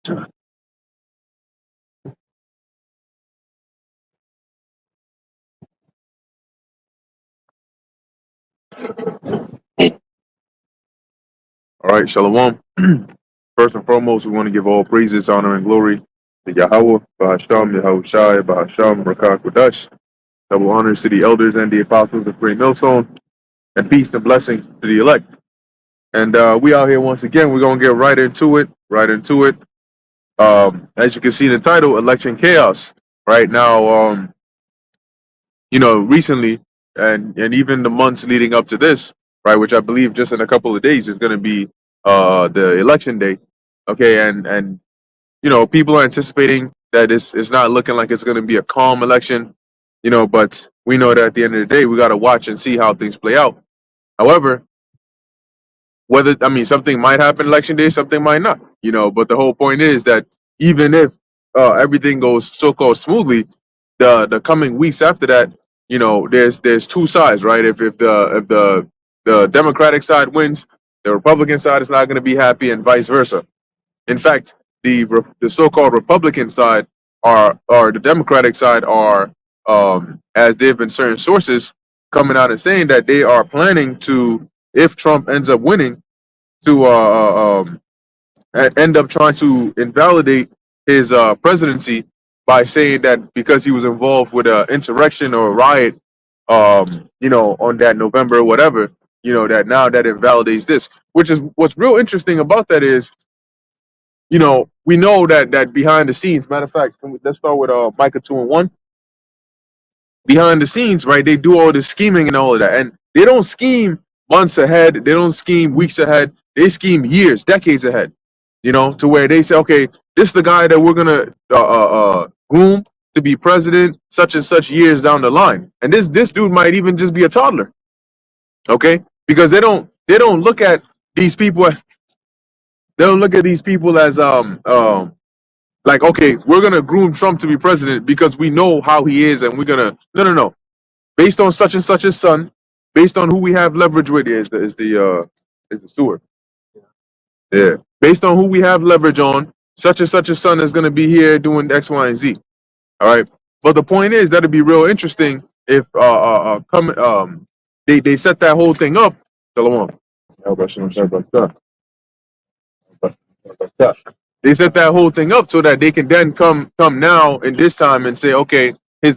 All right, Shalom. First and foremost, we want to give all praises, honor, and glory to Yahweh, Bahasham, Yahushai, Bahasham, Rakah Kodash. Double honors to the elders and the apostles of Great Millstone, and peace and blessings to the elect. And we out here once again. We're gonna get right into it. Right into it. As you can see in the title, election chaos. Right now, recently, and even the months leading up to this, right, which I believe just in a couple of days is going to be the election day. Okay, and people are anticipating that it's not looking like it's going to be a calm election. But we know that at the end of the day, we got to watch and see how things play out. However, something might happen election day, something might not. But the whole point is that even if everything goes so-called smoothly, the coming weeks after that, there's two sides, right? If the Democratic side wins, the Republican side is not going to be happy, and vice versa. In fact, the so-called Republican side or the Democratic side are, as there have been certain sources coming out and saying that they are planning to, if Trump ends up winning, to end up trying to invalidate his presidency by saying that because he was involved with an insurrection or a riot, on that November whatever, that now that invalidates this. Which is what's real interesting about that is, we know that behind the scenes. Matter of fact, let's start with Micah 2:1. Behind the scenes, right? They do all this scheming and all of that, and they don't scheme months ahead. They don't scheme weeks ahead. They scheme years, decades ahead. To where they say, okay, this is the guy that we're gonna groom to be president such and such years down the line, and this dude might even just be a toddler. Okay, because they don't look at these people. They don't look at these people as like, okay, we're gonna groom Trump to be president because we know how he is, and we're gonna no. Based on such and such his son, based on who we have leverage with, is the steward. Yeah. Based on who we have leverage on, such and such a son is gonna be here doing X, Y, and Z. All right. But the point is that'd be real interesting if they set that whole thing up. Shalom. They set that whole thing up so that they can then come now in this time and say, okay, his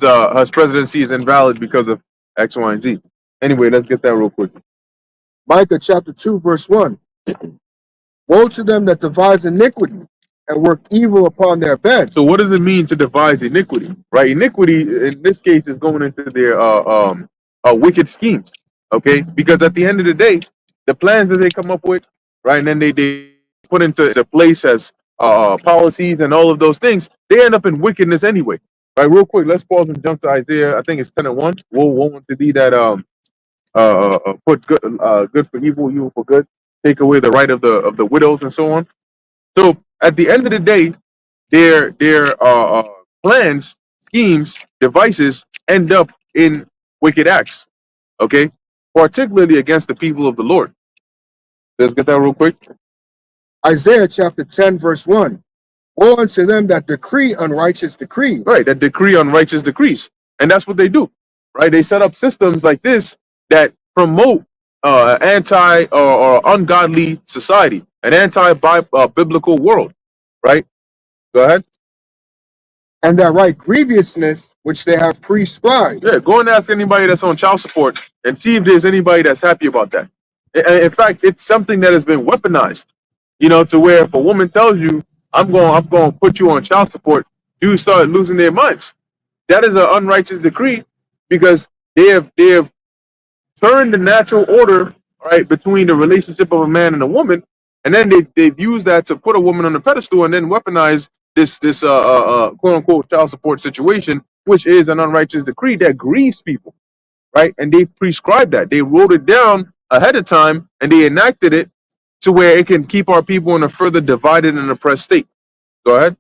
presidency is invalid because of X, Y, and Z. Anyway, let's get that real quick. Micah chapter 2, verse 1. Woe to them that devise iniquity and work evil upon their bed. So what does it mean to devise iniquity? Right? Iniquity in this case is going into their wicked schemes. Okay? Because at the end of the day, the plans that they come up with, right, and then they put into the place as policies and all of those things, they end up in wickedness anyway. Right, real quick, let's pause and jump to Isaiah. I think it's 10:1. We'll want to be that put good for evil for good, take away the right of the widows and so on. So at the end of the day, their plans, schemes, devices end up in wicked acts. Okay, particularly against the people of the Lord. Let's get that real quick. Isaiah chapter 10, verse 1. Woe unto them that decree unrighteous decrees. Right, that decree unrighteous decrees. And that's what they do. Right, they set up systems like this that promote anti or ungodly society, an anti-biblical world. Right? Go ahead. And that right grievousness which they have prescribed. Yeah, go and ask anybody that's on child support and see if there's anybody that's happy about that. In fact, it's something that has been weaponized. To where if a woman tells you, I'm going to put you on child support, you start losing their minds. That is an unrighteous decree because they have turned the natural order, right, between the relationship of a man and a woman, and then they've used that to put a woman on a pedestal and then weaponize this quote unquote child support situation, which is an unrighteous decree that grieves people, right? And they prescribed that. They wrote it down ahead of time and they enacted it to where it can keep our people in a further divided and oppressed state. Go ahead.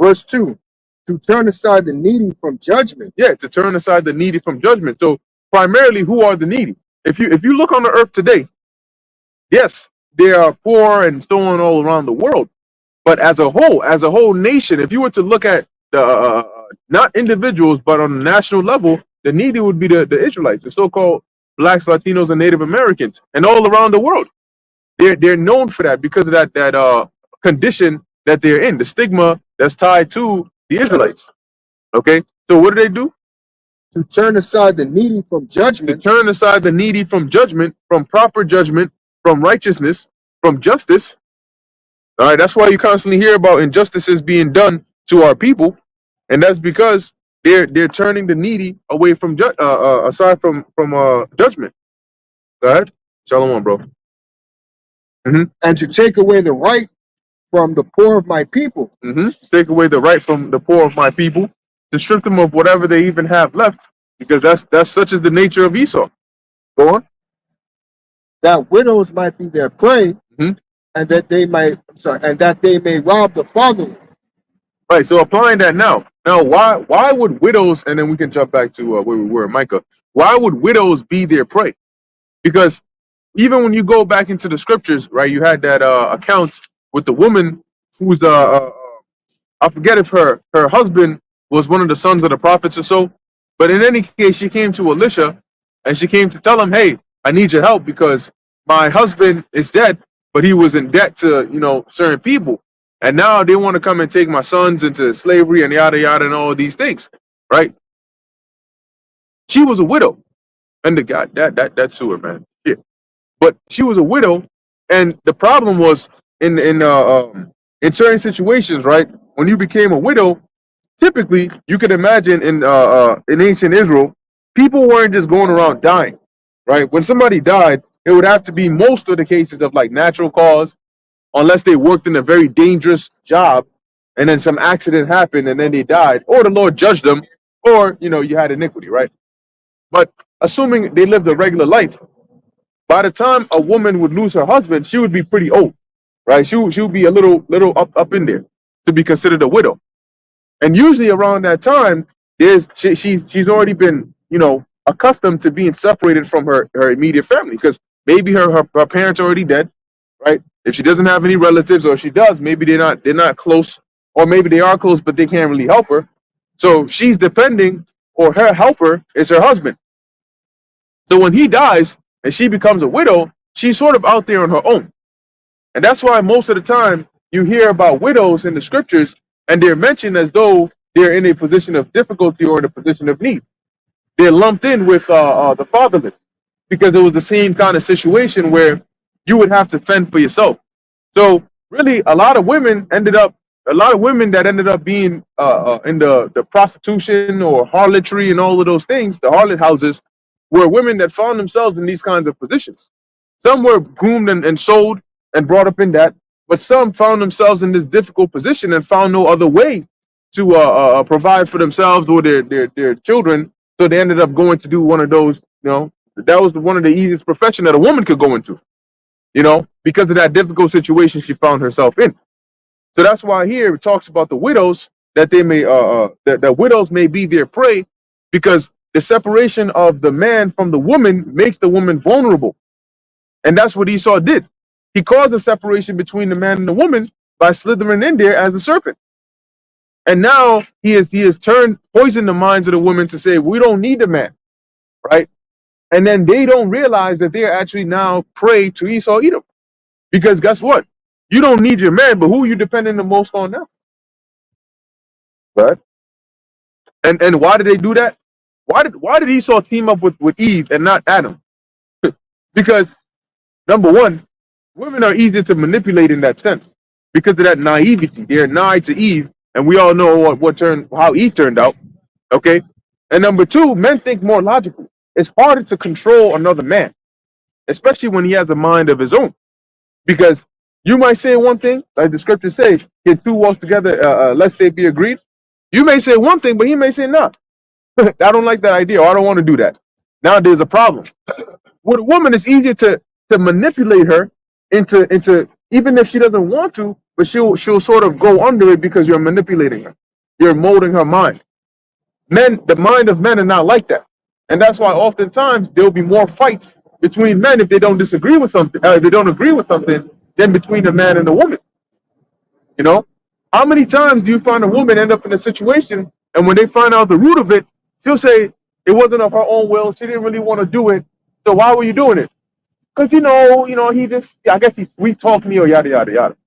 Verse 2. To turn aside the needy from judgment. Yeah, to turn aside the needy from judgment. So primarily, who are the needy? If you look on the earth today, yes, they are poor and so on all around the world. But as a whole nation, if you were to look at the not individuals, but on a national level, the needy would be the Israelites, the so-called blacks, Latinos, and Native Americans, and all around the world. They're known for that because of that condition that they're in, the stigma that's tied to the Israelites. Okay, so what do? To turn aside the needy from To judgment, turn aside the needy from judgment, from proper judgment, from righteousness, from justice. All right, that's why you constantly hear about injustices being done to our people, and that's because they're turning the needy away from aside from judgment. Go ahead, Shalom, bro. and to take away the right from the poor of my people, Take away the right from the poor of my people, to strip them of whatever they even have left, because that's such is the nature of Esau. Go on. that widows might be their prey, Mhm. and that they may rob the fatherless. Right. So applying that now. Now, why would widows? And then we can jump back to where we were, Micah. Why would widows be their prey? Because even when you go back into the scriptures, right, you had that account with the woman who's I forget if her husband was one of the sons of the prophets or so, but in any case, she came to Elisha and she came to tell him, "Hey, I need your help because my husband is dead, but he was in debt to certain people, and now they want to come and take my sons into slavery and yada yada and all of these things." Right? She was a widow, and the guy that sewer man, shit. But she was a widow, and the problem was in certain situations, right? When you became a widow, typically you could imagine in ancient Israel, people weren't just going around dying, right? When somebody died, it would have to be most of the cases of like natural cause, unless they worked in a very dangerous job, and then some accident happened and then they died, or the Lord judged them, or you had iniquity, right? But assuming they lived a regular life, by the time a woman would lose her husband, she would be pretty old, right? She would be a little up in there to be considered a widow. And usually around that time, she's already been accustomed to being separated from her immediate family, because maybe her parents are already dead, right? If she doesn't have any relatives, or if she does, maybe they're not close, or maybe they are close but they can't really help her. So she's depending, or her helper is her husband. So when he dies and she becomes a widow, she's sort of out there on her own. And that's why most of the time you hear about widows in the scriptures, and they're mentioned as though they're in a position of difficulty or in a position of need. They're lumped in with the fatherless, because it was the same kind of situation where you would have to fend for yourself. So really, a lot of women that ended up being in the prostitution or harlotry and all of those things, the harlot houses, were women that found themselves in these kinds of positions. Some were groomed and sold and brought up in that, but some found themselves in this difficult position and found no other way to provide for themselves or their children. So they ended up going to do one of those. That was one of the easiest profession that a woman could go into. Because of that difficult situation she found herself in. So that's why here it talks about the widows, that they may that widows may be their prey, because the separation of the man from the woman makes the woman vulnerable. And that's what Esau did. He caused a separation between the man and the woman by slithering in there as the serpent. And now he has poisoned the minds of the women to say, we don't need the man, right? And then they don't realize that they're actually now prey to Esau Edom. Because guess what? You don't need your man, but who are you depending the most on now? Right? And why did they do that? Why did Esau team up with Eve and not Adam? Because number one, women are easier to manipulate in that sense because of that naivety. They're nigh to Eve, and we all know how Eve turned out. Okay. And number two, men think more logically. It's harder to control another man, especially when he has a mind of his own. Because you might say one thing, like the scripture says, "Can two walk together, lest they be agreed?" You may say one thing, but he may say, "No, I don't like that idea, or I don't want to do that." Now there's a problem. With a woman, it's easier to manipulate her into even if she doesn't want to, but she'll sort of go under it because you're manipulating her. You're molding her mind. The mind of men are not like that, and that's why oftentimes there'll be more fights between men if they don't disagree with something, if they don't agree with something, than between the man and the woman. You know, how many times do you find a woman end up in a situation, and when they find out the root of it, she'll say it wasn't of her own will. She didn't really want to do it. So why were you doing it? Because he just, I guess he sweet talked me or yada yada yada.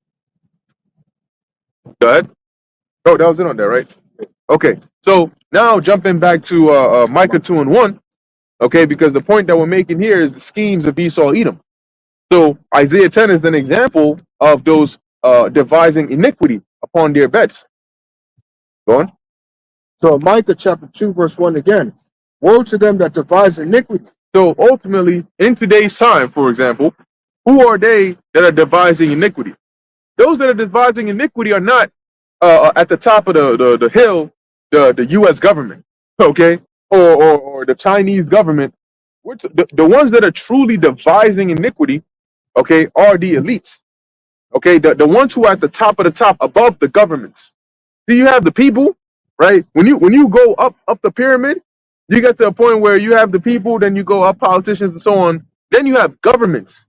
Go ahead. Oh, that was it on there, right? Okay. So now jumping back to Micah 2:1. Okay, because the point that we're making here is the schemes of Esau Edom. So Isaiah 10 is an example of those devising iniquity upon their beds. Go on. So Micah chapter 2, verse 1 again. Woe to them that devise iniquity. So ultimately, in today's time, for example, who are they that are devising iniquity? Those that are devising iniquity are not at the top of the hill, the U.S. government, okay, or the Chinese government. The ones that are truly devising iniquity, okay, are the elites, okay, the ones who are at the top of the top, above the governments. So you have the people, right? When you go up the pyramid, you get to a point where you have the people, then you go up politicians and so on. Then you have governments,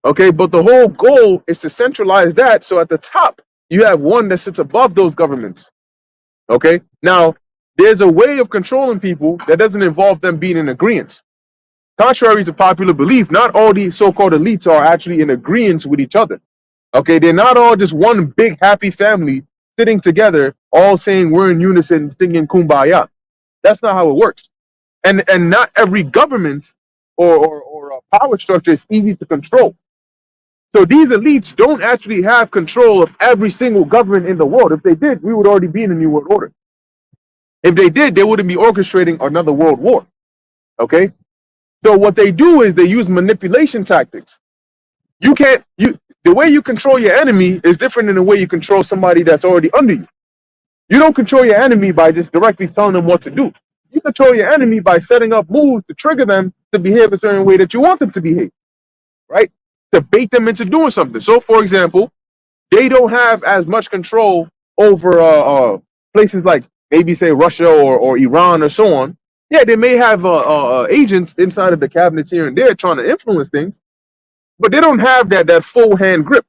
okay. But the whole goal is to centralize that. So at the top, you have one that sits above those governments, okay. Now, there's a way of controlling people that doesn't involve them being in agreement. Contrary to popular belief, not all these so-called elites are actually in agreement with each other. Okay, they're not all just one big happy family sitting together, all saying we're in unison, singing kumbaya. That's not how it works. And not every government or power structure is easy to control. So these elites don't actually have control of every single government in the world. If they did, we would already be in a new world order. If they did, they wouldn't be orchestrating another world war. Okay? So what they do is they use manipulation tactics. The way you control your enemy is different than the way you control somebody that's already under you. You don't control your enemy by just directly telling them what to do. You control your enemy by setting up moves to trigger them to behave a certain way that you want them to behave, right? To bait them into doing something. So, for example, they don't have as much control over places like maybe say Russia or Iran or so on. Yeah, they may have agents inside of the cabinets here and there trying to influence things, but they don't have that full hand grip.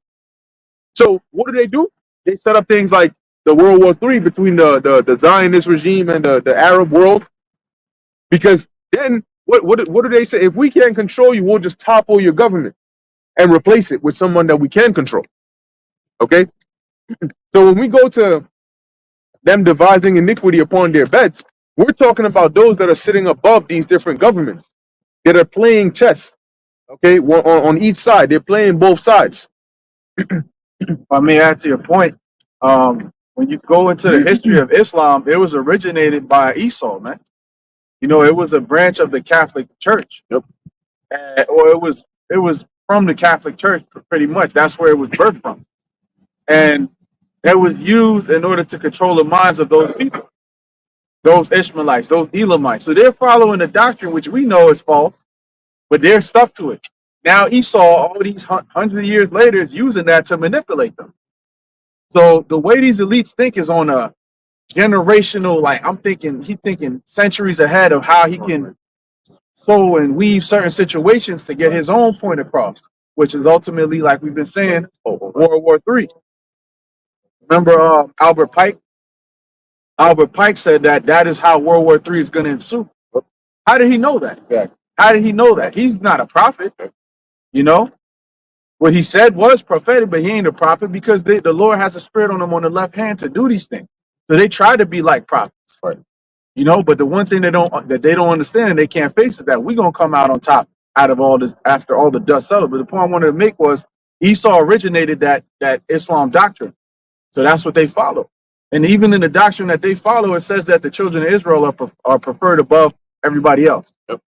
So what do? They set up things like the World War III between the Zionist regime and the Arab world, because then what do they say? If we can't control you, we'll just topple your government and replace it with someone that we can control. Okay, so when we go to them devising iniquity upon their beds, we're talking about those that are sitting above these different governments that are playing chess. Okay, on each side, they're playing both sides. I may add to your point. When you go into the history of Islam, it was originated by Esau, man. You know, it was a branch of the Catholic Church, Yep. or it was from the Catholic Church, pretty much. That's where it was birthed from, and it was used in order to control the minds of those people, those Ishmaelites, those Elamites. So they're following a doctrine which we know is false, but they're stuck to it. Now Esau, all these hundreds of years later, is using that to manipulate them. So the way these elites think is on a generational, like he's thinking centuries ahead of how he can sew and weave certain situations to get his own point across, which is ultimately, like we've been saying, World War III. Remember Albert Pike? Albert Pike said that is how World War III is going to ensue. How did he know that? Yeah. How did he know that? He's not a prophet, you know? What he said was prophetic, but he ain't a prophet because the Lord has a spirit on them on the left hand to do these things. So they try to be like prophets, Right. you know. But the one thing that they don't understand and they can't face is that we're gonna come out on top out of all this after all the dust settled. But the point I wanted to make was Esau originated that Islam doctrine, so that's what they follow. And even in the doctrine that they follow, it says that the children of Israel are preferred above everybody else. Yep.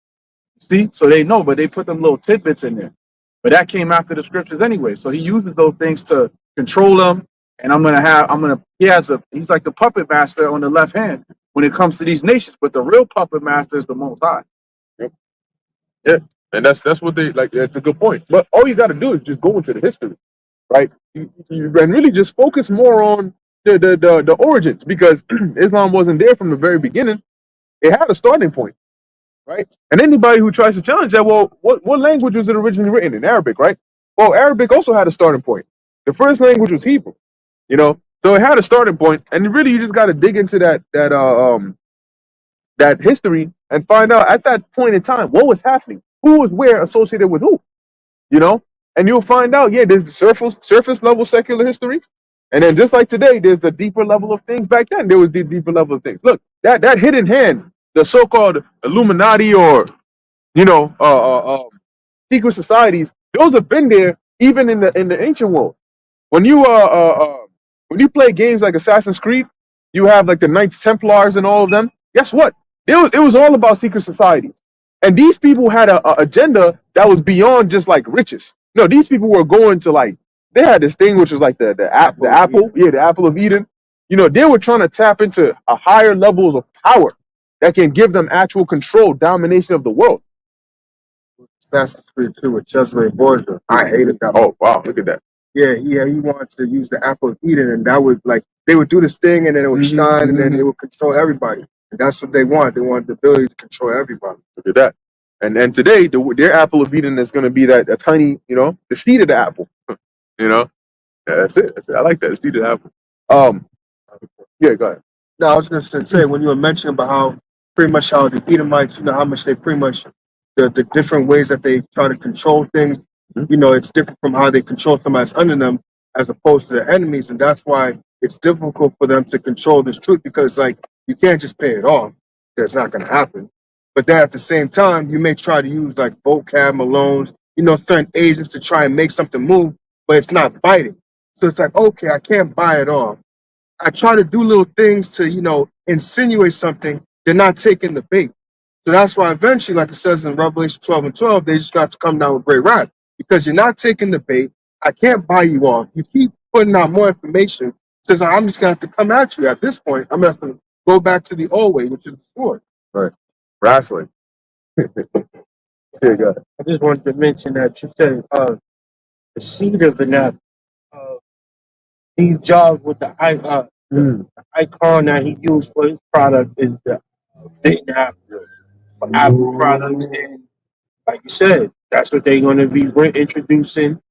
See, so they know, but they put them little tidbits in there. But that came after the scriptures anyway. So he uses those things to control them. And he's like the puppet master on the left hand when it comes to these nations. But the real puppet master is the Most High. Yep. Yeah. And that's what they like. That's a good point. But all you got to do is just go into the history, right? And really just focus more on the origins, because Islam wasn't there from the very beginning. It had a starting point. Right? And anybody who tries to challenge that, well, what language was it originally written in? Arabic, right? Well, Arabic also had a starting point. The first language was Hebrew. You know, so it had a starting point, and really you just got to dig into that history and find out at that point in time what was happening, who was where associated with who. You know, and you'll find out. Yeah, there's the surface level secular history, and then just like today, there's the deeper level of things. Back then, there was the deeper level of things. Look, that hidden hand, the so-called Illuminati, or you know, secret societies, those have been there even in the ancient world. When you play games like Assassin's Creed, you have like the Knights Templars and all of them. Guess what? It was all about secret societies, and these people had a agenda that was beyond just like riches. No, these people were going to like they had this thing which was like the apple, yeah, the apple of Eden. You know, they were trying to tap into a higher levels of power that can give them actual control, domination of the world. Assassin's Creed 2 with Cesare Borgia. I hated that. Oh wow, look at that. Yeah, he wanted to use the apple of Eden, and that would like they would do this thing, and then it would shine, and then it would control everybody. And that's what they want. They want the ability to control everybody. Look at that. And today, their apple of Eden is going to be that a tiny, you know, the seed of the apple. You know, yeah, that's it. I like that, the seed of the apple. Yeah, go ahead. No, I was going to say when you were mentioning about how pretty much how the Edomites, you know, how much they pretty much the different ways that they try to control things. You know, it's different from how they control somebody that's under them as opposed to their enemies, and that's why it's difficult for them to control this truth because like you can't just pay it off. That's not going to happen. But then at the same time, you may try to use like vocab, Malones, you know, certain agents to try and make something move, but it's not biting. So it's like, okay, I can't buy it off. I try to do little things to, you know, insinuate something. They're not taking the bait. So that's why eventually, like it says in Revelation 12:12, they just got to come down with great wrath because you're not taking the bait. I can't buy you off. You keep putting out more information. Says I'm just going to have to come at you. At this point, I'm going to have to go back to the old way, which is the sword. Right, wrestling. Here you go. I just wanted to mention that you said the seed of an apple. These jobs with the icon that he used for his product is the big Apple product. And like you said, that's what they're going to be introducing.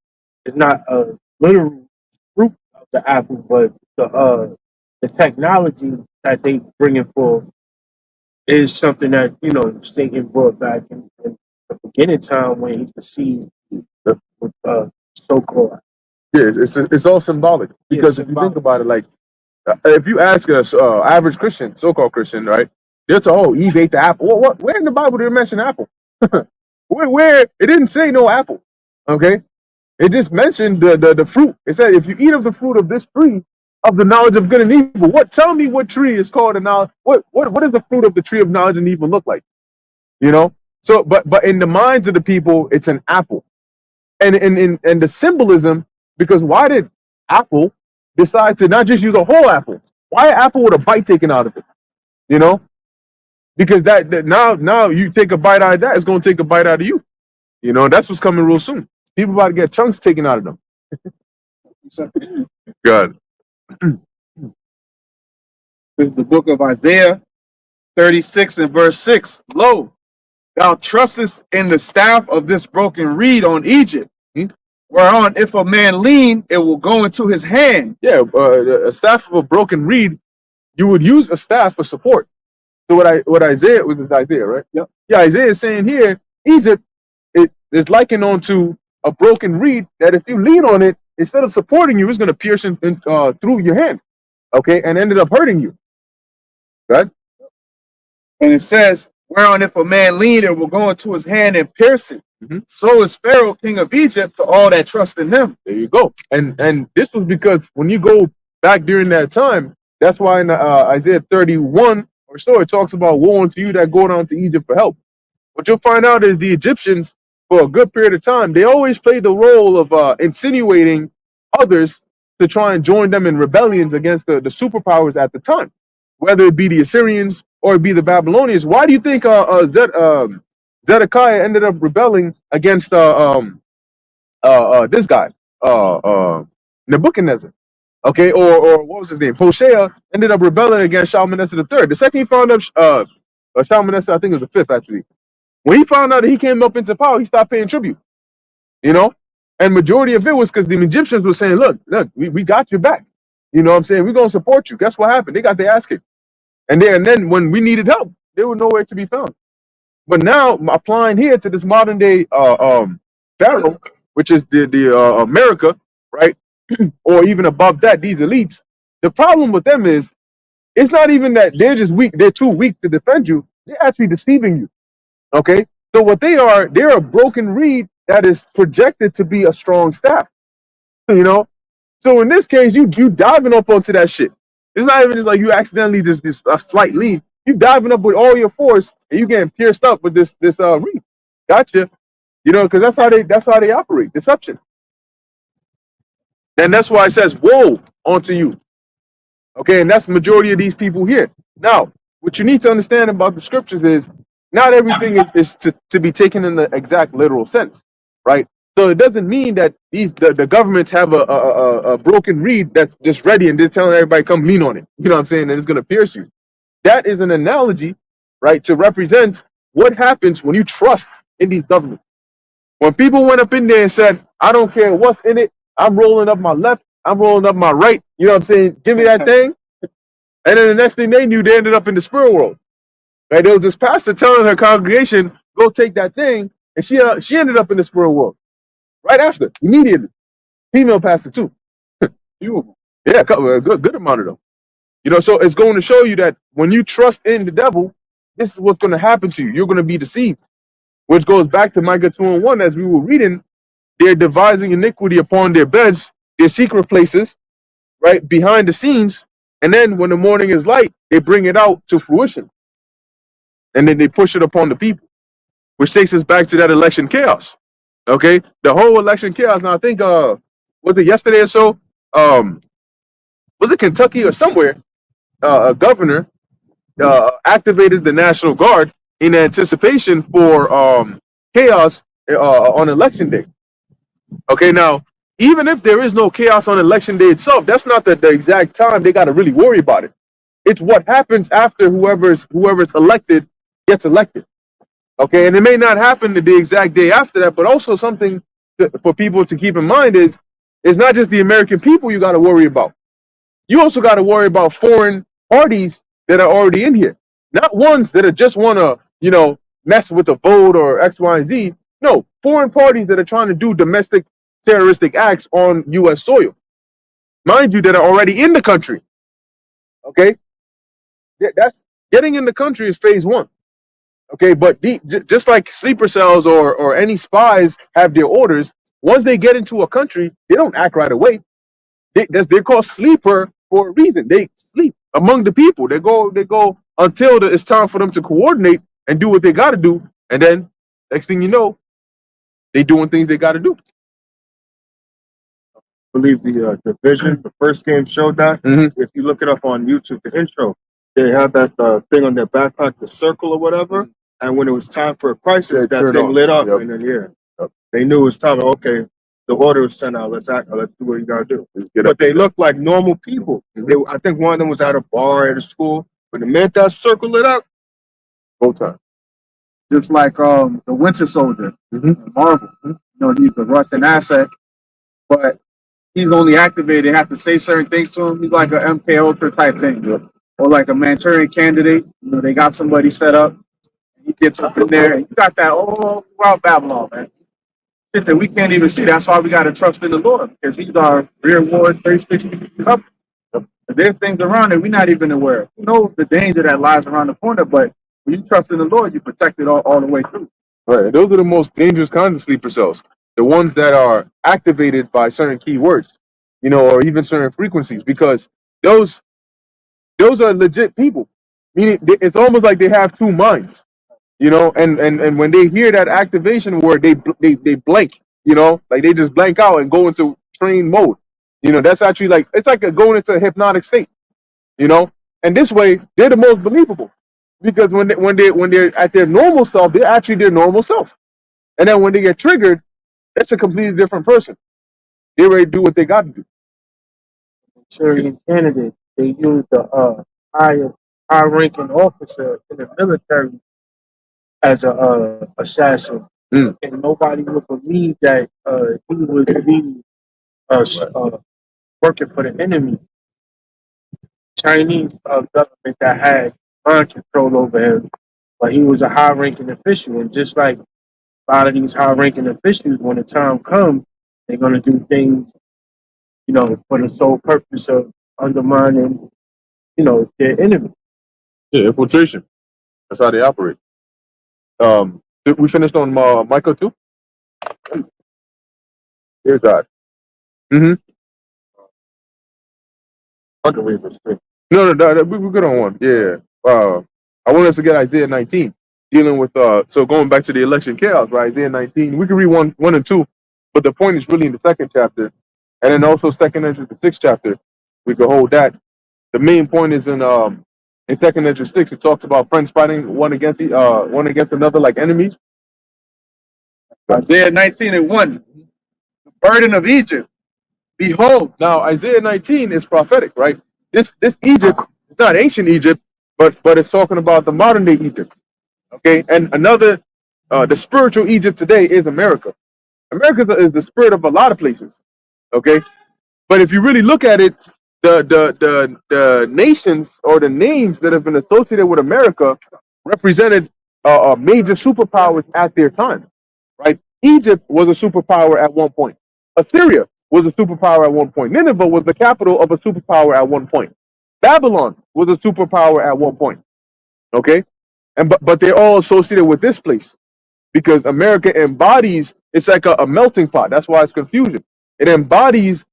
It's not a literal fruit of the apple, but the technology that they bringing forth is something that, you know, Satan brought back in the beginning time when he conceived with so-called. Yeah, it's all symbolic because if you think about it, like if you ask us average Christian, so-called Christian, right? They'll say, "Oh, Eve ate the apple." What? Where in the Bible did it mention apple? where it didn't say no apple. Okay, it just mentioned the fruit. It said, "If you eat of the fruit of this tree of the knowledge of good and evil." What? Tell me what tree is called a knowledge? What does the fruit of the tree of knowledge and evil look like? You know. So, but in the minds of the people, it's an apple, and the symbolism. Because why did Apple decide to not just use a whole apple? Why apple with a bite taken out of it? You know, because that now you take a bite out of that, it's going to take a bite out of you. You know, that's what's coming real soon. People about to get chunks taken out of them. God. This is the book of Isaiah 36 and verse 6. Lo, thou trustest in the staff of this broken reed on Egypt, whereon if a man lean, it will go into his hand. Yeah, a staff of a broken reed, you would use a staff for support. So what Isaiah was Isaiah, right? Yep. Yeah, Isaiah is saying here, Egypt it is likened onto a broken reed that if you lean on it, instead of supporting you, it's going to pierce through your hand. Okay, and ended up hurting you. Right? And it says, whereon if a man lean, it will go into his hand and pierce it. Mhm. So is Pharaoh, king of Egypt, to all that trust in him. There you go. And this was because when you go back during that time, that's why in Isaiah 31 or so, it talks about woe unto you that go down to Egypt for help. What you'll find out is the Egyptians, for a good period of time, they always played the role of insinuating others to try and join them in rebellions against the superpowers at the time, whether it be the Assyrians or it be the Babylonians. Why do you think Zedekiah ended up rebelling against this guy, Nebuchadnezzar? Okay, or what was his name? Hoshea ended up rebelling against Shalmaneser III. The second he found out, Shalmaneser, I think it was the fifth actually. When he found out that he came up into power, he stopped paying tribute. You know, and majority of it was because the Egyptians were saying, "Look, we got your back. You know what I'm saying? We're gonna support you. Guess what happened? They got their ass kicked. And then when we needed help, they were nowhere to be found. But now applying here to this modern day Pharaoh, which is the America, right? Or even above that, these elites. The problem with them is it's not even that they're just weak, they're too weak to defend you. They're actually deceiving you. Okay? So what they are, they're a broken reed that is projected to be a strong staff. You know? So in this case, you diving up onto that shit. It's not even just like you accidentally just a slight lead. You diving up with all your force and you getting pierced up with this reed. Gotcha. You know, because that's how they operate. Deception. And that's why it says woe onto you. Okay, and that's the majority of these people here. Now, what you need to understand about the scriptures is not everything is to be taken in the exact literal sense, right? So it doesn't mean that the governments have a broken reed that's just ready and just telling everybody come lean on it. You know what I'm saying? And it's gonna pierce you. That is an analogy, right, to represent what happens when you trust in these governments. When people went up in there and said, I don't care what's in it, I'm rolling up my left, I'm rolling up my right, you know what I'm saying? Give me that thing. And then the next thing they knew, they ended up in the spirit world. Right? There was this pastor telling her congregation, go take that thing, and she ended up in the spirit world. Right after, immediately. Female pastor too. Few of them. Yeah, a good amount of them. You know, so it's going to show you that when you trust in the devil, this is what's going to happen to you. You're going to be deceived. Which goes back to Micah 2:1, as we were reading, they're devising iniquity upon their beds, their secret places, right, behind the scenes, and then when the morning is light, they bring it out to fruition. And then they push it upon the people, which takes us back to that election chaos. Okay? The whole election chaos, and I think was it yesterday or so? Was it Kentucky or somewhere? A governor activated the National Guard in anticipation for chaos on election day. Okay, now even if there is no chaos on election day itself, that's not the exact time they got to really worry about it. It's what happens after whoever's elected gets elected. Okay, and it may not happen the exact day after that, but also something for people to keep in mind is it's not just the American people you got to worry about. You also got to worry about foreign parties that are already in here, not ones that are just want to, you know, mess with a vote or X, Y, and Z. No, foreign parties that are trying to do domestic terroristic acts on U.S. soil, mind you, that are already in the country. Okay, that's getting in the country is phase one. Okay, but just like sleeper cells or any spies have their orders, once they get into a country, they don't act right away. They're called sleeper for a reason. They sleep among the people. They go until it's time for them to coordinate and do what they got to do, and then next thing you know, they doing things they got to do. I believe the division, the first game showed that. If you look it up on YouTube, the intro, they had that thing on their backpack, the circle or whatever. And when it was time for a crisis, that thing lit up, and then they knew it was time. Okay, the order was sent out. Let's act. Let's do what you gotta do. But they looked like normal people. I think one of them was at a bar at a school. But the minute that circle lit up, Full time. Just like the Winter Soldier, Marvel. You know, he's a Russian asset, but he's only activated. Have to say certain things to him. He's like an MK Ultra type thing, or like a Manchurian Candidate. You know, they got somebody set up. He gets up in there, and you got that all throughout Babylon, man. Shit that we can't even see. That's why we got to trust in the Lord, because He's our rear ward 360 cover. There's things around it we're not even aware of. You know the danger that lies around the corner, but when you trust in the Lord, you protect it all the way through. Right. Those are the most dangerous kinds of sleeper cells. The ones that are activated by certain keywords, you know, or even certain frequencies, because those are legit people. Meaning it's almost like they have two minds, you know, and when they hear that activation word, they blank, you know, like they just blank out and go into train mode. You know, that's actually like it's like going into a hypnotic state, you know. And this way, they're the most believable, because when they're at their normal self, they're actually their normal self. And then when they get triggered, that's a completely different person. They're ready to do what they got to do. Syrian candidate, they used a high-ranking officer in the military as a assassin, and nobody would believe that he was really working for the enemy. Chinese government that had mind control over him, but he was a high-ranking official, and just like a lot of these high-ranking officials, when the time comes, they're gonna do things, for the sole purpose of undermining, their enemy. Yeah, infiltration. That's how they operate. We finished on Michael too. Dear God. Mm-hmm. I can read this thing. No, we're good on one. Yeah. I want us to get Isaiah 19, dealing with so going back to the election chaos, right? Isaiah 19. We can read one and two, but the point is really in the second chapter, and then also second Ezra the sixth chapter. We could hold that. The main point is in second Ezra 6. It talks about friends fighting one against another like enemies. Isaiah 19:1, the burden of Egypt. Behold, Now Isaiah 19 is prophetic, right? This Egypt is not ancient Egypt, but it's talking about the modern day Egypt. Okay, and another, the spiritual Egypt today is America. America is the spirit of a lot of places. Okay, but if you really look at it, the nations or the names that have been associated with America represented major superpowers at their time. Right? Egypt was a superpower at one point. Assyria was a superpower at one point. Nineveh was the capital of a superpower at one point. Babylon was a superpower at one point. Okay, and but they're all associated with this place because America embodies. It's like a melting pot. That's why it's confusion. It embodies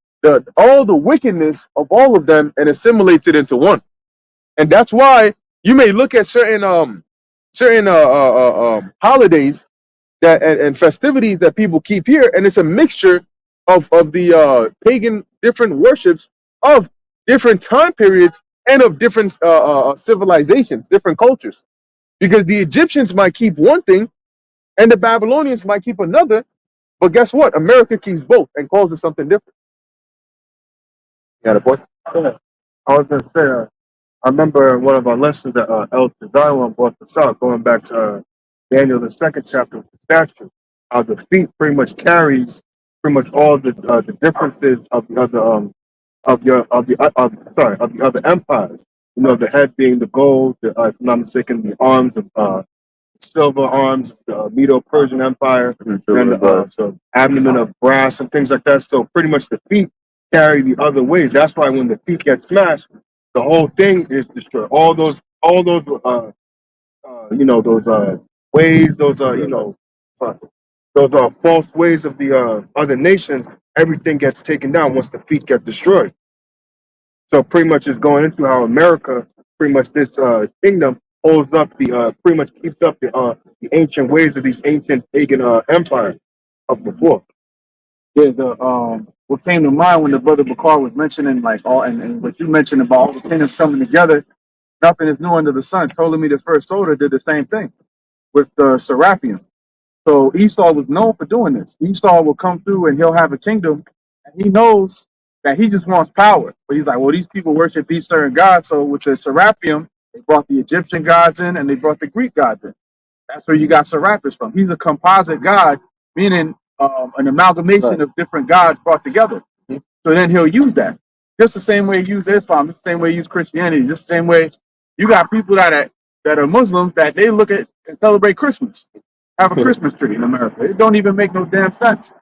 all the wickedness of all of them and assimilates it into one. And that's why you may look at certain holidays that and festivities that people keep here, and it's a mixture of the pagan different worships of different time periods and of different civilizations, different cultures. Because the Egyptians might keep one thing and the Babylonians might keep another, but guess what? America keeps both and calls it something different. You got a point? Yeah. I was gonna say, I remember in one of our lessons that El Zion brought this up, going back to Daniel the second chapter of the statue. How the feet pretty much carries pretty much all the differences of the other of the other empires. The head being the gold, if I'm not mistaken, the arms of silver arms, the Medo-Persian Empire, and the abdomen of brass and things like that. So pretty much the feet carry the other ways. That's why when the feet get smashed, the whole thing is destroyed. All those those ways, those false ways of the other nations. Everything gets taken down once the feet get destroyed. So pretty much it's going into how America, pretty much this kingdom holds up pretty much keeps up the ancient ways of these ancient pagan empires of before. yeah, what came to mind when the brother Bakar was mentioning like all and what you mentioned about all the kingdoms coming together, nothing is new under the sun. Ptolemy the first Soter did the same thing with the Serapion. So Esau was known for doing this. Esau will come through and he'll have a kingdom, and he knows that he just wants power. But he's like, well, these people worship these certain gods. So with the Serapion, they brought the Egyptian gods in and they brought the Greek gods in. That's where you got Serapis from. He's a composite god, meaning an amalgamation of different gods brought together. So then he'll use that. Just the same way he used Islam, just the same way he used Christianity, just the same way you got people that are Muslims that they look at and celebrate Christmas. Have a Christmas tree in America. It don't even make no damn sense.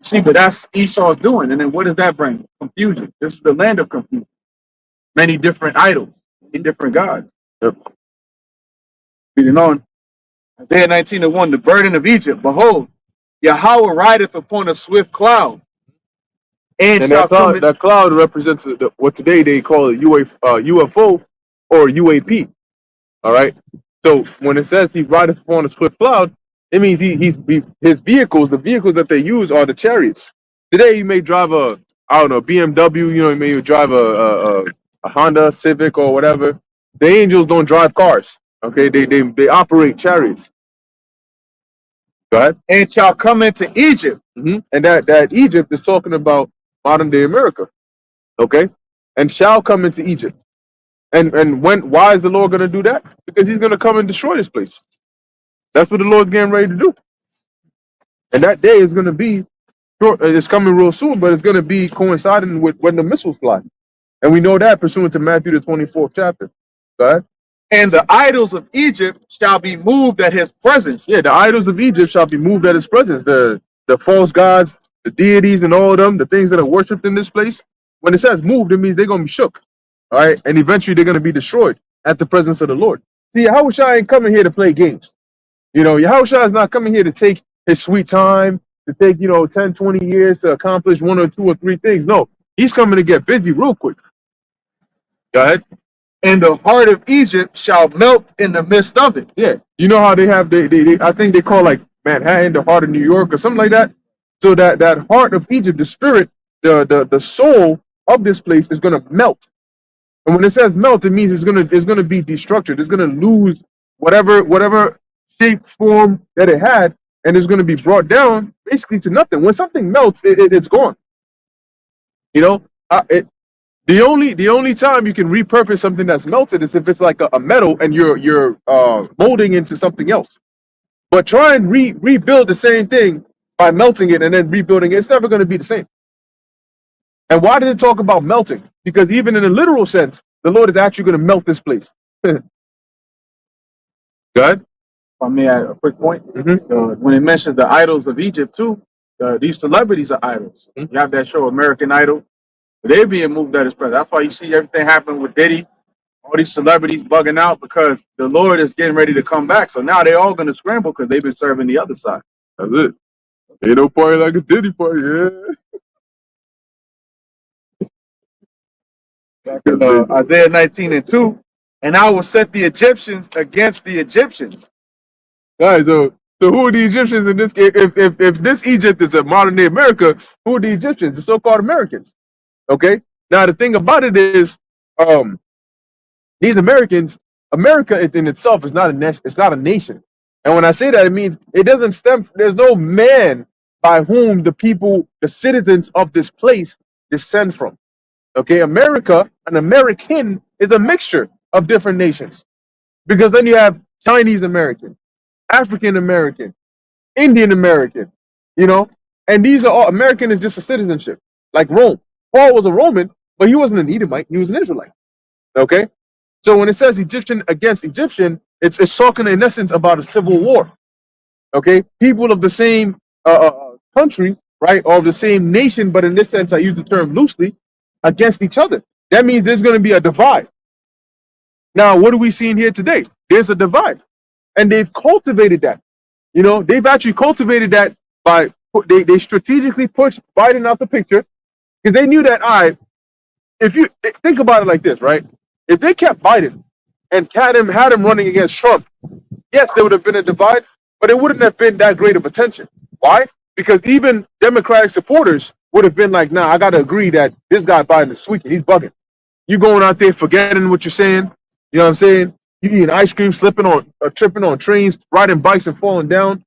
See, but that's Esau's doing. And then what does that bring? Confusion. This is the land of confusion. Many different idols, many different gods. Yep. Reading on. Isaiah 19:1, the burden of Egypt. Behold, Yahweh rideth upon a swift cloud. And that cloud represents what today they call a UFO or UAP. All right. So when it says he rideth upon a swift cloud, it means his vehicles, the vehicles that they use are the chariots. Today you may drive a BMW, you may drive a Honda Civic or whatever. The angels don't drive cars. Okay, they operate chariots. Go ahead. And shall come into Egypt. Mm-hmm. And that Egypt is talking about modern day America. Okay, and shall come into Egypt. And why is the Lord going to do that? Because he's going to come and destroy this place. That's what the Lord's getting ready to do. And that day is going to be, it's coming real soon, but it's going to be coinciding with when the missiles fly. And we know that pursuant to Matthew the 24th chapter. Go ahead. And the idols of Egypt shall be moved at his presence. Yeah, the idols of Egypt shall be moved at his presence. The false gods, the deities, and all of them, the things that are worshipped in this place. When it says moved, it means they're gonna be shook. All right, and eventually they're gonna be destroyed at the presence of the Lord. See, Yahushua ain't coming here to play games. You know, Yahushua is not coming here to take his sweet time, to take, 10, 20 years to accomplish one or two or three things. No, he's coming to get busy real quick. Go ahead. And the heart of Egypt shall melt in the midst of it. Yeah, you know how they have they I think they call like Manhattan the heart of New York or something like that. So that heart of Egypt, the spirit, the soul of this place is gonna melt. And when it says melt, it means it's gonna be destructured. It's gonna lose whatever shape, form that it had, and it's gonna be brought down basically to nothing. When something melts, it's gone. You know, the only time you can repurpose something that's melted is if it's like a metal and you're molding into something else. But try and rebuild the same thing by melting it and then rebuilding it. It's never going to be the same. And why did it talk about melting? Because even in a literal sense, the Lord is actually going to melt this place. Go ahead. If I may add a quick point. When it mentions the idols of Egypt too, these celebrities are idols. You have that show American Idol. They being moved at his presence. That's why you see everything happening with Diddy, all these celebrities bugging out because the Lord is getting ready to come back. So now they're all going to scramble because they've been serving the other side. That's it. Ain't no party like a Diddy party, yeah. Isaiah 19:2, and I will set the Egyptians against the Egyptians. All right, so who are the Egyptians in this case? If this Egypt is a modern day America, who are the Egyptians? The so-called Americans. Okay. Now the thing about it is, these Americans, America in itself is not a nation. It's not a nation. And when I say that, it means it doesn't stem. There's no man by whom the people, the citizens of this place, descend from. Okay, America, an American is a mixture of different nations, because then you have Chinese American, African American, Indian American, and these are all. American is just a citizenship, like Rome. Paul was a Roman, but he wasn't an Edomite. He was an Israelite. Okay, so when it says Egyptian against Egyptian, it's talking in essence about a civil war. Okay, people of the same country, right, or of the same nation, but in this sense, I use the term loosely, against each other. That means there's going to be a divide. Now, what are we seeing here today? There's a divide, and they've cultivated that. They've actually cultivated that by they strategically pushed Biden out the picture. Because they knew that, all right, if you think about it like this, right? If they kept Biden and had him running against Trump, yes, there would have been a divide, but it wouldn't have been that great of attention. Why? Because even Democratic supporters would have been like, nah, I got to agree that this guy Biden is tweaking. He's bugging. You going out there forgetting what you're saying. You know what I'm saying? You eating ice cream, slipping on, tripping on trains, riding bikes and falling down.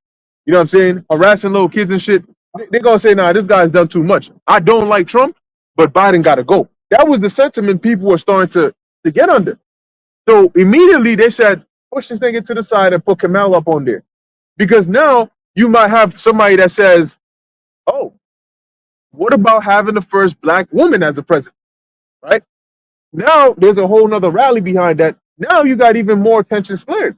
You know what I'm saying? Harassing little kids and shit. They're going to say, nah, this guy's done too much. I don't like Trump, but Biden got to go. That was the sentiment people were starting to get under. So immediately they said, push this nigga to the side and put Kamala up on there. Because now you might have somebody that says, oh, what about having the first black woman as a president, right? Now there's a whole nother rally behind that. Now you got even more attention flared.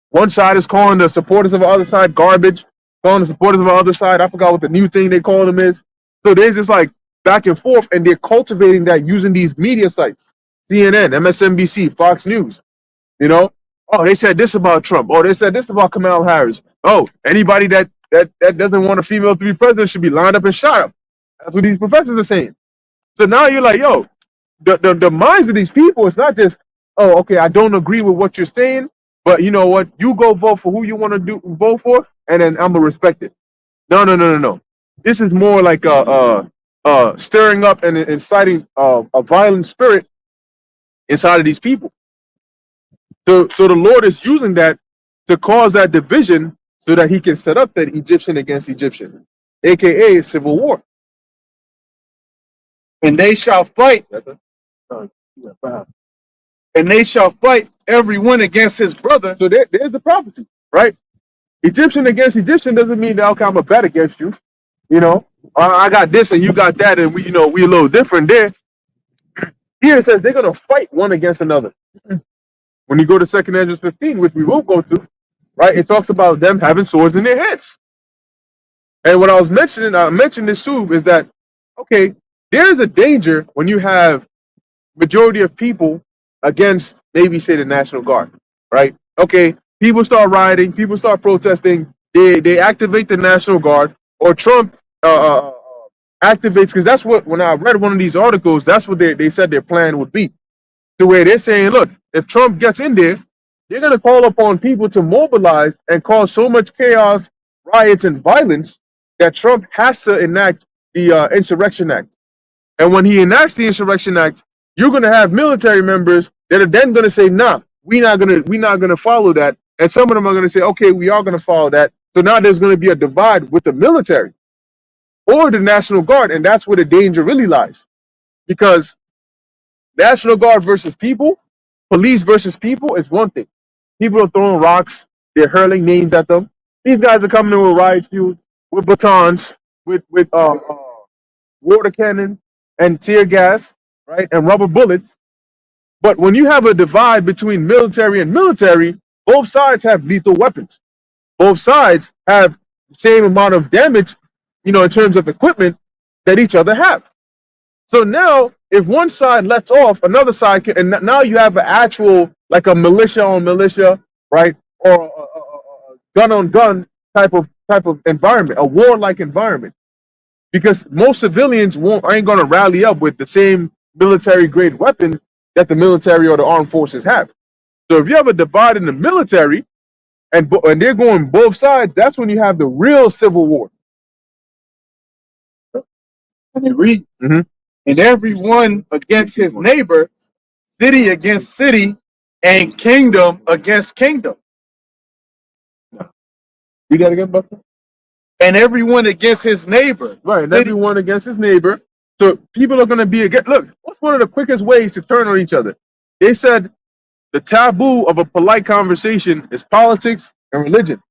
One side is calling the supporters of the other side garbage, calling the supporters of the other side, I forgot what the new thing they call them is. So there's this like back and forth, and they're cultivating that using these media sites, CNN, MSNBC, Fox News. Oh, they said this about Trump. Oh, they said this about Kamala Harris. Oh, anybody that doesn't want a female to be president should be lined up and shot up. That's what these professors are saying. So now you're like, yo, the minds of these people, it's not just, oh, okay, I don't agree with what you're saying, but you know what? You go vote for who you want to vote for, and then I'm gonna respect it. No. This is more like stirring up and inciting a violent spirit inside of these people. So the Lord is using that to cause that division so that he can set up that Egyptian against Egyptian, aka civil war. And they shall fight. And they shall fight everyone against his brother. So there's the prophecy, right? Egyptian against Egyptian doesn't mean that, okay, I'm a bet against you. I got this and you got that, and we a little different there. Here it says they're going to fight one against another. When you go to 2 Ezra 15, which we will go to, right, it talks about them having swords in their heads. And what I mentioned this too, is that, okay, there is a danger when you have majority of people against maybe, say, the National Guard, right? Okay, people start rioting, people start protesting, they activate the National Guard, or Trump activates, because that's what, when I read one of these articles, that's what they said their plan would be. To where they're saying, look, if Trump gets in there, they're going to call upon people to mobilize and cause so much chaos, riots, and violence that Trump has to enact the Insurrection Act. And when he enacts the Insurrection Act, you're going to have military members that are then going to say, nah, we're not going to follow that. And some of them are going to say, okay, we are going to follow that. So now there's going to be a divide with the military or the National Guard. And that's where the danger really lies. Because National Guard versus people, police versus people is one thing. People are throwing rocks, they're hurling names at them. These guys are coming in with riot shields, with batons, with water cannon and tear gas, right, and rubber bullets. But when you have a divide between military and military, both sides have lethal weapons. Both sides have the same amount of damage, in terms of equipment that each other have. So now, if one side lets off, another side can, and now you have an actual, like a militia on militia, right, or a gun on gun type of environment, a warlike environment, because most civilians ain't gonna rally up with the same military grade weapons that the military or the armed forces have. So if you have a divide in the military, and they're going both sides, that's when you have the real civil war. And it reads, and everyone against his neighbor, city against city, and kingdom against kingdom. You got to get Buster? And everyone against his neighbor. Right, and everyone against his neighbor. So people are going to be against. Look, what's one of the quickest ways to turn on each other? They said the taboo of a polite conversation is politics and religion.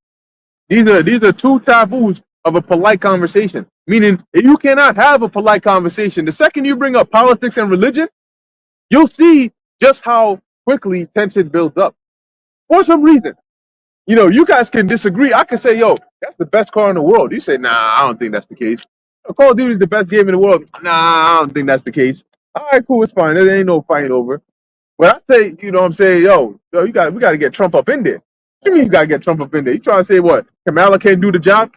These are two taboos of a polite conversation. Meaning, if you cannot have a polite conversation, the second you bring up politics and religion, you'll see just how quickly tension builds up. For some reason, you guys can disagree. I can say, yo, that's the best car in the world. You say, nah, I don't think that's the case. Call of Duty is the best game in the world. Nah, I don't think that's the case. All right, cool, it's fine. There ain't no fighting over. But I say, I'm saying, yo, we got to get Trump up in there. What you mean you got to get Trump up in there? You trying to say what? Kamala can't do the job?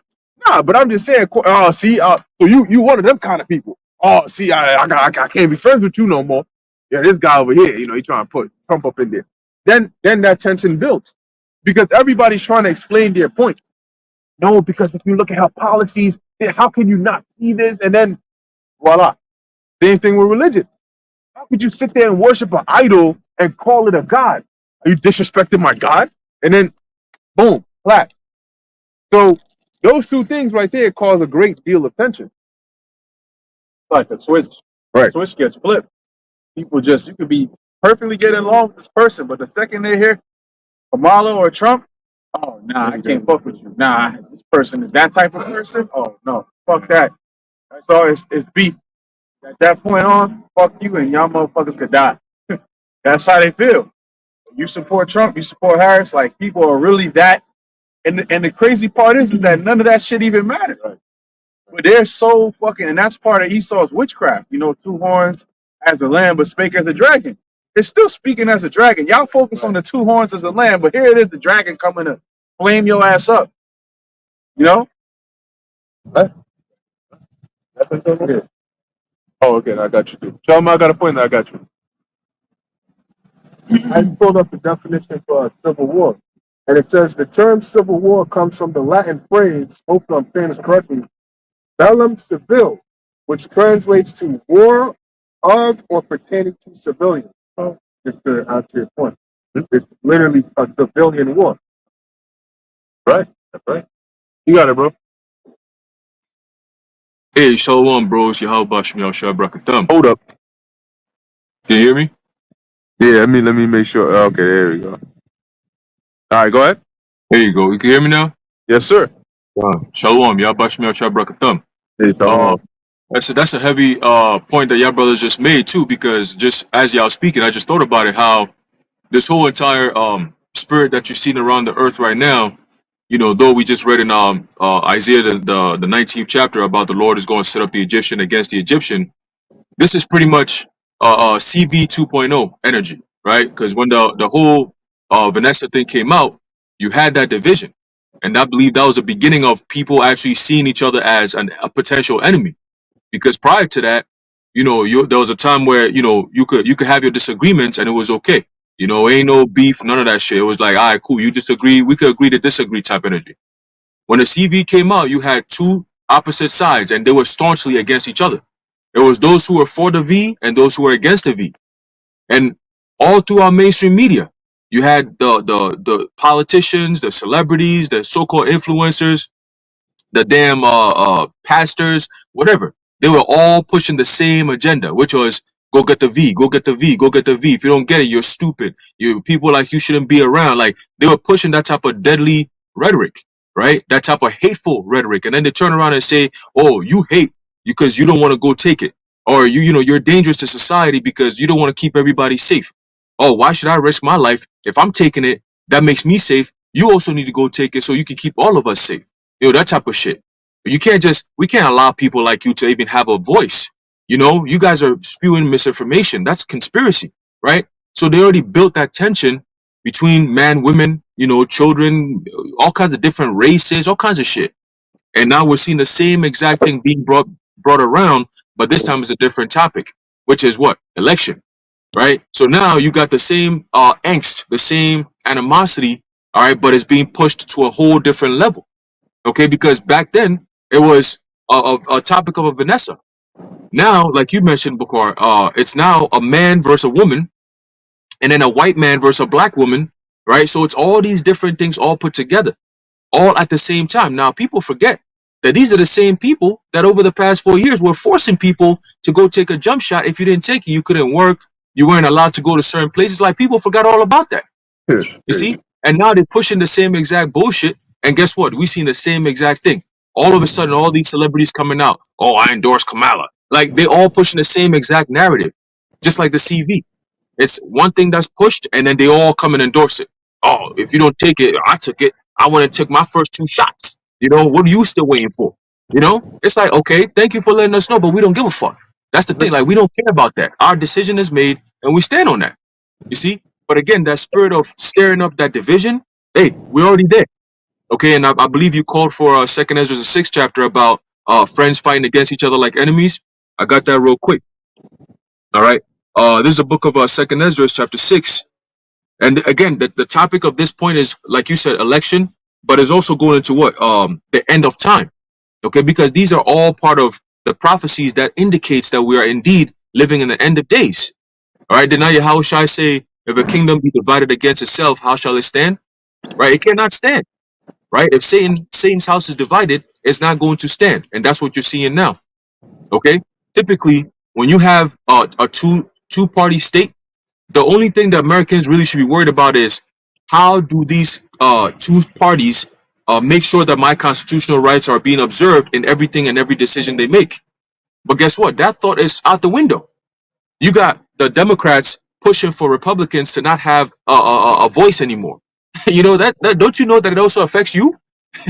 Nah, but I'm just saying, see, so you one of them kind of people. Oh, see, I can't be friends with you no more. Yeah, this guy over here, he trying to put Trump up in there. Then that tension builds. Because everybody's trying to explain their point. No, because if you look at her policies, how can you not see this? And then, voila. Same thing with religion. How could you sit there and worship an idol and call it a god? Are you disrespecting my God? And then, boom, clap. So those two things right there cause a great deal of tension. Like the switch. Right. The switch gets flipped. People you could be perfectly getting along with this person, but the second they hear Kamala or Trump, oh, nah, I can't fuck with you. Nah, this person is that type of person. Oh, no, fuck that. That's all, it's beef. At that point on, fuck you and y'all motherfuckers could die. That's how they feel. You support Trump, you support Harris, like people are really that. And the crazy part is that none of that shit even matters. Right. But they're so fucking, and that's part of Esau's witchcraft. 2 horns as a lamb, but spake as a dragon. It's still speaking as a dragon. Y'all focus on the 2 horns as a lamb, but here it is, the dragon coming to flame your ass up. Right. Okay. Oh, okay, I got you too. Tell me I got a point, I got you. I just pulled up the definition for civil war. And it says the term civil war comes from the Latin phrase, hopefully I'm saying this correctly, bellum civil, which translates to war of or pertaining to civilians. Just to answer your point. It's literally a civilian war. Right, that's right. You got it, bro. Hey, Shalom, bros. Yahweh Shemel Shabrakathem. Hold up. Can you hear me? Yeah, let me make sure. Okay, there we go. All right, go ahead. There you go. You can hear me now? Yes, sir. Shalom, Yahweh Shemel Shabrakathem. Hey, That's a heavy point that y'all brothers just made too, because just as y'all speaking, I just thought about it, how this whole entire spirit that you're seeing around the earth right now, you know, though we just read in Isaiah the 19th chapter about the Lord is going to set up the Egyptian against the Egyptian. This is pretty much CV 2.0 energy, right? Because when the whole Vanessa thing came out, you had that division, and I believe that was the beginning of people actually seeing each other as a potential enemy. Because prior to that, you know, there was a time where, you know, you could have your disagreements and it was okay. You know, ain't no beef, none of that shit. It was like, all right, cool, you disagree, we could agree to disagree type energy. When the CV came out, you had two opposite sides and they were staunchly against each other. There was those who were for the V and those who were against the V. And all through our mainstream media, you had the politicians, the celebrities, the so-called influencers, the damn pastors, whatever. They were all pushing the same agenda, which was go get the V, go get the V, go get the V. If you don't get it, you're stupid. You people like you shouldn't be around. Like they were pushing that type of deadly rhetoric, right? That type of hateful rhetoric. And then they turn around and say, "Oh, you hate because you don't want to go take it. Or you know, you're dangerous to society because you don't want to keep everybody safe. Oh, why should I risk my life if I'm taking it? That makes me safe. You also need to go take it so you can keep all of us safe." You know, that type of shit. We can't allow people like you to even have a voice. You know, you guys are spewing misinformation. That's conspiracy, right? So they already built that tension between man, women, you know, children, all kinds of different races, all kinds of shit. And now we're seeing the same exact thing being brought around, but this time it's a different topic, which is what? Election, right? So now you got the same angst, the same animosity, all right, but it's being pushed to a whole different level. Okay, because back then it was a topic of a Vanessa. Now, like you mentioned before, it's now a man versus a woman, and then a white man versus a black woman, right? So it's all these different things all put together, all at the same time. Now, people forget that these are the same people that over the past 4 years were forcing people to go take a jump shot. If you didn't take it, you couldn't work. You weren't allowed to go to certain places. Like people forgot all about that. You see? And now they're pushing the same exact bullshit. And guess what? We've seen the same exact thing. All of a sudden, all these celebrities coming out. Oh, I endorse Kamala. Like they all pushing the same exact narrative, just like the CV. It's one thing that's pushed, and then they all come and endorse it. Oh, if you don't take it, I took it. I went and took my first 2 shots. You know, what are you still waiting for? You know, it's like, okay, thank you for letting us know, but we don't give a fuck. That's the thing. Like, we don't care about that. Our decision is made, and we stand on that. You see? But again, that spirit of stirring up that division, hey, we're already there. Okay, and I believe you called for Second Ezra, the 6th chapter about friends fighting against each other like enemies. I got that real quick. All right. This is a book of Second Ezra, chapter 6. And again, the topic of this point is, like you said, election, but it's also going into what? The end of time. Okay, because these are all part of the prophecies that indicates that we are indeed living in the end of days. All right, Denaya, how shall I say, if a kingdom be divided against itself, how shall it stand? Right, it cannot stand. Right, if Satan's house is divided, it's not going to stand, and that's what you're seeing now. Okay, typically when you have a two-party state, the only thing that Americans really should be worried about is how do these two parties make sure that my constitutional rights are being observed in everything and every decision they make. But guess what? That thought is out the window. You got the Democrats pushing for Republicans to not have a voice anymore. You know that don't you know that it also affects you?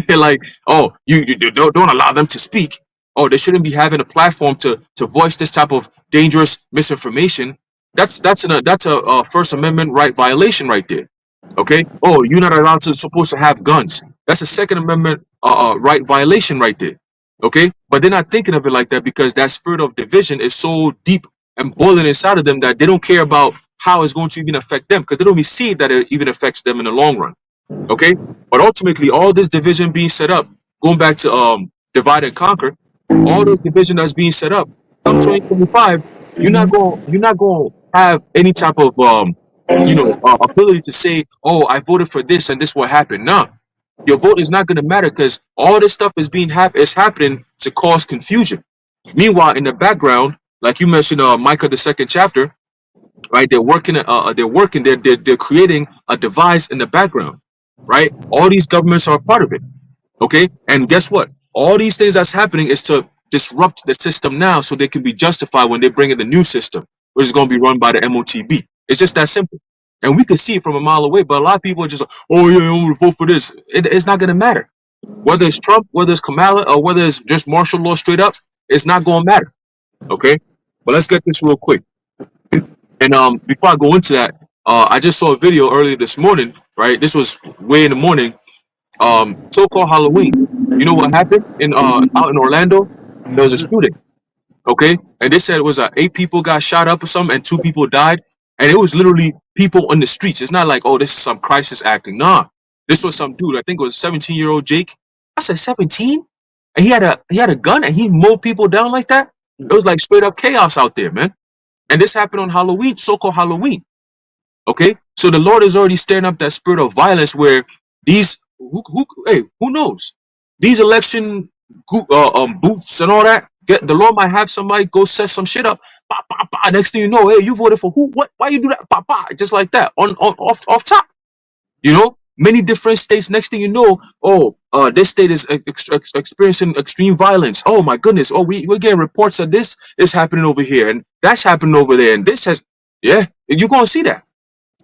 Like, oh, you don't allow them to speak. Oh, they shouldn't be having a platform to voice this type of dangerous misinformation. That's a First Amendment right violation right there. Okay. Oh, you're not allowed to supposed to have guns. That's a Second Amendment right violation right there. Okay. But they're not thinking of it like that because that spirit of division is so deep and boiling inside of them that they don't care about how it's going to even affect them because they don't even see that it even affects them in the long run. Okay. But ultimately, all this division being set up, going back to divide and conquer, all this division that's being set up, come 2025, you're not going to have any type of ability to say, oh, I voted for this and this will happen. Nah, your vote is not going to matter because all this stuff is happening to cause confusion. Meanwhile, in the background, like you mentioned, Micah the 2nd chapter, right? They're creating a device in the background, right? All these governments are a part of it. Okay, and guess what? All these things that's happening is to disrupt the system now so they can be justified when they bring in the new system, which is going to be run by the MOTB. It's just that simple. And we can see it from a mile away, but a lot of people are just like, oh yeah, I'm gonna vote for this. It's not gonna matter. Whether it's Trump, whether it's Kamala, or whether it's just martial law straight up, it's not gonna matter. Okay? But let's get this real quick. And before I go into that, I just saw a video earlier this morning, right? This was way in the morning. So-called Halloween. You know what happened in out in Orlando? There was a shooting. Okay, and they said it was 8 people got shot up or something, and 2 people died, and it was literally people on the streets. It's not like, oh, this is some crisis acting. Nah, this was some dude. I think it was 17-year-old Jake. I said 17, and he had a gun, and he mowed people down like that. It was like straight up chaos out there, man. And this happened on Halloween, so-called Halloween. Okay, so the Lord is already stirring up that spirit of violence where these who knows, these election booths and all that. The Lord might have somebody go set some shit up. Bah, bah, bah. Next thing you know, hey, you voted for who? What? Why you do that? Bah, bah. Just like that, on off top. You know, many different states. Next thing you know, oh, this state is experiencing extreme violence. Oh my goodness. Oh, we're getting reports that this is happening over here and that's happening over there, and this has, yeah, you're gonna see that.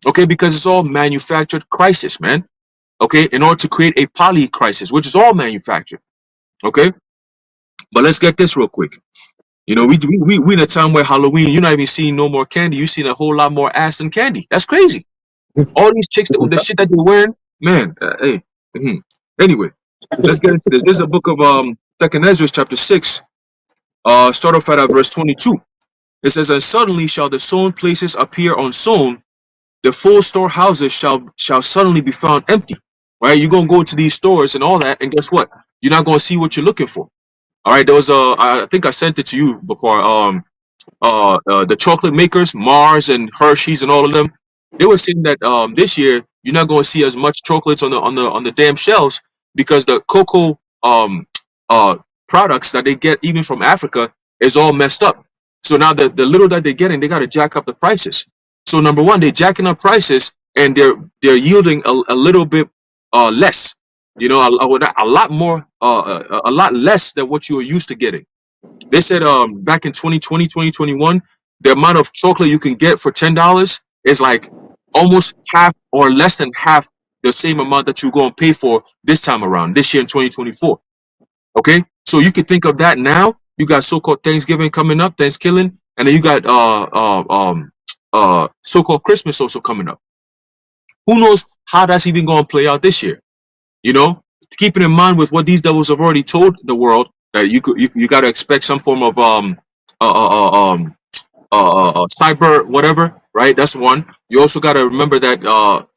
Okay, because it's all manufactured crisis, man. Okay, in order to create a poly crisis, which is all manufactured. Okay, but let's get this real quick. You know, we in a time where Halloween, you're not even seeing no more candy. You're seeing a whole lot more ass than candy. That's crazy. All these chicks with the shit that they're wearing, man. Hey. Anyway, let's get into this. This is a book of 2nd Ezra chapter 6. Start off at verse 22. It says, and suddenly shall the sown places appear unsown, the full storehouses shall suddenly be found empty. Right? You're gonna go to these stores and all that, and guess what? You're not gonna see what you're looking for. All right, there was I think I sent it to you before. The chocolate makers, Mars and Hershey's and all of them, they were saying that this year you're not going to see as much chocolates on the damn shelves because the cocoa products that they get even from Africa is all messed up. So now the little that they're getting, they got to jack up the prices. So number one, they're jacking up prices and they're yielding a little bit less. You know, a lot more, a lot less than what you were used to getting. They said back in 2020, 2021, the amount of chocolate you can get for $10 is like almost half or less than half the same amount that you're going to pay for this time around, this year in 2024. Okay? So you can think of that now. You got so-called Thanksgiving coming up, Thanksgiving, and then you got so-called Christmas also coming up. Who knows how that's even going to play out this year? You know, keeping in mind with what these devils have already told the world, that you got to expect some form of cyber whatever, right? That's one. You also got to remember that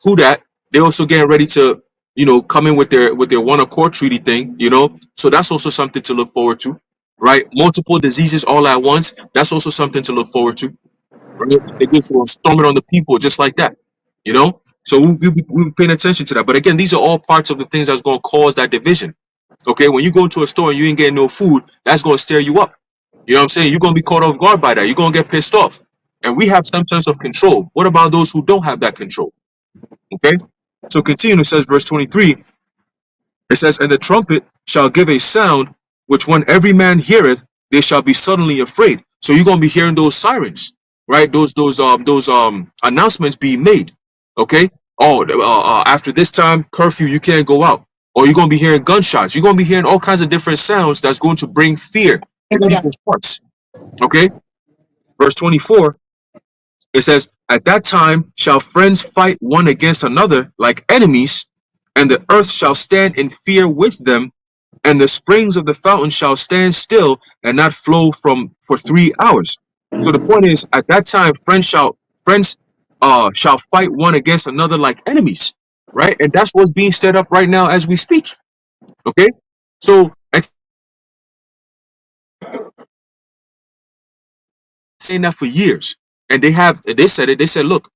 who that they also getting ready to, you know, come in with their one accord treaty thing, you know. So that's also something to look forward to, right? Multiple diseases all at once. That's also something to look forward to. Right? They just storm it on the people just like that, you know. So we'll be paying attention to that. But again, these are all parts of the things that's going to cause that division. Okay, when you go into a store and you ain't getting no food, that's going to stir you up. You know what I'm saying? You're going to be caught off guard by that. You're going to get pissed off. And we have some sense of control. What about those who don't have that control? Okay, so continue. It says, verse 23, it says, and the trumpet shall give a sound, which when every man heareth, they shall be suddenly afraid. So you're going to be hearing those sirens, right? Those announcements being made. Okay. Oh, after this time, curfew, you can't go out. Or you're going to be hearing gunshots. You're going to be hearing all kinds of different sounds that's going to bring fear in people's hearts. Okay? Verse 24, it says, at that time shall friends fight one against another like enemies, and the earth shall stand in fear with them, and the springs of the fountain shall stand still and not flow for 3 hours. So the point is, at that time, friends shall fight one against another like enemies. Right? And that's what's being stirred up right now as we speak. Okay? So, saying that for years. And they said, look,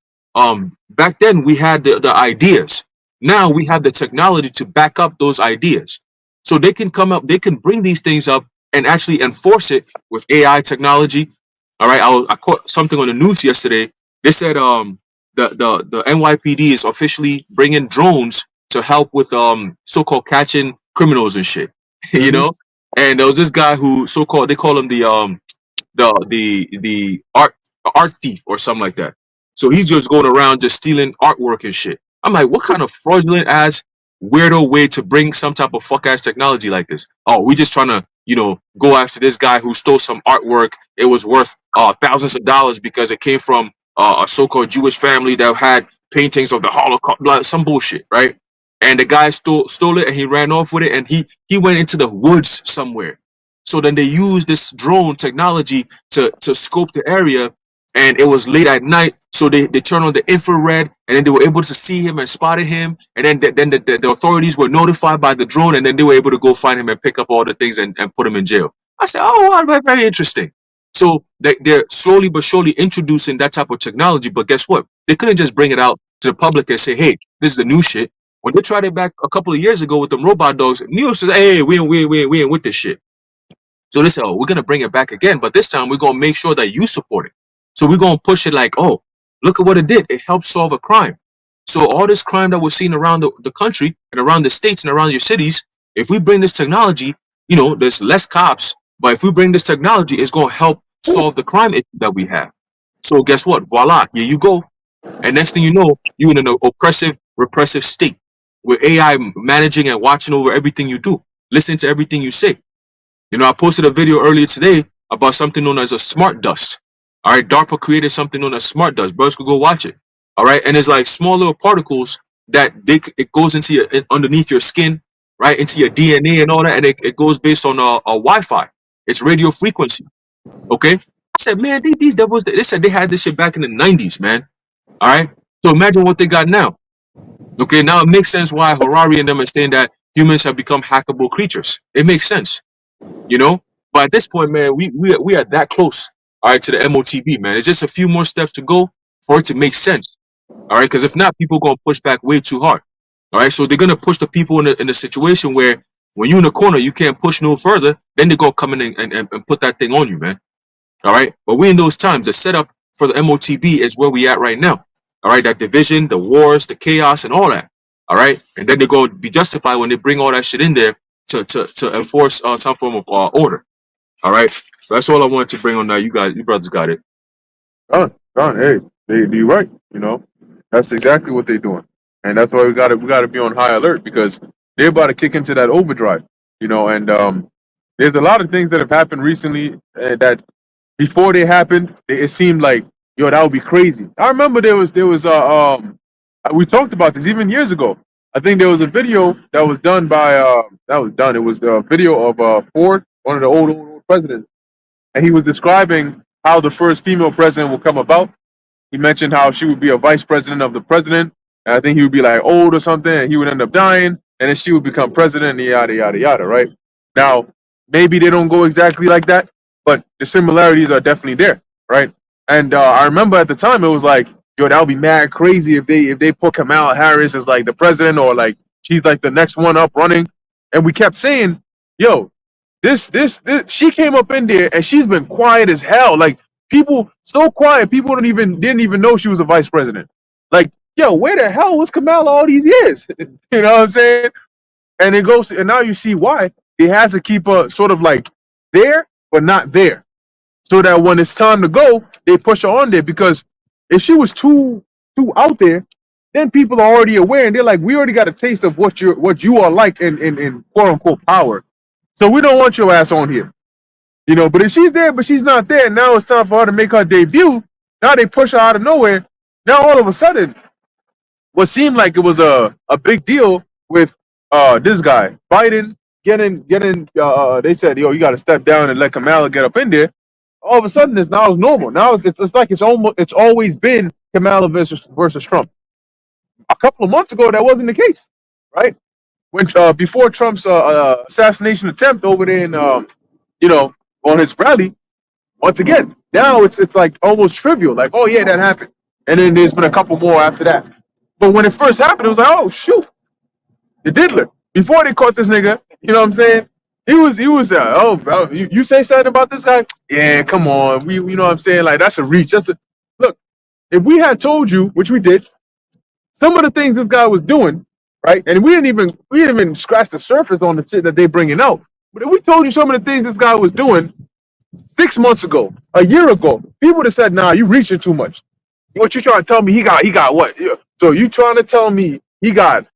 back then we had the ideas. Now we have the technology to back up those ideas. So they can come up, they can bring these things up and actually enforce it with AI technology. All right, I caught something on the news yesterday. They said the NYPD is officially bringing drones to help with so-called catching criminals and shit. You know, And there was this guy who so-called, they call him the art thief or something like that. So he's just going around just stealing artwork and shit. I'm like, what kind of fraudulent ass weirdo way to bring some type of fuck ass technology like this? Oh, we just trying to, go after this guy who stole some artwork. It was worth thousands of dollars because it came from a so-called Jewish family that had paintings of the Holocaust, some bullshit, right? And the guy stole it and he ran off with it, and he went into the woods somewhere. So then they used this drone technology to scope the area, and it was late at night. So they turned on the infrared, and then they were able to see him and spotted him. And then the authorities were notified by the drone, and then they were able to go find him and pick up all the things and put him in jail. I said, oh, wow, very interesting. So they're slowly but surely introducing that type of technology. But guess what? They couldn't just bring it out to the public and say, hey, this is the new shit. When they tried it back a couple of years ago with them robot dogs, New York said, hey, we ain't with this shit. So they said, oh, we're going to bring it back again, but this time we're going to make sure that you support it. So we're going to push it like, oh, look at what it did. It helped solve a crime. So all this crime that we're seeing around the country and around the states and around your cities, if we bring this technology, there's less cops, but if we bring this technology, it's going to help solve the crime issue that we have. So guess what? Voila, here you go. And next thing you know, you're in an oppressive, repressive state with AI managing and watching over everything you do, listening to everything you say. I posted a video earlier today about something known as a smart dust. All right, DARPA created something known as smart dust. Brothers could go watch it. All right, and it's like small little particles that it goes into underneath your skin, right, into your DNA and all that, and it goes based on a Wi-Fi. It's radio frequency. Okay, I said, man, these devils. They said they had this shit back in the 90s, man. All right, so imagine what they got now. Okay, now it makes sense why Harari and them are saying that humans have become hackable creatures. It makes sense. But at this point, man, we are that close, all right, to the MOTB, man. It's just a few more steps to go for it to make sense, all right, because if not, people are going to push back way too hard, all right. So they're going to push the people in a situation where when you're in a corner, you can't push no further, then they're going to come in and put that thing on you, man, all right. But we in those times, the setup for the MOTB is where we at right now, all right, that division, the wars, the chaos, and all that, all right, and then they're going to be justified when they bring all that shit in there to enforce some form of order. All right, so that's all I wanted to bring on that. You brothers got it. Done. Hey, they right. That's exactly what they're doing, and that's why we got to be on high alert, because they're about to kick into that overdrive. And there's a lot of things that have happened recently that before they happened, it seemed like, that would be crazy. I remember there was we talked about this even years ago. I think there was a video that was done by It was a video of Ford, one of the old presidents, and he was describing how the first female president will come about. He mentioned how she would be a vice president of the president, and I think he would be like old or something, and he would end up dying, and then she would become president, and yada yada yada. Right now, maybe they don't go exactly like that, but the similarities are definitely there, right? And I remember at the time it was like, that would be mad crazy if they put Kamala Harris as like the president, or like she's like the next one up running. And we kept saying, this she came up in there and she's been quiet as hell. Like, people so quiet, people didn't even know she was a vice president. Like, where the hell was Kamala all these years? You know what I'm saying? And it goes, and now you see why they had to keep her sort of like there but not there, so that when it's time to go, they push her on there. Because if she was too out there, then people are already aware, and they're like, we already got a taste of what you are like in quote unquote power. So we don't want your ass on here. But if she's there but she's not there, now it's time for her to make her debut. Now they push her out of nowhere. Now all of a sudden, what seemed like it was a big deal with this guy, Biden, getting they said, you got to step down and let Kamala get up in there. All of a sudden, it's normal. Now it's like it's always been Kamala versus Trump. A couple of months ago, that wasn't the case, right? When before Trump's assassination attempt over there in on his rally, once again, now it's like almost trivial. Like, oh yeah, that happened, and then there's been a couple more after that. But when it first happened, it was like, oh shoot, the diddler. Before they caught this nigga, you know what I'm saying? He was oh bro, you say something about this guy? Yeah, come on, we you know what I'm saying? Like, that's a reach. Look, if we had told you, which we did, some of the things this guy was doing, right? And we didn't even scratch the surface on the shit that they bringing out. But if we told you some of the things this guy was doing 6 months ago, a year ago, people would have said, "Nah, you reaching too much." What you trying to tell me? He got what? Yeah. So you trying to tell me he got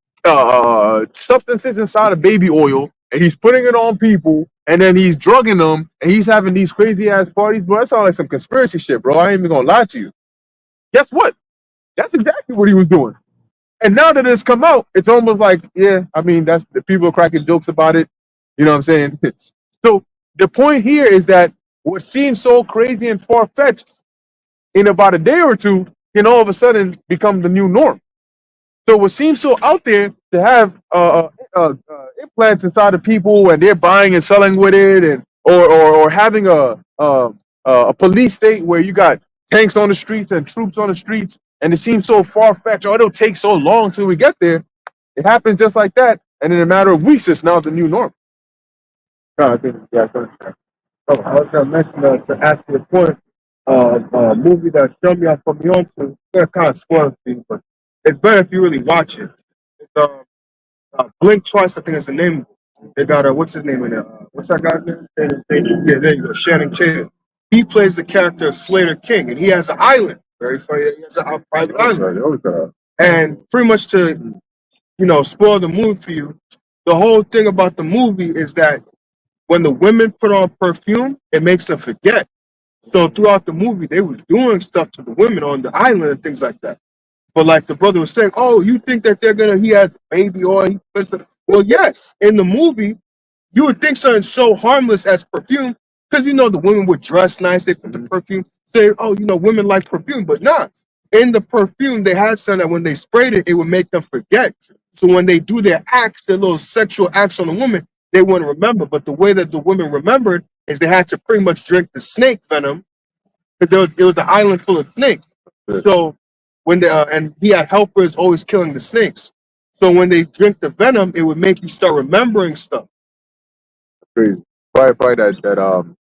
substances inside of baby oil and he's putting it on people and then he's drugging them and he's having these crazy ass parties, bro? That sounds like some conspiracy shit, bro. I ain't even gonna lie to you. Guess what? That's exactly what he was doing. And now that it's come out, it's almost like, yeah, I mean, that's the people are cracking jokes about it. You know what I'm saying? So the point here is that what seems so crazy and far fetched in about a day or two can all of a sudden become the new norm. So what seems so out there to have implants inside of people and they're buying and selling with it, and or having a police state where you got tanks on the streets and troops on the streets, and it seems so far fetched. Oh, it'll take so long till we get there. It happens just like that, and in a matter of weeks, it's now the new norm. I think, yeah, I was gonna mention to ask you a point. A movie that showed me, I put me on to. It's kind of spoilers for you, but it's better if you really watch it. It's, Blink Twice, I think is the name. They got what's his name in there? What's that guy's name? Yeah, there you go, Shannon Tatum. He plays the character of Slater King, and he has an island. Very funny. He has a private island. And pretty much to spoil the movie for you, the whole thing about the movie is that when the women put on perfume, it makes them forget. So throughout the movie, they was doing stuff to the women on the island and things like that. But like the brother was saying, oh, you think that he has baby oil? Well, yes, in the movie, you would think something so harmless as perfume, because the women would dress nice, they put the perfume, say, oh, women like perfume, but not. In the perfume, they had something that when they sprayed it, it would make them forget. So when they do their acts, their little sexual acts on the woman, they wouldn't remember. But the way that the women remembered is they had to pretty much drink the snake venom, because it was an island full of snakes. So when and he had helpers always killing the snakes. So when they drink the venom, it would make you start remembering stuff. Crazy. Probably that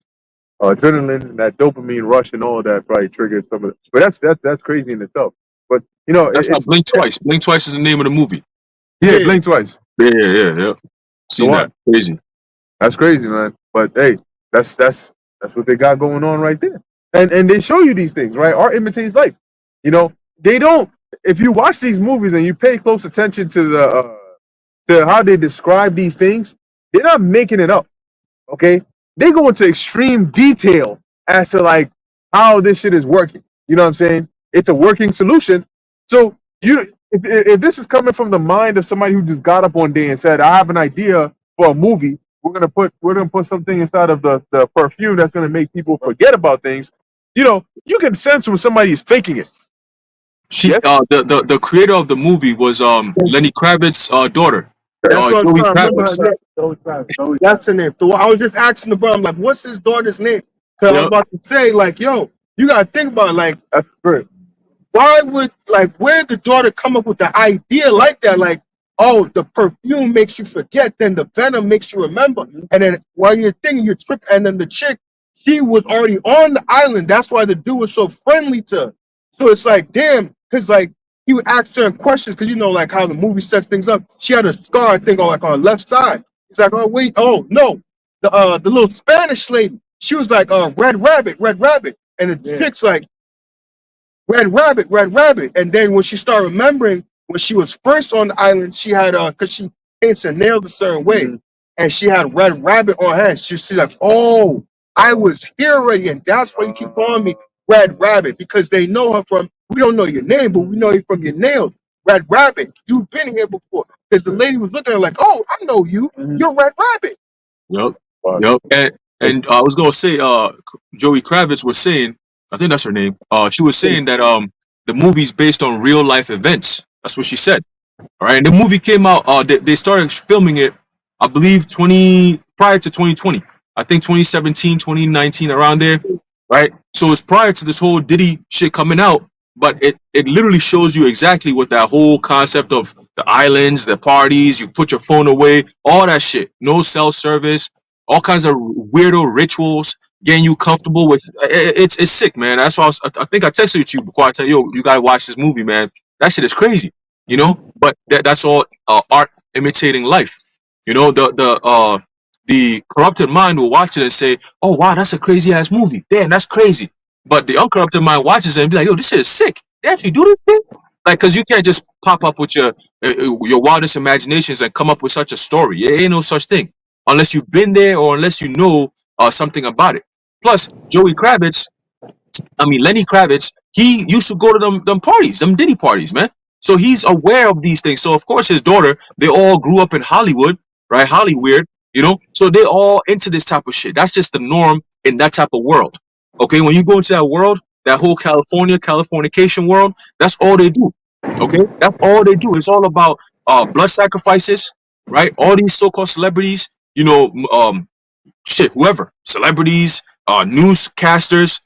adrenaline and that dopamine rush and all of that probably triggered some of it. But that's crazy in itself. But That's not Blink Twice. Blink Twice is the name of the movie. Yeah, Blink Twice. Yeah. Seen that. Crazy. That's crazy, man. But hey, that's what they got going on right there. And they show you these things, right? Art imitates life. They don't. If you watch these movies and you pay close attention to the to how they describe these things, they're not making it up. Okay, they go into extreme detail as to like how this shit is working. You know what I'm saying? It's a working solution. So if this is coming from the mind of somebody who just got up one day and said, "I have an idea for a movie. We're gonna put something inside of the perfume that's gonna make people forget about things." You can sense when somebody is faking it. The creator of the movie was Lenny Kravitz's daughter. Joey Kravitz. That's the name. So I was just asking the brother, I'm like, what's his daughter's name? Because I was about to say, like, yo, you gotta think about it, like, That's great. why would where did the daughter come up with the idea like that? Like, oh, the perfume makes you forget, then the venom makes you remember. And then while you're thinking you trip, and then the chick, she was already on the island. That's why the dude was so friendly to her. So it's like, damn, because he would ask certain questions, because like how the movie sets things up. She had a scar, I think, on her left side. He's like, oh wait, oh no. The little Spanish lady, she was like, Red Rabbit, and the chick's like, Red Rabbit. And then when she started remembering when she was first on the island, she had because she paints her nails a certain way, and she had Red Rabbit on her hand. She's like, oh, I was here already, and that's why you keep calling me Red Rabbit, because they know her from. We don't know your name, but we know you from your nails. Red Rabbit, you've been here before. Because the lady was looking at her like, oh, I know you. You're Red Rabbit. Yep. And I was gonna say, Joey Kravitz was saying, I think that's her name. She was saying that the movie's based on real life events. That's what she said. All right. And the movie came out. They started filming it, I believe, prior to 2020. I think 2017, 2019, around there. Right. So it's prior to this whole Diddy shit coming out. But it literally shows you exactly what that whole concept of the islands, the parties, you put your phone away, all that shit. No cell service, all kinds of weirdo rituals, getting you comfortable with. It's sick, man. That's why I think I texted you before. I tell you, you gotta watch this movie, man. That shit is crazy, But that's all art imitating life. The the corrupted mind will watch it and say, "Oh wow, that's a crazy ass movie. Damn, that's crazy." But the uncorrupted mind watches it and be like, "Yo, this shit is sick. They actually do this shit." Like, cause you can't just pop up with your wildest imaginations and come up with such a story. It ain't no such thing unless you've been there or unless you know something about it. Plus, Lenny Kravitz, he used to go to them parties, them Diddy parties, man. So he's aware of these things. So of course his daughter, they all grew up in Hollywood, right? Hollyweird, you know. So they all into this type of shit. That's just the norm in that type of world. Okay, when you go into that world, that whole Californication world, that's all they do. Okay, that's all they do. It's all about blood sacrifices, right? All these so-called celebrities, you know, shit, whoever, celebrities, newscasters,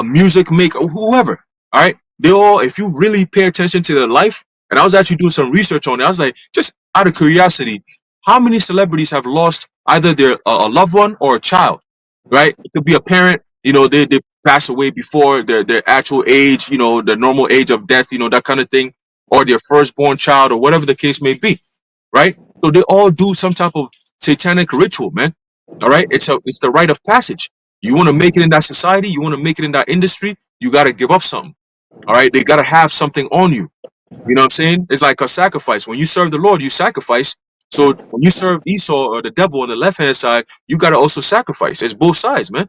music maker, whoever. All right, they all. If you really pay attention to their life, and I was actually doing some research on it, I was like, just out of curiosity, how many celebrities have lost either their a loved one or a child? Right, it could be a parent. You know, they pass away before their actual age. You know, the normal age of death. You know, that kind of thing, or their firstborn child, or whatever the case may be. Right, so they all do some type of satanic ritual, man. All right, it's the rite of passage. You want to make it in that society, you want to make it in that industry, you got to give up something. All right, they got to have something on you. You know what I'm saying? It's like a sacrifice. When you serve the Lord, you sacrifice. So when you serve Esau or the devil on the left hand side, you got to also sacrifice. It's both sides, man.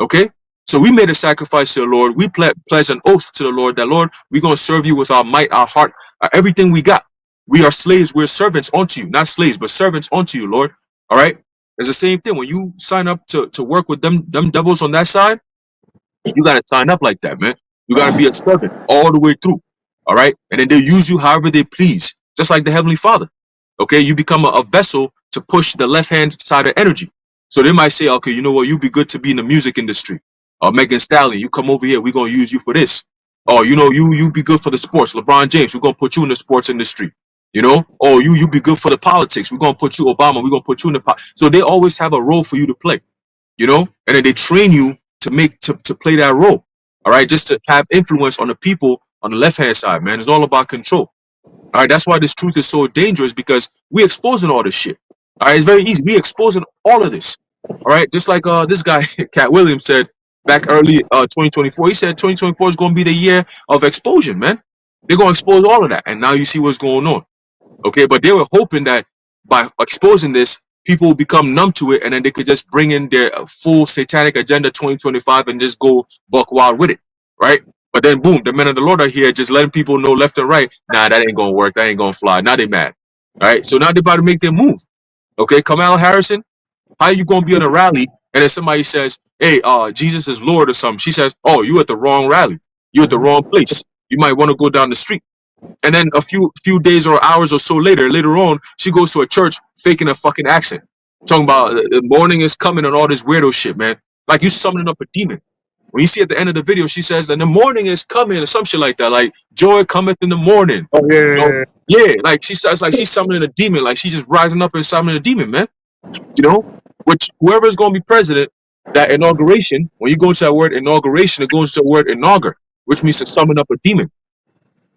Okay. So we made a sacrifice to the Lord. We pledged an oath to the Lord that, Lord, we're going to serve you with our might, our heart, everything we got. We are slaves. We're servants unto you, not slaves, but servants unto you, Lord. All right. It's the same thing. When you sign up to work with them devils on that side, you got to sign up like that, man. You got to be a servant all the way through. All right. And then they use you however they please, just like the Heavenly Father. Okay. You become a vessel to push the left hand side of energy. So they might say, okay, you know what? You'd be good to be in the music industry. Megan Stallion, you come over here. We're going to use you for this. Or, you know, you be good for the sports. LeBron James, we're going to put you in the sports industry. You know, oh, you be good for the politics. We're gonna put you, Obama. We're gonna put you in the so they always have a role for you to play. You know, and then they train you to play that role. All right, just to have influence on the people on the left hand side, man. It's all about control. All right, that's why this truth is so dangerous because we exposing all this shit. All right, it's very easy. We exposing all of this. All right, just like this guy, Cat Williams said back early 2024. He said 2024 is gonna be the year of exposure, man. They're gonna expose all of that, and now you see what's going on. Okay, but they were hoping that by exposing this, people will become numb to it, and then they could just bring in their full satanic agenda 2025 and just go buck wild with it, right? But then, boom, the men of the Lord are here, just letting people know left and right. Nah, that ain't gonna work. That ain't gonna fly. Now they mad, right? So now they about to make their move. Okay, Kamala Harrison, how you gonna be on a rally and then somebody says, "Hey, Jesus is Lord" or something? She says, "Oh, you at the wrong rally. You at the wrong place. You might want to go down the street." And then a few days or hours or so later on, she goes to a church faking a fucking accent, talking about the morning is coming and all this weirdo shit, man. Like you summoning up a demon. When you see at the end of the video, she says that the morning is coming or some shit like that, like joy cometh in the morning. Oh yeah, You know? Yeah, like she says, like she's summoning a demon, like she's just rising up and summoning a demon, man. You know, which whoever is going to be president, that inauguration, when you go into that word inauguration, it goes to the word inaugur, which means to summon up a demon.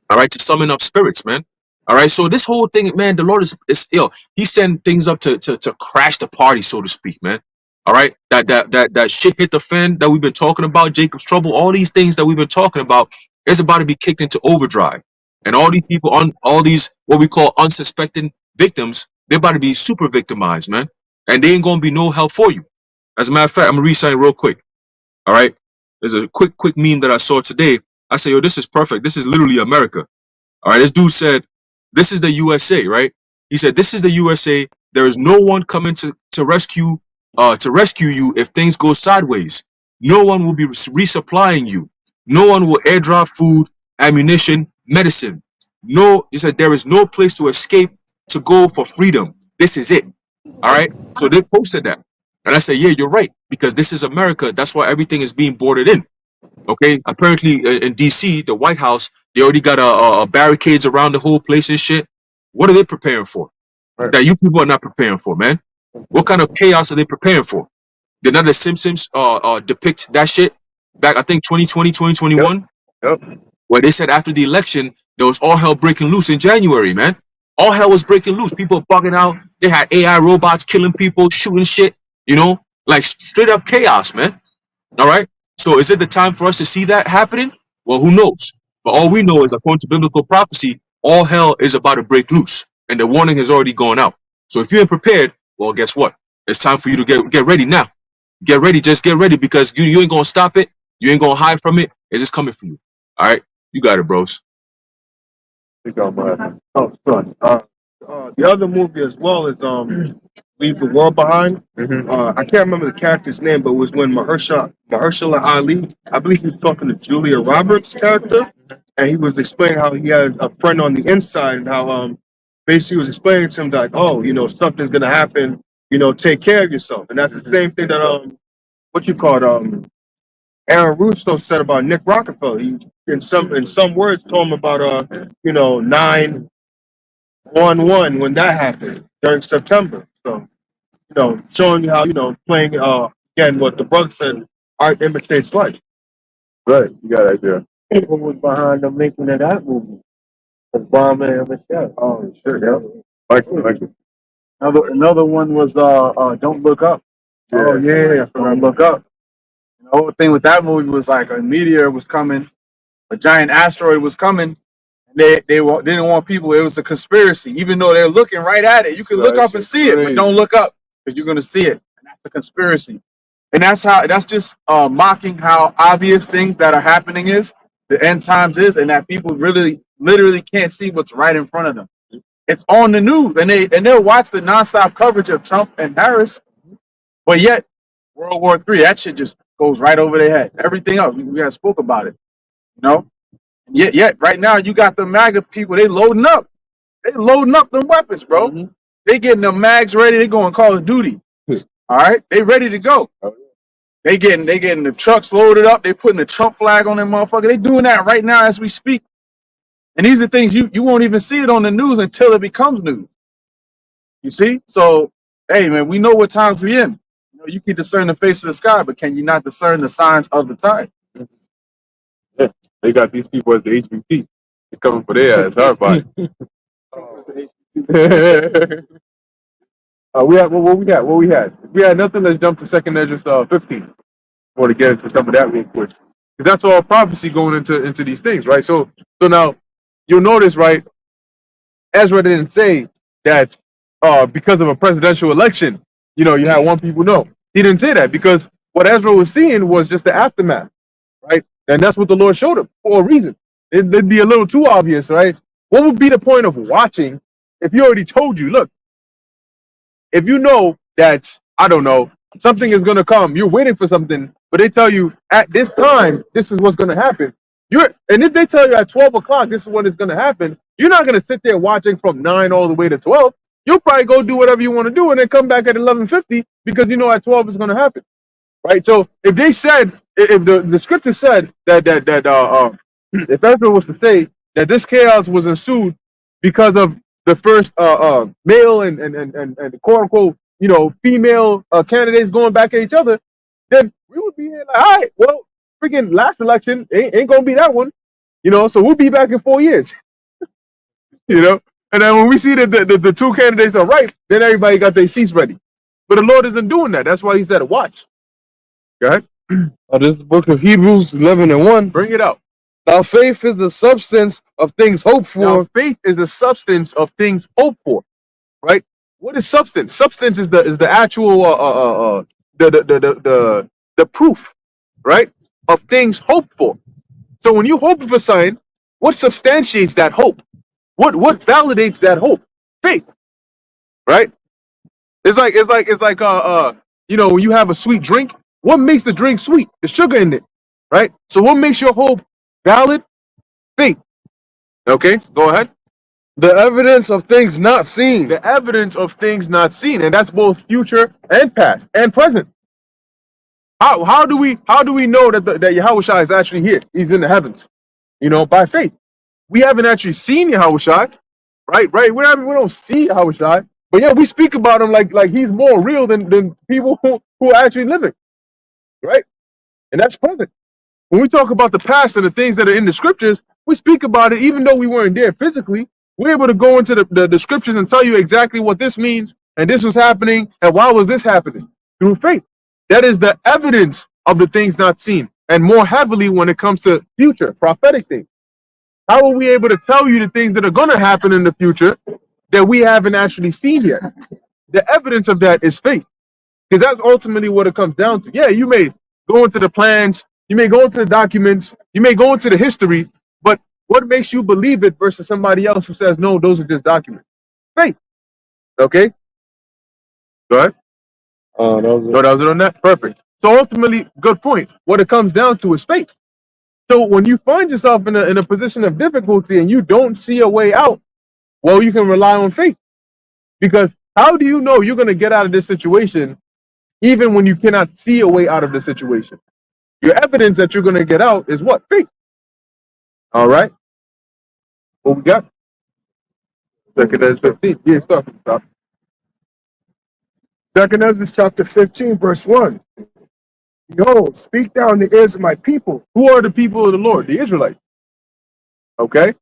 All right, to summon up spirits, man. All right, so this whole thing, man, the Lord is ill. He sent things up to crash the party, so to speak, man. All right, that shit hit the fan that we've been talking about, Jacob's trouble, all these things that we've been talking about is about to be kicked into overdrive, and all these people on all these what we call unsuspecting victims, they're about to be super victimized, man, and they ain't gonna be no help for you. As a matter of fact, I'm gonna read something real quick. All right, there's a quick meme that I saw today. I say, yo, this is perfect. This is literally America. All right, this dude said, this is the USA, right? He said, this is the USA. There is no one coming to rescue you if things go sideways. No one will be resupplying you. No one will airdrop food, ammunition, medicine. No, he said, there is no place to escape to go for freedom. This is it. All right. So they posted that. And I said, yeah, you're right. Because this is America. That's why everything is being boarded in. Okay, apparently in DC, the White House, they already got a barricades around the whole place and shit. What are they preparing for? Right. That you people are not preparing for, man. What kind of chaos are they preparing for? Did not the Simpsons depict that shit back, I think 2020, 2021? Yep. Where they said after the election, there was all hell breaking loose in January, man. All hell was breaking loose. People bugging out. They had AI robots killing people, shooting shit. You know, like straight up chaos, man. All right. So is it the time for us to see that happening? Well, who knows? But all we know is, according to biblical prophecy, all hell is about to break loose, and the warning has already gone out. So if you ain't prepared, well, guess what? It's time for you to get ready now. Get ready. Just get ready, because you ain't gonna stop it. You ain't gonna hide from it. It's just coming for you. All right. You got it, bros. Think I'm, Oh, sorry. The other movie as well is Leave the World Behind. mhm. I can't remember the character's name, but it was when Mahershala Ali, I believe he was talking to Julia Roberts' character, and he was explaining how he had a friend on the inside, and how basically he was explaining to him that, oh, you know, something's gonna happen, you know, take care of yourself. And that's the same thing that what you call it, Aaron Russo said about Nick Rockefeller. He in some words told him about you know, 9/11 when that happened during September. So, you know, showing you how, you know, playing again what the brother said, art imitates life. Right, you got it there. Who was behind the making of that movie? Obama and Michelle. Oh shit, yeah. Like, Another one was Don't Look Up. Oh yeah. Don't Look Up. The whole thing with that movie was like a meteor was coming, a giant asteroid was coming. They didn't want people. It was a conspiracy, even though they're looking right at it. You can look up and see it, but don't look up because you're gonna see it. And that's a conspiracy. And that's just mocking how obvious things that are happening is, the end times is, and that people really literally can't see what's right in front of them. It's on the news, and they'll watch the nonstop coverage of Trump and Harris, but yet World War III, that shit just goes right over their head. Everything else, we had spoke about it, you know. Yet right now you got the MAGA people. They loading up. They loading up them weapons, bro. Mhm. They getting the mags ready. They going Call of Duty. All right, they ready to go. They getting the trucks loaded up. They putting the Trump flag on them motherfucker. They doing that right now as we speak. And these are things you won't even see it on the news until it becomes news. You see? So hey man, we know what times we in. You know, you can discern the face of the sky, but can you not discern the signs of the time? Yeah, they got these people as the HBT. They're coming for their ass, everybody. We had what we had. What we had. If we had nothing, let's jump to second Esdras 15. Want to get into some of that real quick, because that's all prophecy going into these things, right? So now you'll notice, right? Ezra didn't say that because of a presidential election, you know, you had one people. No, he didn't say that, because what Ezra was seeing was just the aftermath, right? And that's what the Lord showed him for a reason. It'd be a little too obvious, right? What would be the point of watching if he already told you? Look, if you know that, I don't know, something is going to come, you're waiting for something, but they tell you at this time, this is what's going to happen. And if they tell you at 12 o'clock, this is when it's going to happen, you're not going to sit there watching from 9 all the way to 12. You'll probably go do whatever you want to do and then come back at 11:50, because you know at 12 it's going to happen, right? So if they said, if the scripture said that if Ezra was to say that this chaos was ensued because of the first male and quote unquote, you know, female candidates going back at each other, then we would be here like, all right, well, freaking last election ain't gonna be that one, you know, so we'll be back in 4 years, you know. And then when we see that the two candidates are right, then everybody got their seats ready. But the Lord isn't doing that. That's why he said, watch. Go ahead. This book of Hebrews 11:1. Bring it out. Now faith is the substance of things hoped for. Now, faith is the substance of things hoped for, right? What is substance? Substance is the actual the proof, right, of things hoped for. So when you hope for something, what substantiates that hope? What validates that hope? Faith, right? It's like you know, when you have a sweet drink, what makes the drink sweet? The sugar in it, right? So what makes your hope valid? Faith. Okay, go ahead. The evidence of things not seen. The evidence of things not seen, and that's both future and past and present. How do we know that that Yahushua is actually here? He's in the heavens, you know, by faith. We haven't actually seen Yahushua, right? We don't see Yahushua, but yeah, we speak about him like he's more real than people who are actually living, right? And that's present. When we talk about the past and the things that are in the scriptures, we speak about it even though we weren't there physically. We're able to go into the scriptures and tell you exactly what this means, and this was happening, and why was this happening? Through faith. That is the evidence of the things not seen, and more heavily when it comes to future, prophetic things. How are we able to tell you the things that are going to happen in the future that we haven't actually seen yet? The evidence of that is faith, because that's ultimately what it comes down to. Yeah, you may go into the plans, you may go into the documents, you may go into the history, but what makes you believe it versus somebody else who says, no, those are just documents? Faith. Okay? Go ahead. So that was it on that? Perfect. So ultimately, good point. What it comes down to is faith. So when you find yourself in a position of difficulty and you don't see a way out, well, you can rely on faith. Because how do you know you're going to get out of this situation even when you cannot see a way out of the situation? Your evidence that you're going to get out is what? Faith. All right. What we got? Second Ezra 15. Yeah, stop. Second Ezra chapter 15, verse 1. Behold, speak thou in the ears of my people. Who are the people of the Lord? The Israelites. Okay.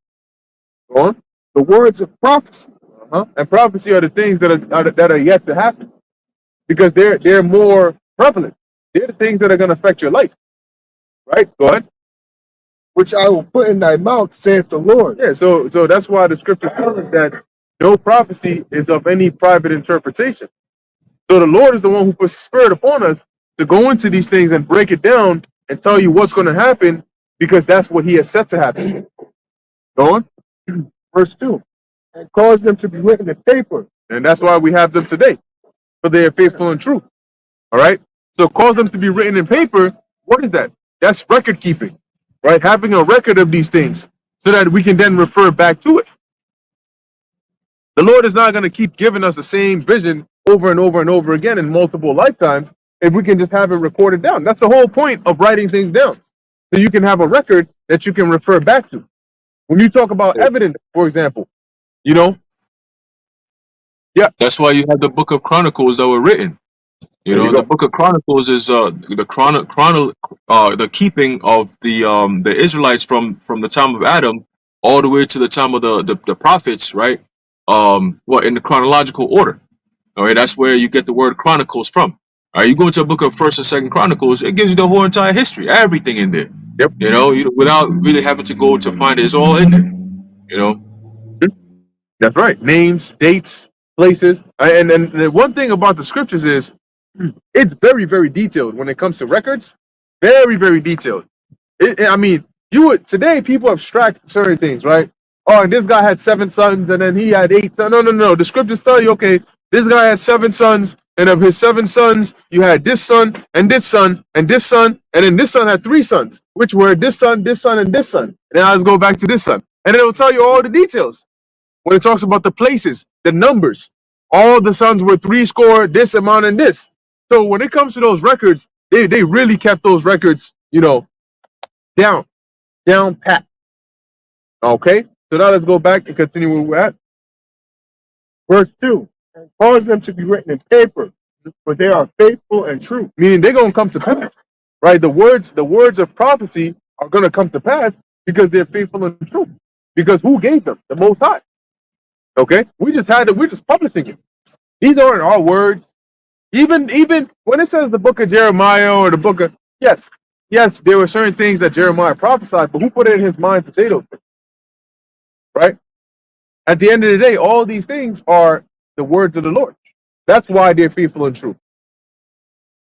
Go on. The words of prophecy. And prophecy are the things that are yet to happen, because they're more prevalent. They're the things that are going to affect your life. Right? Go ahead. Which I will put in thy mouth, saith the Lord. Yeah, so that's why the scripture tells us that no prophecy is of any private interpretation. So the Lord is the one who puts the Spirit upon us to go into these things and break it down and tell you what's going to happen, because that's what He has set to happen. Go on. Verse 2. And cause them to be written in paper. And that's why we have them today, for they are faithful and true. All right? So cause them to be written in paper. What is that? That's record keeping, right? Having a record of these things so that we can then refer back to it. The Lord is not going to keep giving us the same vision over and over and over again in multiple lifetimes if we can just have it recorded down. That's the whole point of writing things down, so you can have a record that you can refer back to. When you talk about evidence, for example, That's why you have the Book of Chronicles that were written. There you The go. Book of Chronicles is the keeping of the Israelites from the time of Adam all the way to the time of the prophets, right? In the chronological order. All right, that's where you get the word Chronicles from. All right, you go to a book of First and Second Chronicles, it gives you the whole entire history, everything in there. Yep. Without really having to go to find it, it's all in there. That's right. Names, dates, places. And the one thing about the scriptures is it's very, very detailed when it comes to records. Very, very detailed. Today people abstract certain things, right? Oh, and this guy had 7 sons, and then he had 8 sons. No. The scriptures tell you, okay, this guy had 7 sons, and of his 7 sons, you had this son, and this son, and this son, and then this son had 3 sons, which were this son, and this son. And then let's go back to this son. And then it will tell you all the details. When it talks about the places, the numbers, all the sons were 70, this amount, and this. So when it comes to those records, they really kept those records, down pat. Okay, so now let's go back and continue where we're at. Verse 2. And cause them to be written in paper, for they are faithful and true. Meaning they're going to come to pass, right? The words of prophecy are going to come to pass because they're faithful and true. Because who gave them? The Most High. Okay, we're just publishing it. These aren't our words. Even when it says the book of Jeremiah or the book of yes, there were certain things that Jeremiah prophesied, but who put it in his mind to say those things? Right? At the end of the day, all these things are the words of the Lord. That's why they're faithful and true.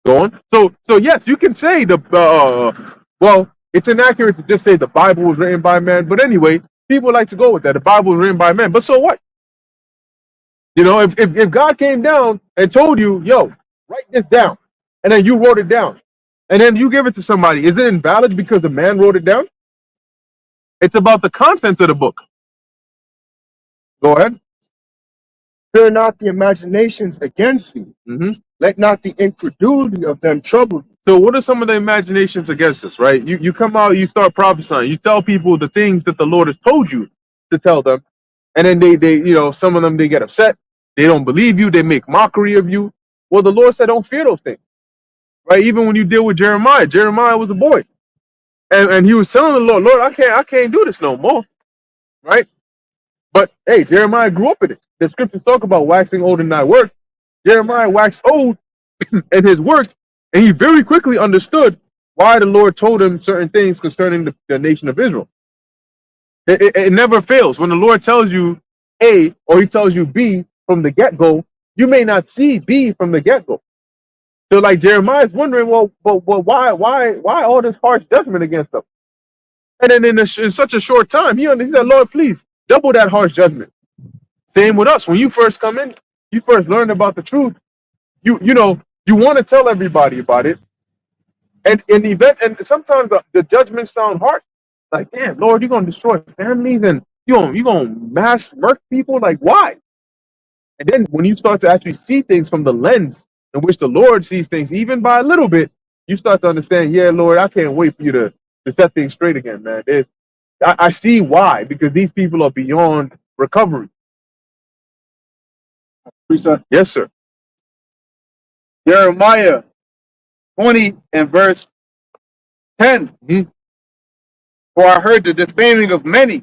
Go on. So yes, you can say it's inaccurate to just say the Bible was written by man, but anyway, people like to go with that. The Bible was written by man, but so what? If God came down and told you, yo, write this down, and then you wrote it down, and then you give it to somebody, is it invalid because a man wrote it down? It's about the contents of the book. Go ahead. Fear not the imaginations against thee. Let not the incredulity of them trouble you. So what are some of the imaginations against us, right? You come out, you start prophesying, you tell people the things that the Lord has told you to tell them, and then they some of them, they get upset. They don't believe you. They make mockery of you. Well, the Lord said, don't fear those things, right? Even when you deal with Jeremiah was a boy. And he was telling the Lord, I can't do this no more, right? But hey, Jeremiah grew up in it. The scriptures talk about waxing old and not work. Jeremiah waxed old in his work, and he very quickly understood why the Lord told him certain things concerning the nation of Israel. It never fails. When the Lord tells you A or he tells you B from the get-go, you may not see B from the get-go. So like Jeremiah's wondering, well, why all this harsh judgment against them? And then in such a short time, he said, Lord, please double that harsh judgment. Same with us. When you first come in, you first learn about the truth. You want to tell everybody about it. And in the event, and sometimes the judgments sound harsh. Like, damn, Lord, you're gonna destroy families and you gonna mass murk people. Like, why? And then when you start to actually see things from the lens in which the Lord sees things, even by a little bit, you start to understand, yeah, Lord, I can't wait for you to set things straight again, man. I see why, because these people are beyond recovery. Precept. Yes, sir. Jeremiah 20 and verse 10. Mhm. For I heard the defaming of many,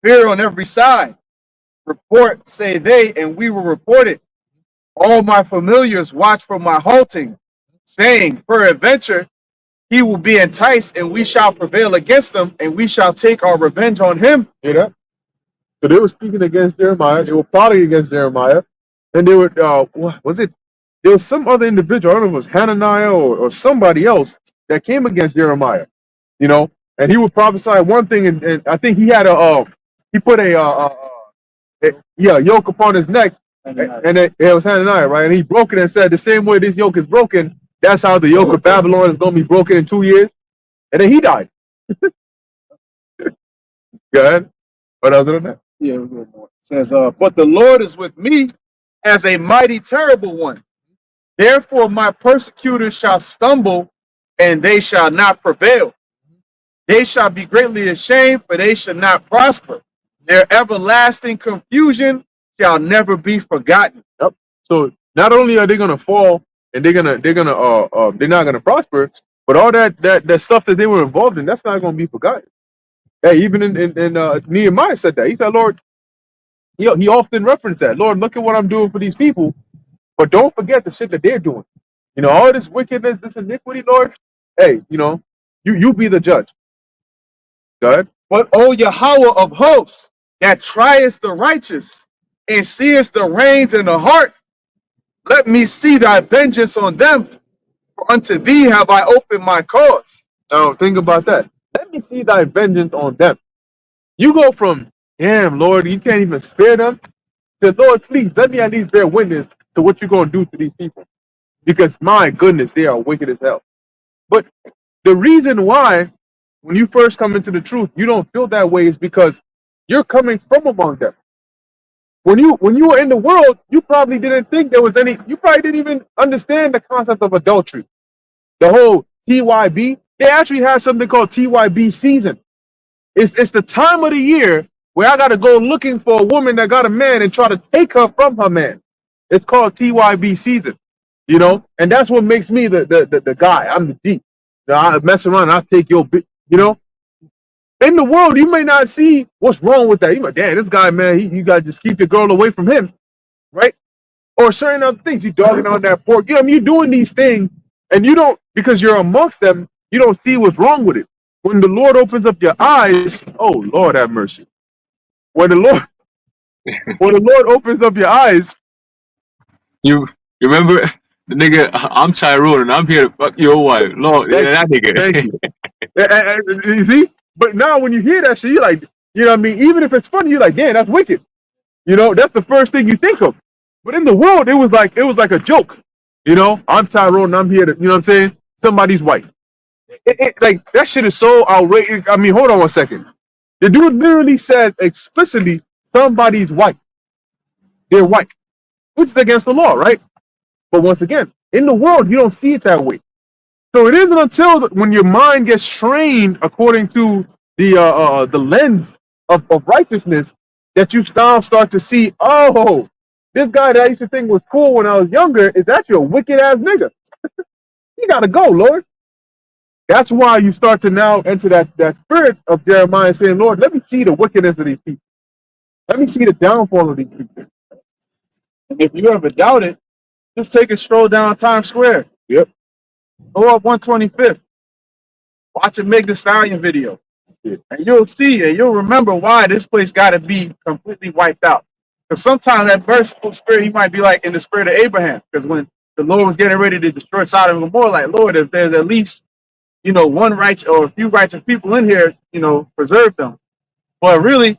fear on every side. Report, say they, and we will report it. All my familiars watch for my halting, saying, peradventure, he will be enticed, and we shall prevail against him, and we shall take our revenge on him. Hear that? So they were speaking against Jeremiah. They were plotting against Jeremiah. And they were, what was it? There was some other individual, I don't know if it was Hananiah or somebody else that came against Jeremiah, and he would prophesy one thing, and I think he had he put a yoke upon his neck, and it was Hananiah, right? And he broke it and said, the same way this yoke is broken, that's how the yoke of Babylon is going to be broken in 2 years. And then he died. Go ahead. What else on that? Yeah, a little more. It says, but the Lord is with me as a mighty terrible one. Therefore my persecutors shall stumble, and they shall not prevail. They shall be greatly ashamed, for they shall not prosper. Their everlasting confusion shall never be forgotten. Yep. So not only are they gonna fall and they're not gonna prosper, but all that stuff that they were involved in, that's not gonna be forgotten. Hey, even in Nehemiah said that. He said, Lord, he often referenced that. Lord, look at what I'm doing for these people, but don't forget the shit that they're doing. All this wickedness, this iniquity, Lord. Hey, you be the judge. Go ahead. But O Yahweh of hosts, that triest the righteous, and seest the reins in the heart, let me see thy vengeance on them, for unto thee have I opened my cause. Now think about that. Let me see thy vengeance on them. You go from, damn, Lord, you can't even spare them, to, Lord, please, let me at least bear witness to what you're going to do to these people. Because, my goodness, they are wicked as hell. But the reason why, when you first come into the truth, you don't feel that way is because you're coming from among them. When you were in the world, you probably didn't think there was any, you probably didn't even understand the concept of adultery. The whole TYB, they actually have something called TYB season. It's the time of the year where I got to go looking for a woman that got a man and try to take her from her man. It's called TYB season, and that's what makes me the guy. I'm the G. I mess around, I'll take your bit, In the world, you may not see what's wrong with that. You like, damn, this guy, man, you got to just keep your girl away from him, right? Or certain other things. You dogging on that pork. You're doing these things, and you don't, because you're amongst them, you don't see what's wrong with it. When the Lord opens up your eyes, oh, Lord have mercy. When the Lord opens up your eyes. You remember the nigga, I'm Tyrone and I'm here to fuck your wife. Lord, that nigga. Thank you. You see? But now when you hear that shit, you're like, even if it's funny, you're like, damn, that's wicked. That's the first thing you think of. But in the world, it was like a joke. I'm Tyrone and I'm here to, you know what I'm saying? Somebody's wife. Like, that shit is so outrageous. I mean, hold on one second. The dude literally said explicitly somebody's wife. They're white. Which is against the law, right? But once again, in the world, you don't see it that way. So it isn't until when your mind gets trained according to the lens of righteousness that you now start to see, oh, this guy that I used to think was cool when I was younger is actually a wicked ass nigga. You gotta go, Lord. That's why you start to now enter that spirit of Jeremiah saying, Lord, let me see the wickedness of these people. Let me see the downfall of these people. And if you ever doubt it, just take a stroll down Times Square. Yep. Go up 125th. Watch a Meg Thee Stallion video. Yeah. And you'll see and you'll remember why this place got to be completely wiped out. Because sometimes that merciful spirit, he might be like in the spirit of Abraham. Because when the Lord was getting ready to destroy Sodom and Gomorrah, like, Lord, if there's at least, one righteous or a few righteous people in here, preserve them. But really,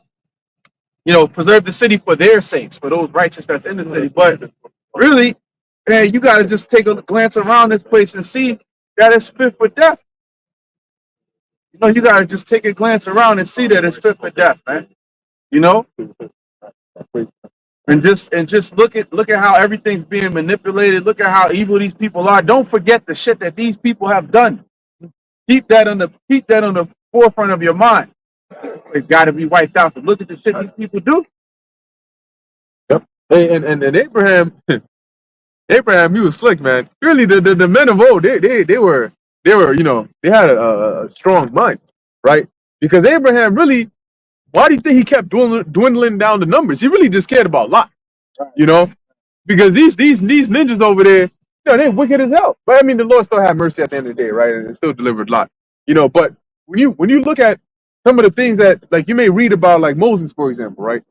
preserve the city for their sakes, for those righteous that's in the city. But really, man, you got to just take a glance around this place and see that it's fit for death. You got to just take a glance around and see that it's fit for death, man. And just look at how everything's being manipulated. Look at how evil these people are. Don't forget the shit that these people have done. Keep that on the forefront of your mind. It's got to be wiped out. But look at the shit these people do. Yep. Hey, and Abraham, Abraham, he was slick, man. Really, the men of old, they were, they had a strong mind, right? Because Abraham really, why do you think he kept dwindling down the numbers? He really just cared about Lot, because these ninjas over there, they're wicked as hell. But I mean, the Lord still had mercy at the end of the day, right? And it still delivered Lot, But when you look at some of the things that, like, you may read about, like Moses, for example, right?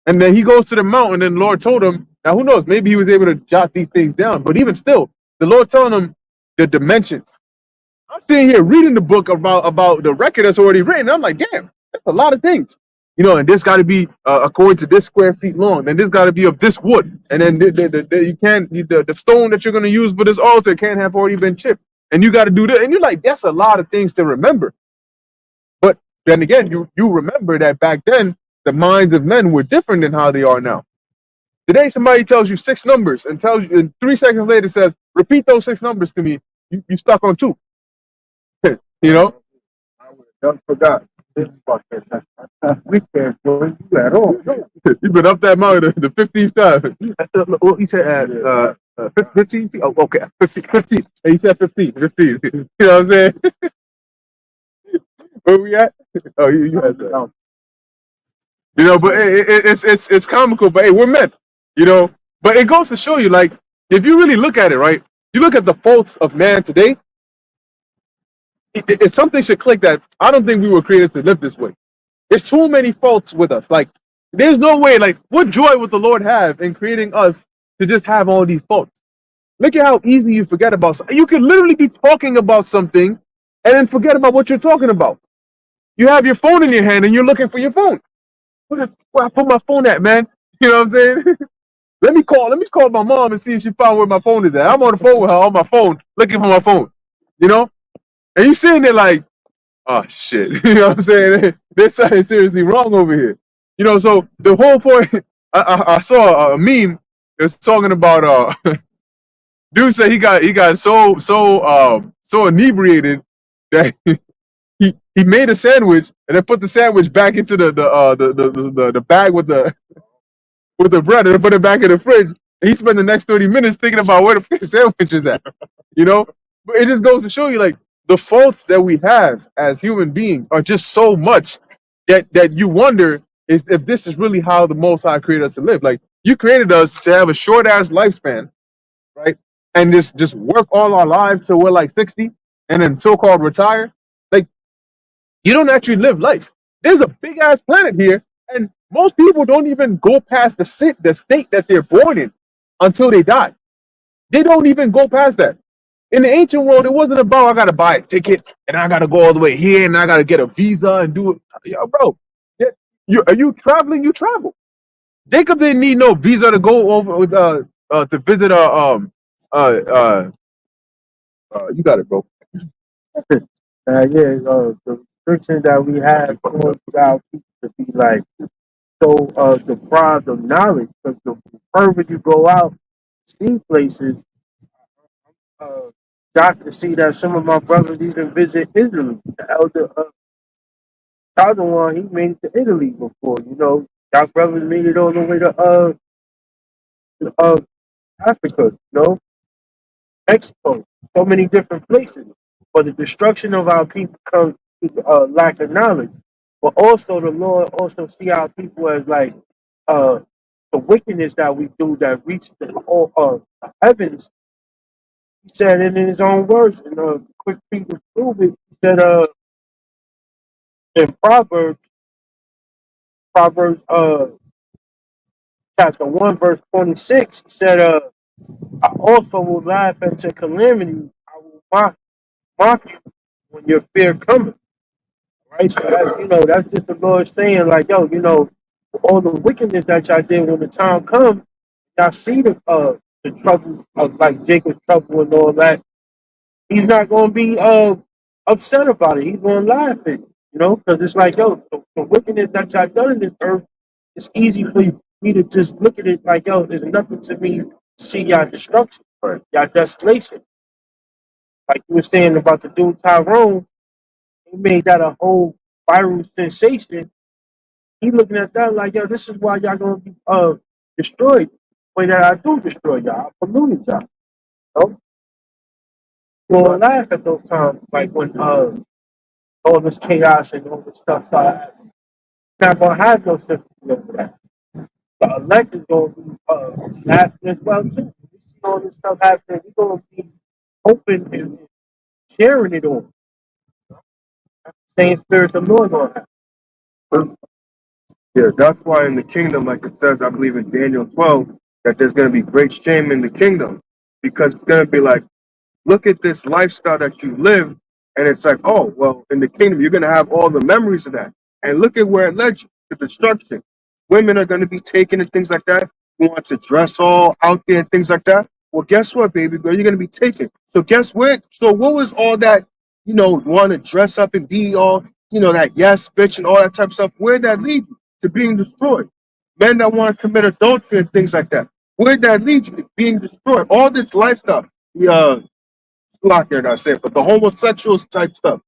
And then he goes to the mountain, and the Lord told him. Now, who knows? Maybe he was able to jot these things down. But even still, the Lord telling him the dimensions. I'm sitting here reading the book about the record that's already written. I'm like, damn, that's a lot of things. And this got to be according to this square feet long, and this got to be of this wood, and then you can't the stone that you're going to use for this altar can't have already been chipped, and you got to do this, and you're like, that's a lot of things to remember. But then again, you remember that back then the minds of men were different than how they are now. Today, somebody tells you 6 numbers and tells you, and 3 seconds later says, repeat those 6 numbers to me. You stuck on 2. I don't forgot. This fucker. We can't join you at all. You've been up that mountain the 15th time. What you said at 15 feet? Oh, okay, 15. Hey, you said 15. 15. You know what I'm saying? Where we at? Oh, you had that. But it's comical. But hey, we're men. But it goes to show you, like, if you really look at it, right? You look at the faults of man today. If something should click, that I don't think we were created to live this way. There's too many faults with us. Like, there's no way. Like, what joy would the Lord have in creating us to just have all these faults? Look at how easy you forget about something. You could literally be talking about something and then forget about what you're talking about. You have your phone in your hand and you're looking for your phone. Where I put my phone at, man? You know what I'm saying? Let me call my mom and see if she found where my phone is at. I'm on the phone with her on my phone, looking for my phone. And you sitting there like, oh shit. You know what I'm saying? There's something seriously wrong over here. So the whole point, I saw a meme that's talking about dude said he got so inebriated that he made a sandwich and then put the sandwich back into the bag with the bread and put it back in the fridge. And he spent the next 30 minutes thinking about where the sandwich is at. But it just goes to show you, like, the faults that we have as human beings are just so much that you wonder if this is really how the Most High created us to live. Like, you created us to have a short ass lifespan, right? And just work all our lives till we're like 60 and then so-called retire. Like, you don't actually live life. There's a big ass planet here, and most people don't even go past the state that they're born in until they die. They don't even go past that. In the ancient world, it wasn't about, I gotta buy a ticket and I gotta go all the way here and I gotta get a visa and do it. Yo, bro, are you traveling? You travel. Jacob didn't need no visa to go over with to visit you got it, bro. The restriction that we have towards our people to be like so deprived of knowledge, because the further you go out, see places, got to see that some of my brothers even visit Italy. The elder Taiwan, he made it to Italy before. Our brothers made it all the way to Africa. Mexico, so many different places. But the destruction of our people comes to lack of knowledge. But also the Lord also see our people as like the wickedness that we do that reach the whole the heavens. He said it in his own words, and quick people prove it. He said in Proverbs chapter 1, verse 26, he said, I also will laugh at your calamity. I will mock you when your fear cometh. Right? So that, that's just the Lord saying, like, yo, all the wickedness that y'all did when the time comes, y'all see the trouble of like Jacob's trouble and all that. He's not gonna be upset about it. He's gonna laugh at it, because it's like, yo, the wickedness that y'all done in this earth, it's easy for me to just look at it like, yo, there's nothing to me see y'all destruction, y'all desolation. Like you were saying about the dude Tyrone, he made that a whole viral sensation. He looking at that like, yo, this is why y'all gonna be destroyed. The way that I do destroy y'all, I polluted y'all. Gonna laugh at those times, like when all this chaos and all this stuff started happening. Not gonna have no sympathy over that. The elect is gonna be laughing as well too. We see all this stuff happening, we're gonna be open and sharing it all. Same spirit the Lord gonna have. Yeah, that's why in the kingdom, like it says, I believe in Daniel 12, that there's going to be great shame in the kingdom, because it's going to be like, look at this lifestyle that you live, and it's like, oh, well, in the kingdom, you're going to have all the memories of that. And look at where it led you, to destruction. Women are going to be taken and things like that. You want to dress all out there and things like that. Well, guess what, baby girl? You're going to be taken. So guess what? So what was all that, want to dress up and be all, that yes, bitch, and all that type of stuff? Where'd that lead you? To being destroyed. Men that want to commit adultery and things like that. Where'd that lead you? To being destroyed. All this lifestyle. Not there, not said, but the homosexual type stuff.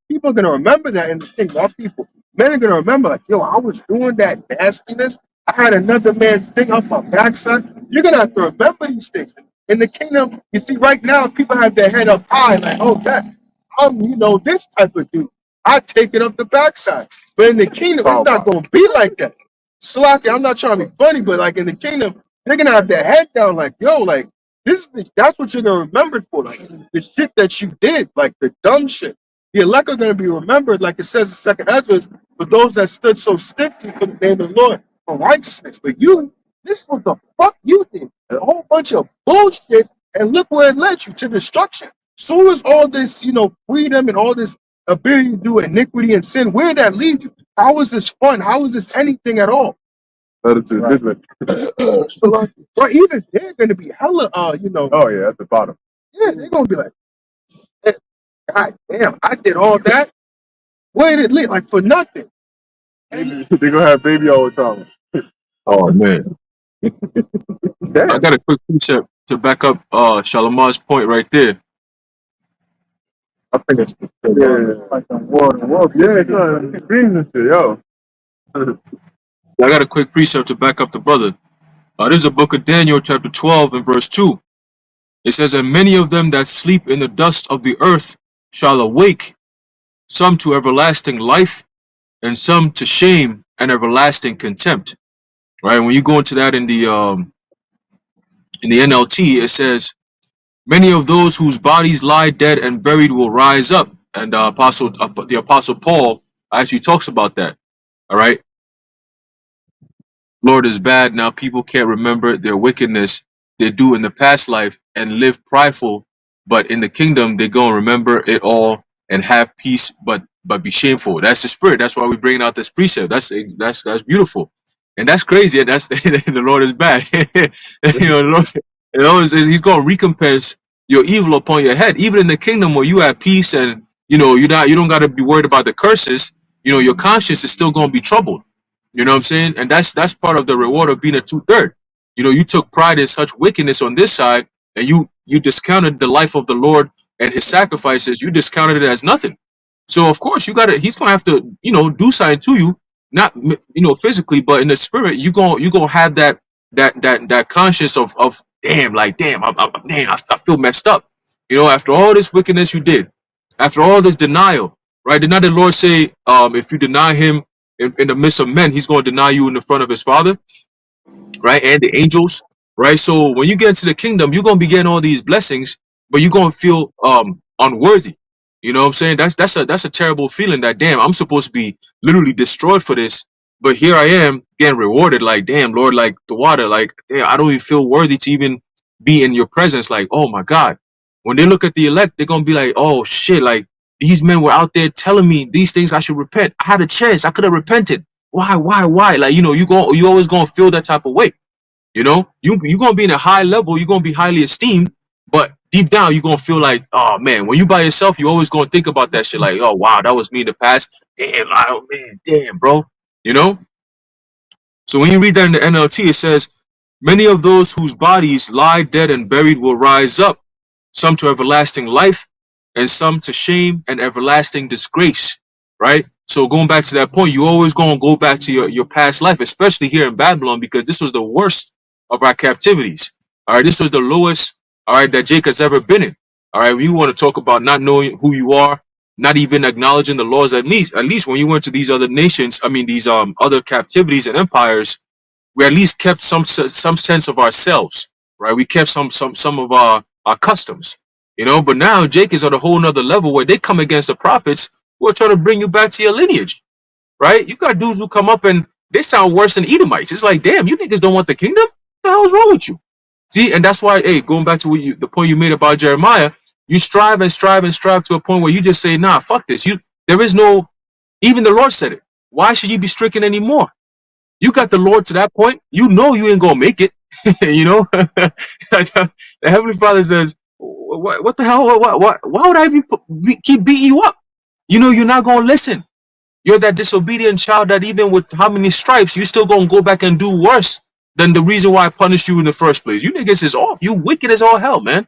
People are gonna remember that in the thing. Not people. Men are gonna remember, like, yo, I was doing that nastiness. I had another man's thing up my backside. You're gonna have to remember these things. In the kingdom, you see, right now, people have their head up high, like, oh, yeah, I'm, this type of dude. I take it up the backside. But in the kingdom, it's not gonna be like that. Slocky, I'm not trying to be funny, but like in the kingdom, they're gonna have their head down, like, yo, like, that's what you're gonna remember for, like the shit that you did, like the dumb shit. The elect are gonna be remembered, like it says in Second Ezra, for those that stood so stiffly for the name of the Lord for righteousness. But this was the fuck you did, a whole bunch of bullshit, and look where it led you, to destruction. So is all this, freedom and all this ability to do iniquity and sin. Where did that lead you? How is this fun? How is this anything at all? Right. So like, or even they're gonna be hella, Oh yeah, at the bottom. yeah, they're gonna be like, God damn, I did all that. Where did it lead? Like for nothing. They're gonna have baby all the time. Oh man, I Damn. got a quick precept to back up Shalamar's point right there. I think it's Like the war. yeah, it's dreams and shit, yo. I got a quick precept to back up the brother. This is the book of Daniel, chapter 12, and verse 2. It says, and many of them that sleep in the dust of the earth shall awake, some to everlasting life, and some to shame and everlasting contempt. Right? When you go into that in the NLT, it says, many of those whose bodies lie dead and buried will rise up. And the apostle Paul actually talks about that. All right. Lord is bad. Now people can't remember their wickedness they do in the past life and live prideful, but in the kingdom they go and remember it all and have peace, but be shameful. That's the spirit. That's why we're bringing out this precept. That's beautiful, and that's crazy. And that's the Lord is bad. The Lord, He's going to recompense your evil upon your head, even in the kingdom where you have peace and you don't got to be worried about the curses. Your conscience is still going to be troubled. You know what I'm saying? And that's part of the reward of being a 2/3. You took pride in such wickedness on this side, and you discounted the life of the Lord and his sacrifices. You discounted it as nothing. So of course he's gonna have to, do something to you, not physically, but in the spirit. You gonna have that conscience of damn, I feel messed up. After all this wickedness you did, after all this denial, right? Did not the Lord say, if you deny him in the midst of men, he's going to deny you in the front of his Father, right? And the angels, right? So when you get into the kingdom, you're gonna be getting all these blessings, but you're gonna feel unworthy. You know what I'm saying? That's a terrible feeling that damn, I'm supposed to be literally destroyed for this, but here I am getting rewarded. Like, damn, Lord, like the water, like damn, I don't even feel worthy to even be in your presence. Like, oh my God. When they look at the elect, they're gonna be like, oh shit, like these men were out there telling me these things I should repent. I had a chance, I could have repented. Why? Like, you know, you always gonna feel that type of way. You know, you gonna be in a high level, you're gonna be highly esteemed, but deep down you're gonna feel like, oh man, when you by yourself, you always gonna think about that shit, like, oh wow, that was me in the past. Damn, oh man, damn, bro. You know? So when you read that in the NLT, it says, many of those whose bodies lie dead and buried will rise up, some to everlasting life, and some to shame and everlasting disgrace. Right? So going back to that point, you always gonna go back to your past life, especially here in Babylon, because this was the worst of our captivities. All right, this was the lowest, all right, that Jake has ever been in. All right, we want to talk about not knowing who you are, not even acknowledging the laws. At least when you went to these other nations, I mean these other captivities and empires, we at least kept some sense of ourselves, right? We kept some of our customs, you know. But now Jake is at a whole nother level where they come against the prophets who are trying to bring you back to your lineage, right? You got dudes who come up and they sound worse than Edomites. It's like, damn, you niggas don't want the kingdom? What the hell is wrong with you? See, and that's why, hey, going back to the point you made about Jeremiah, you strive and strive and strive to a point where you just say, nah, fuck this. There is no, even the Lord said it. Why should you be stricken anymore? You got the Lord to that point. You know you ain't gonna make it. You know, the Heavenly Father says, "What the hell? Why would I even keep beating you up? You know you're not gonna listen. You're that disobedient child that even with how many stripes, you still gonna go back and do worse than the reason why I punished you in the first place. You niggas is off. You wicked as all hell, man.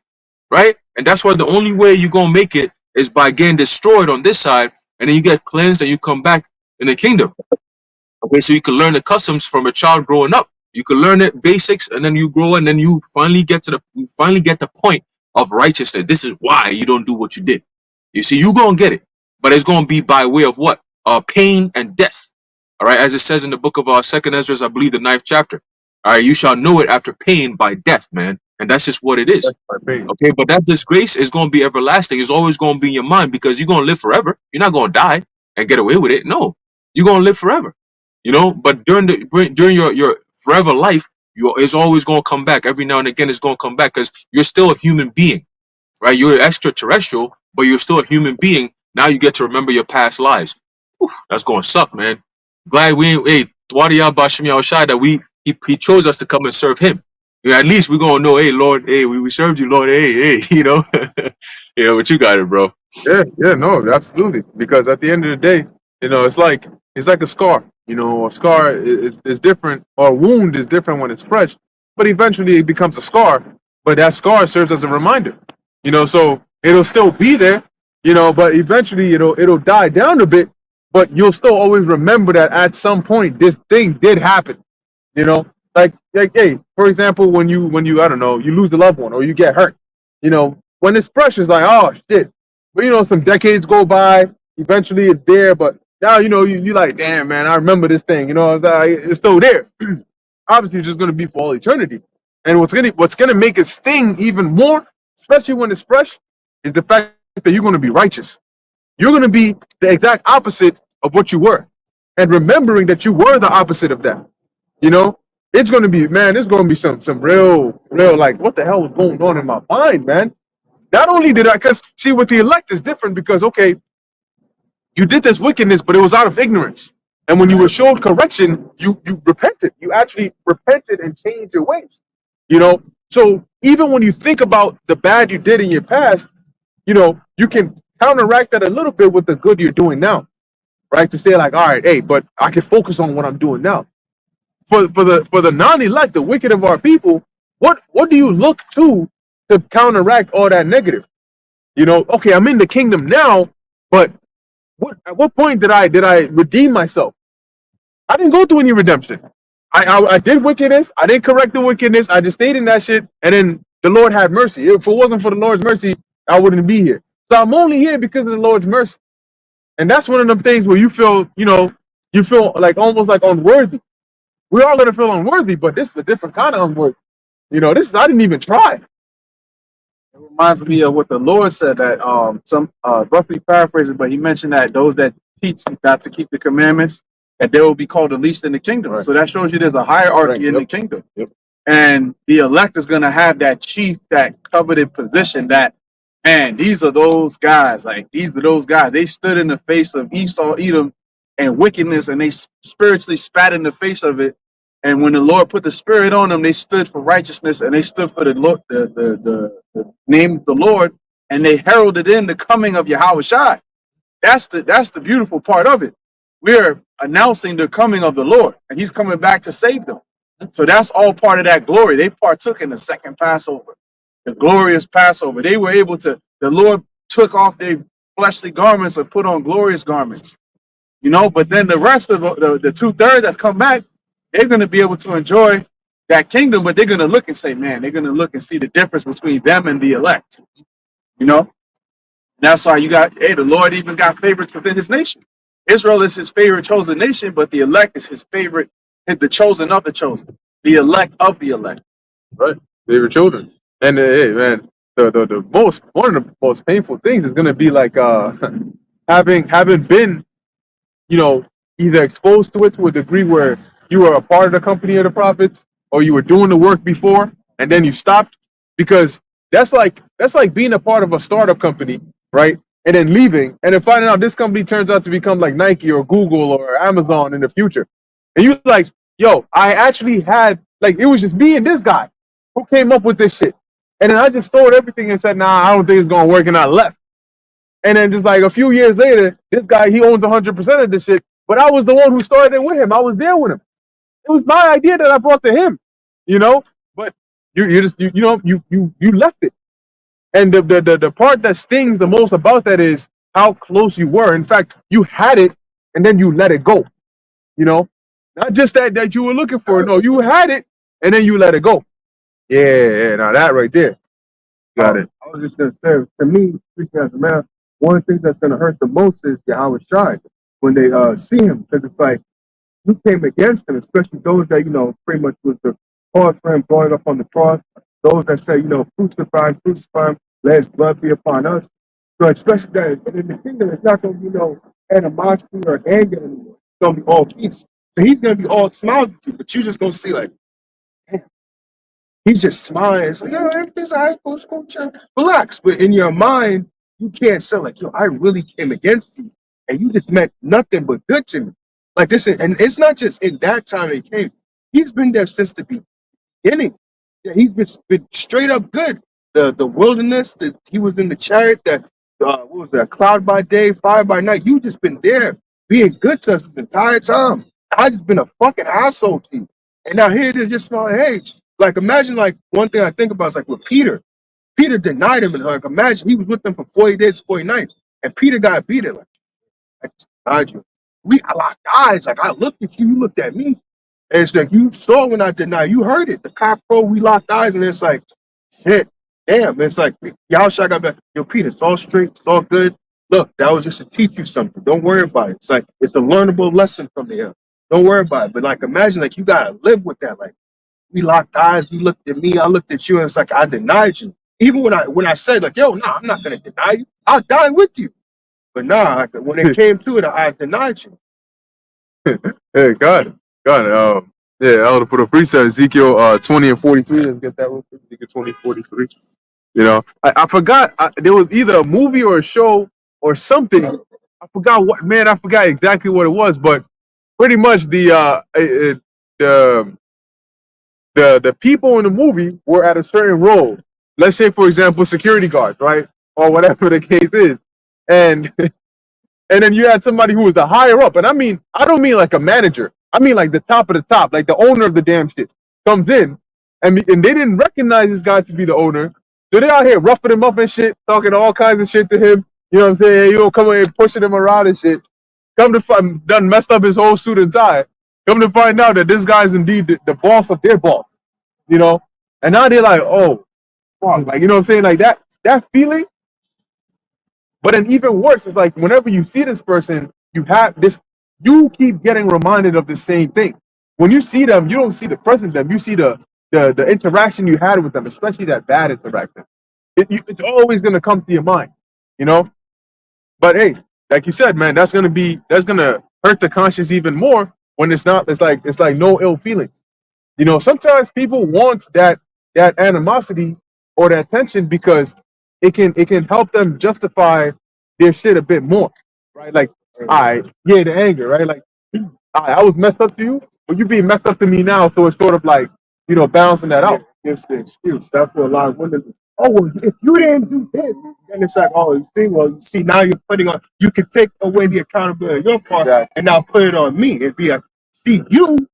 Right? And that's why the only way you're gonna make it is by getting destroyed on this side, and then you get cleansed and you come back in the kingdom. Okay, so you can learn the customs from a child growing up. You can learn it basics, and then you grow, and then you finally get the point of righteousness. This is why you don't do what you did. You see, you gonna get it, but it's gonna be by way of what? Pain and death. All right, as it says in the book of Second Ezra, I believe the 9th chapter. All right, you shall know it after pain by death, man, and that's just what it is. Okay, but that disgrace is gonna be everlasting. It's always gonna be in your mind because you're gonna live forever. You're not gonna die and get away with it. No, you're gonna live forever. You know, but during your forever life, it's always gonna come back. Every now and again, it's gonna come back because you're still a human being, right? You're extraterrestrial, but you're still a human being. Now you get to remember your past lives. Oof, that's gonna suck, man. Glad we ain't, hey, Dwadia Bashim Yahushai, that he chose us to come and serve him. Yeah, at least we're gonna know, hey, Lord, hey, we served you, Lord, hey, you know. Yeah, but you got it, bro. Yeah, no, absolutely. Because at the end of the day, you know, it's like a scar. You know, a scar is different, or a wound is different when it's fresh, but eventually it becomes a scar. But that scar serves as a reminder. You know, so it'll still be there. You know, but eventually it'll die down a bit. But you'll still always remember that at some point this thing did happen. You know, like hey, for example, when you I don't know, you lose a loved one or you get hurt. You know, when it's fresh, it's like, oh shit. But you know, some decades go by. Eventually, it's there, but now, you know, you like, damn, man, I remember this thing. You know, it's still there. Obviously, it's just going to be for all eternity. And what's gonna make it sting even more, especially when it's fresh, is the fact that you're going to be righteous. You're going to be the exact opposite of what you were. And remembering that you were the opposite of that, you know, it's going to be, man, it's going to be some real, like, what the hell was going on in my mind, man? Not only did I, because, see, with the elect is different because, okay, you did this wickedness, but it was out of ignorance. And when you were shown correction, you repented. You actually repented and changed your ways. You know, so even when you think about the bad you did in your past, you know, you can counteract that a little bit with the good you're doing now, right? To say like, all right, hey, but I can focus on what I'm doing now. For the non-elect, the wicked of our people, what do you look to counteract all that negative? You know, okay, I'm in the kingdom now, but at what point did I redeem myself? I didn't go through any redemption. I did wickedness. I didn't correct the wickedness. I just stayed in that shit, and then the Lord had mercy. If it wasn't for the Lord's mercy, I wouldn't be here. So I'm only here because of the Lord's mercy. And that's one of them things where you feel, you know, you feel like almost like unworthy. We all gonna feel unworthy, but this is a different kind of unworthy. You know, this is I didn't even try. It reminds me of what the Lord said that some roughly paraphrasing, but he mentioned that those that teach not to keep the commandments, that they will be called the least in the kingdom. Right. So that shows you there's a hierarchy Right. in the Yep. kingdom. Yep. And the elect is gonna have that chief, that coveted position that, man, these are those guys, like these are those guys. They stood in the face of Esau, Edom, and wickedness, and they spiritually spat in the face of it. And when the Lord put the spirit on them, they stood for righteousness and they stood for the Lord, the name of the Lord, and they heralded in the coming of Yahweh Shai. That's the beautiful part of it. We're announcing the coming of the Lord, and He's coming back to save them. So that's all part of that glory. They partook in the second Passover, the glorious Passover. They were able to. The Lord took off their fleshly garments and put on glorious garments. You know, but then the rest of the 2/3 that's come back, they're going to be able to enjoy that kingdom, but they're going to look and say, man, they're going to look and see the difference between them and the elect. You know, that's why you got, hey, the Lord even got favorites within his nation. Israel is his favorite chosen nation, but the elect is his favorite, the chosen of the chosen, the elect of the elect. Right. Favorite children. And hey, man, the most one of the most painful things is gonna be like having been, you know, either exposed to it to a degree where you were a part of the company of the prophets or you were doing the work before and then you stopped, because that's like being a part of a startup company, right? And then leaving and then finding out this company turns out to become like Nike or Google or Amazon in the future. And you like, yo, I actually had, like, it was just me and this guy who came up with this shit. And then I just sold everything and said, nah, I don't think it's gonna work, and I left. And then just like a few years later, this guy, he owns 100% of this shit. But I was the one who started it with him. I was there with him. It was my idea that I brought to him, you know. But you just you left it. And the part that stings the most about that is how close you were. In fact, you had it and then you let it go. You know, not just that you were looking for. No, you had it and then you let it go. Yeah. Now that right there, got it. I was just gonna say, to me, speaking as a man, one of the things that's gonna hurt the most is Yahweh Shai when they see him, because it's like you came against him, especially those that pretty much was the cause for him going up on the cross. Those that say crucify him, crucify him, let his blood be upon us. So especially that in the kingdom, it's not gonna be no animosity or anger anymore. It's gonna be all peace. So he's gonna be all smiles at you, but you just gonna see like he's just smiling. It's like, yo, everything's all right, go chill, relax. But in your mind, you can't say like, yo, I really came against you, and you just meant nothing but good to me. Like this, and it's not just in that time he came. He's been there since the beginning. Yeah, he's been straight up good. The wilderness, he was in the chariot. That what was that? Cloud by day, fire by night. You just been there, being good to us this entire time. I just been a fucking asshole to you, and now here it is, just smiling. Hey, like imagine, like one thing I think about is like with Peter. Peter denied him, and like imagine he was with them for 40 days, 40 nights, and Peter got beat. Like I just denied you. We locked eyes. Like I looked at you, you looked at me. And it's like you saw when I denied, you heard it. The cop pro, we locked eyes, and it's like, shit, damn. It's like, y'all shot got back. Yo, Peter, it's all straight, it's all good. Look, that was just to teach you something. Don't worry about it. It's like it's a learnable lesson from there. Don't worry about it. But like imagine like you gotta live with that. Like we locked eyes, you looked at me, I looked at you, and it's like I denied you. Even when I said like, yo, nah, I'm not gonna deny you. I'll die with you. But nah, like, when it came to it, I denied you. Hey, got it. Yeah, I would put a preset Ezekiel 20 and 43. Let's get that real quick. Ezekiel 20, 43. You know, I forgot. There was either a movie or a show or something. I forgot what. Man, I forgot exactly what it was. But pretty much the people in the movie were at a certain role. Let's say, for example, security guards, right, or whatever the case is, and and then you had somebody who was the higher up, and I don't mean like a manager. I mean like the top of the top, like the owner of the damn shit comes in, and they didn't recognize this guy to be the owner, so they're out here roughing him up and shit, talking all kinds of shit to him. You know what I'm saying? You know, coming in pushing him around and shit. Come to find, done messed up his whole suit and tie. Come to find out that this guy's indeed the boss of their boss. You know, and now they're like, oh, fuck, like you know what I'm saying, like that feeling. But then even worse is like whenever you see this person, you have this. you keep getting reminded of the same thing. When you see them, you don't see the present them. You see the interaction you had with them, especially that bad interaction. It's always gonna come to your mind, you know. But hey, like you said, man, that's gonna hurt the conscience even more when it's not. It's like no ill feelings. You know, sometimes people want that animosity or that tension because it can help them justify their shit a bit more, right? Like, I yeah, the anger, right? Like, I was messed up to you, but you being messed up to me now, so it's sort of like balancing that Yeah, out. gives the excuse. That's what a lot of women do. Oh, well, if you didn't do this, then it's like, oh, you see, now you're putting on, you can take away the accountability on your part Exactly. and now put it on me. It'd be like, see,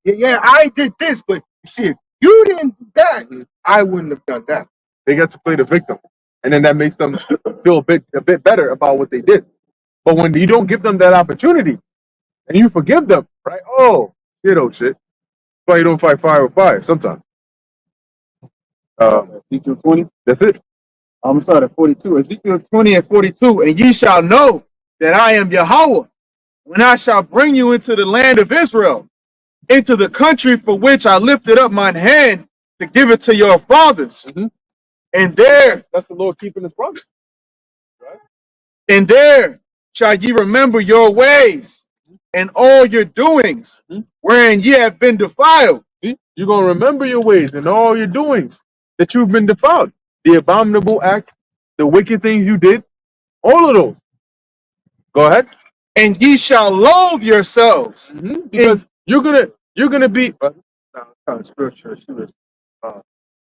yeah, I did this, but you see, if you didn't do that, I wouldn't have done that. They get to play the victim, and then that makes them feel a bit better about what they did. But when you don't give them that opportunity and you forgive them, right? Oh shit. That's why you don't fight fire with fire sometimes. Ezekiel 20. That's it. I'm gonna start at 42. Ezekiel 20 and 42. And ye shall know that I am Yahweh when I shall bring you into the land of Israel, into the country for which I lifted up mine hand to give it to your fathers. Mhm. And there, That's the Lord keeping His promise, right? and there shall ye remember your ways and all your doings, Mhm. wherein ye have been defiled. See, you're gonna remember your ways and all your doings that you've been defiled, the abominable act, the wicked things you did, all of those. Go ahead. And ye shall loathe yourselves. Because you're gonna be. Kind of spiritual.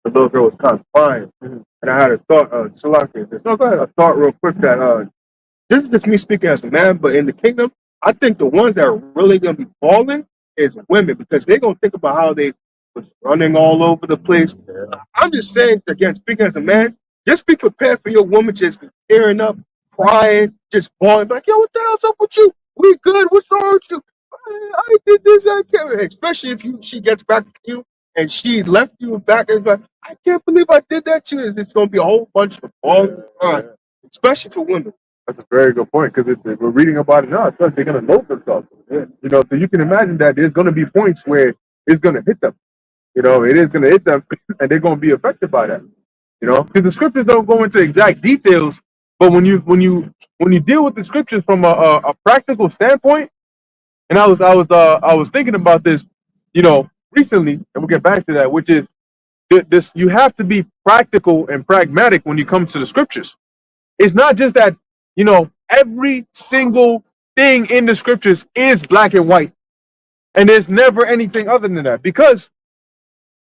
The little girl was kind of crying, and I had a thought. Salaki, No, go ahead. a thought real quick that this is just me speaking as a man, but in the kingdom, I think the ones that are really gonna be falling is women because they're gonna think about how they was running all over the place. I'm just saying, again, speaking as a man, just be prepared for your woman just be tearing up, crying, just bawling, like, yo, what the hell's up with you? We good? What's wrong with you? I did this, I can't. Especially if she gets back to you and she left you back and like, I can't believe I did that to you. It's gonna be a whole bunch of bawling, crying, especially for women. That's a very good point because we're reading about it now. It's like they're gonna load themselves. So you can imagine that there's gonna be points where it's gonna hit them. It is gonna hit them, and they're gonna be affected by that. Because the scriptures don't go into exact details, but when you deal with the scriptures from a practical standpoint, and I was thinking about this, recently, and we'll get back to that, which is this: you have to be practical and pragmatic when you come to the scriptures. It's not just that every single thing in the scriptures is black and white, and there's never anything other than that. Because,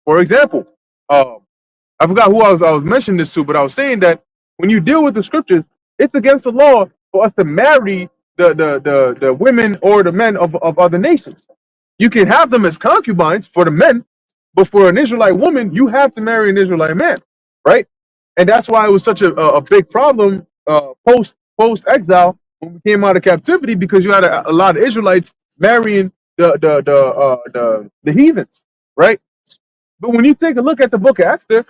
for example, I forgot who I was mentioning this to, but I was saying that when you deal with the scriptures, it's against the law for us to marry the women or the men of other nations. You can have them as concubines for the men, but for an Israelite woman, you have to marry an Israelite man, right? And that's why it was such a big problem post exile when we came out of captivity, because you had a lot of Israelites marrying the heathens, right? But when you take a look at the book of Esther,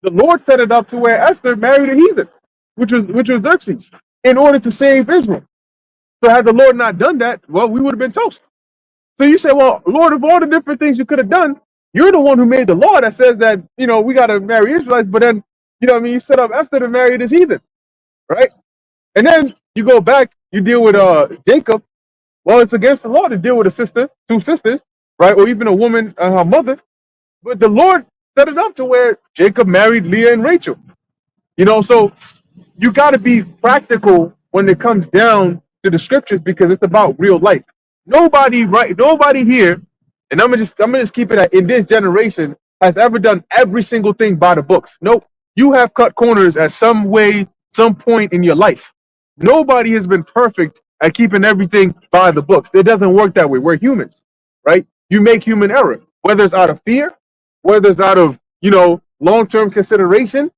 the Lord set it up to where Esther married a heathen, which was Xerxes, in order to save Israel. So had the Lord not done that, well, we would have been toast. So you say, well, Lord, of all the different things you could have done, you're the one who made the law that says that, we got to marry Israelites, but then, you set up Esther to marry this heathen, right? And then you go back, you deal with Jacob. Well, it's against the law to deal with two sisters, right? Or even a woman and her mother. But the Lord set it up to where Jacob married Leah and Rachel. So you got to be practical when it comes down to the scriptures, because it's about real life. Nobody here, and I'm gonna just keep it in this generation, has ever done every single thing by the books. Nope. You have cut corners at some way, some point in your life. Nobody has been perfect at keeping everything by the books. It doesn't work that way. We're humans, right? You make human error, whether it's out of fear, whether it's out of long-term consideration.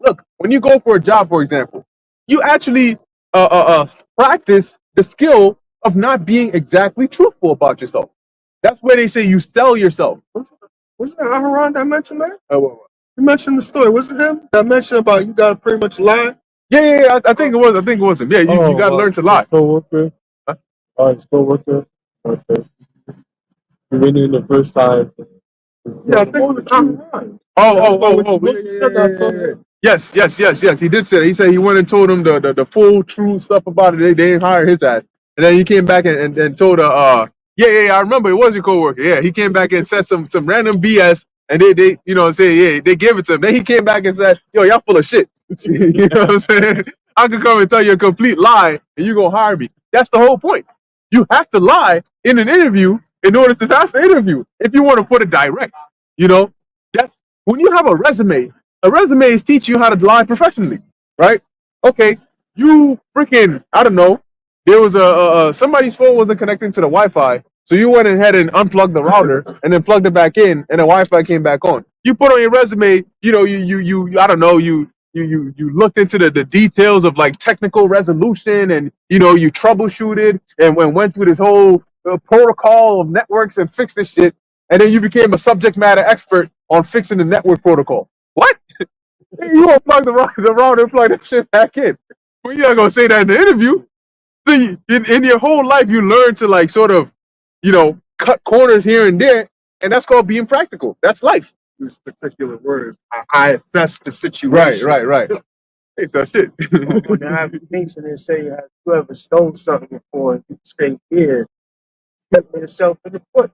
Look, when you go for a job, for example, you actually practice the skill of not being exactly truthful about yourself. That's where they say you sell yourself. Was it Aharon that mentioned that? Well, You mentioned the story. Was it him that mentioned about you got to pretty much lie? yeah. I think it was him. Yeah, you got to learn to lie. So, okay. Huh? His co-worker. Okay. He went in the first time. Yeah, I think it was online. Oh, Once you said that, I thought, yeah. yes. He did say that. He said he went and told him the full true stuff about it. They didn't hire his ass, and then he came back and told her, yeah, I remember it was your coworker. Yeah, he came back and said some random BS, and they say yeah, they gave it to him. Then he came back and said, yo, y'all full of shit. You know what I'm saying? I could come and tell you a complete lie, and you gonna hire me. That's the whole point. You have to lie in an interview in order to pass the interview. If you want to put it direct, you know, that's when you have a resume. A resume is teaching you how to lie professionally, right? Okay, you freaking, I don't know. There was somebody's phone wasn't connecting to the Wi-Fi, so you went ahead and unplugged the router and then plugged it back in, and the Wi-Fi came back on. You put on your resume, you I don't know, you looked into the details of like technical resolution, and you troubleshooted and went through this whole protocol of networks and fixed this shit, and then you became a subject matter expert on fixing the network protocol. What? You gonna plug the router and plug that shit back in? Well, you're not gonna say that in the interview. So in your whole life, you learn to like sort of, cut corners here and there, and that's called being practical. That's life. Use particular words. I assess the situation. Right. It's that shit. When the application and say, have you ever stole something before? And you say, yeah, hit yourself in the foot.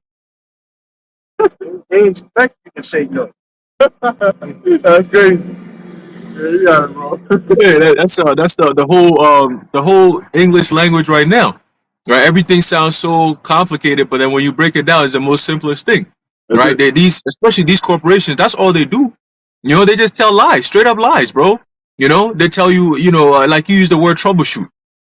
They expect you to say no. That's crazy. Yeah, you got it, bro. Yeah, that's the whole English language right now, right? Everything sounds so complicated, but then when you break it down, it's the most simplest thing, right? Especially these corporations, that's all they do. They just tell lies, straight up lies, bro. They tell you, like you use the word troubleshoot,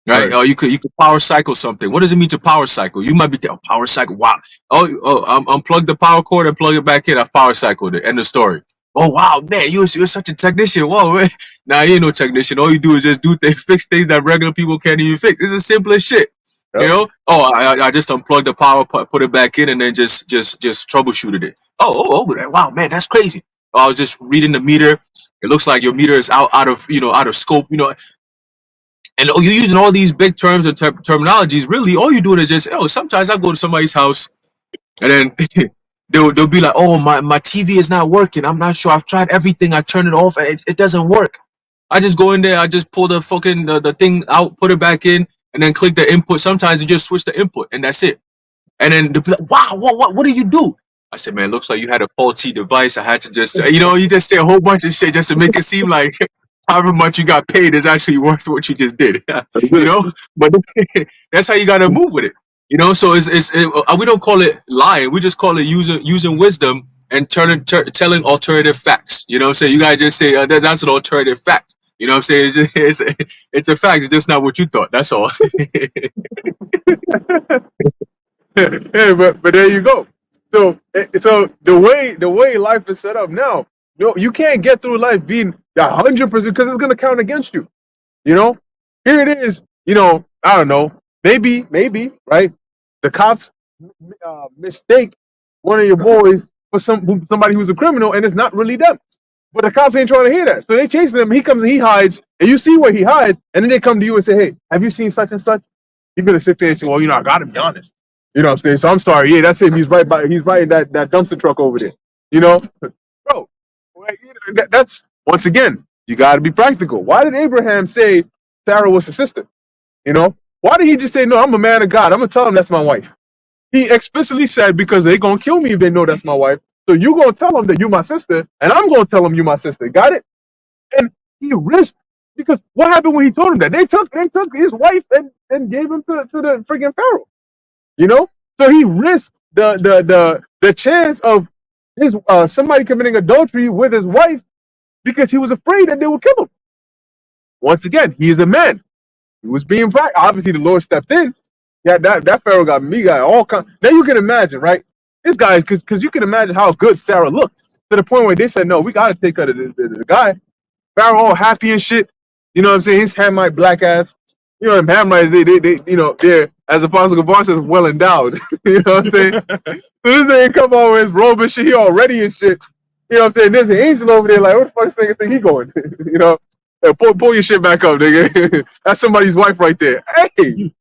right? Right. You could power cycle something. What does it mean to power cycle? You might be power cycle. Wow. Unplug the power cord and plug it back in. I've power cycled it. End of story. Oh wow, man, you're such a technician. Whoa, man. Nah, you ain't no technician. All you do is just fix things that regular people can't even fix. It's as simple as shit. Yep. I just unplugged the power, put it back in, and then just troubleshooted it. Wow, man, that's crazy. I was just reading the meter. It looks like your meter is out of scope. And you're using all these big terms and terminologies. Really, all you're doing is just, sometimes I go to somebody's house and then they'll be like, oh, my TV is not working. I'm not sure. I've tried everything. I turned it off and it doesn't work. I just go in there. I just pull the fucking the thing out, put it back in, and then click the input. Sometimes you just switch the input and that's it. And then they'll be like, wow, what did you do? I said, man, looks like you had a faulty device. I had to just, you just say a whole bunch of shit just to make it seem like however much you got paid is actually worth what you just did. But that's how you got to move with it. So we don't call it lying. We just call it using wisdom and telling alternative facts. You know what I'm saying? You gotta just say that's an alternative fact. You know what I'm saying? It's a fact. It's just not what you thought. That's all. Hey, but there you go. So the way life is set up now, you can't get through life being 100% because it's gonna count against you. Here it is. I don't know. Maybe, right? The cops mistake one of your boys for somebody who's a criminal, and it's not really them. But the cops ain't trying to hear that, so they chasing him. He comes and he hides, and you see where he hides, and then they come to you and say, "Hey, have you seen such and such?" You're gonna sit there and say, "Well, I gotta be honest." You know what I'm saying? So I'm sorry. Yeah, that's him. He's right in that dumpster truck over there. Bro. That's once again, you got to be practical. Why did Abraham say Sarah was his sister? Why did he just say, no, I'm a man of God. I'm going to tell him that's my wife. He explicitly said, because they're going to kill me if they know that's my wife. So you're going to tell them that you're my sister, and I'm going to tell them you're my sister. Got it? And he risked, because what happened when he told him that? They took his wife and gave him to the freaking Pharaoh. So he risked the chance of his somebody committing adultery with his wife because he was afraid that they would kill him. Once again, he is a man. He was being practical. Obviously, the Lord stepped in. Yeah, that Pharaoh got all kinds. Now you can imagine, right? This guy is because you can imagine how good Sarah looked to the point where they said, no, we got to take her to the guy. Pharaoh all happy and shit. You know what I'm saying? His Hamite black ass. Hamites, they're, as Apostle Gabar says, well endowed. You know what I'm saying? So this nigga come over with his robe and shit, he all ready and shit. You know what I'm saying? There's an angel over there, like, what the fuck this nigga think he going? Hey, pull your shit back up, nigga. That's somebody's wife right there. Hey!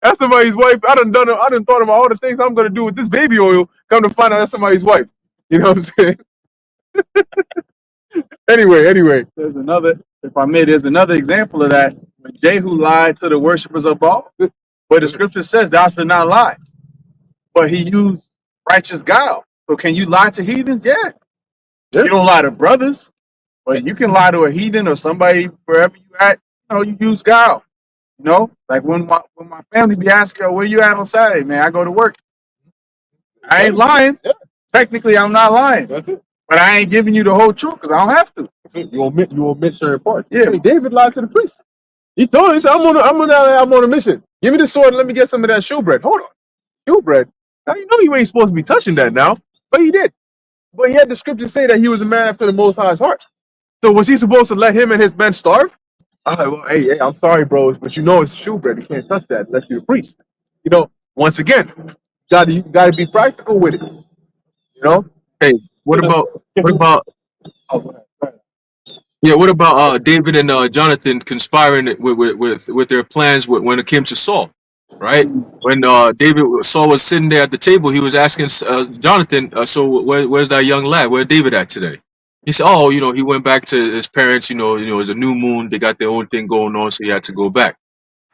That's somebody's wife. I done thought about all the things I'm gonna do with this baby oil. Come to find out that's somebody's wife. You know what I'm saying? Anyway. There's another, if I may, there's another example of that when Jehu lied to the worshippers of Baal. But the scripture says, "Thou shalt not lie." But he used righteous guile. So can you lie to heathens? Yeah. You don't lie to brothers, but you can lie to a heathen or somebody wherever you at. You know, you use guile. You know, like when my family be asking, "Oh, where you at on Saturday, man?" I go to work. I ain't lying. Yeah. Technically, I'm not lying, That's it. but I ain't giving you the whole truth because I don't have to. That's it. You omit certain parts. Yeah. Hey, David lied to the priest. He told him, he said, I'm on a mission. Give me the sword and let me get some of that showbread. Hold on. Showbread? Now you know you ain't supposed to be touching that now. But he did. But he had the scripture say that he was a man after the Most High's heart. So was he supposed to let him and his men starve? Well, hey, I'm sorry, bros, but you know it's showbread. You can't touch that unless you're a priest. You know, once again, you gotta be practical with it. You know? Hey, what about Oh, go ahead. yeah? What about David and Jonathan conspiring with their plans when it came to Saul, right? When Saul was sitting there at the table, he was asking Jonathan, "So where's that young lad? Where's David at today?" He said, "Oh, he went back to his parents. It was a new moon. They got their own thing going on, so he had to go back."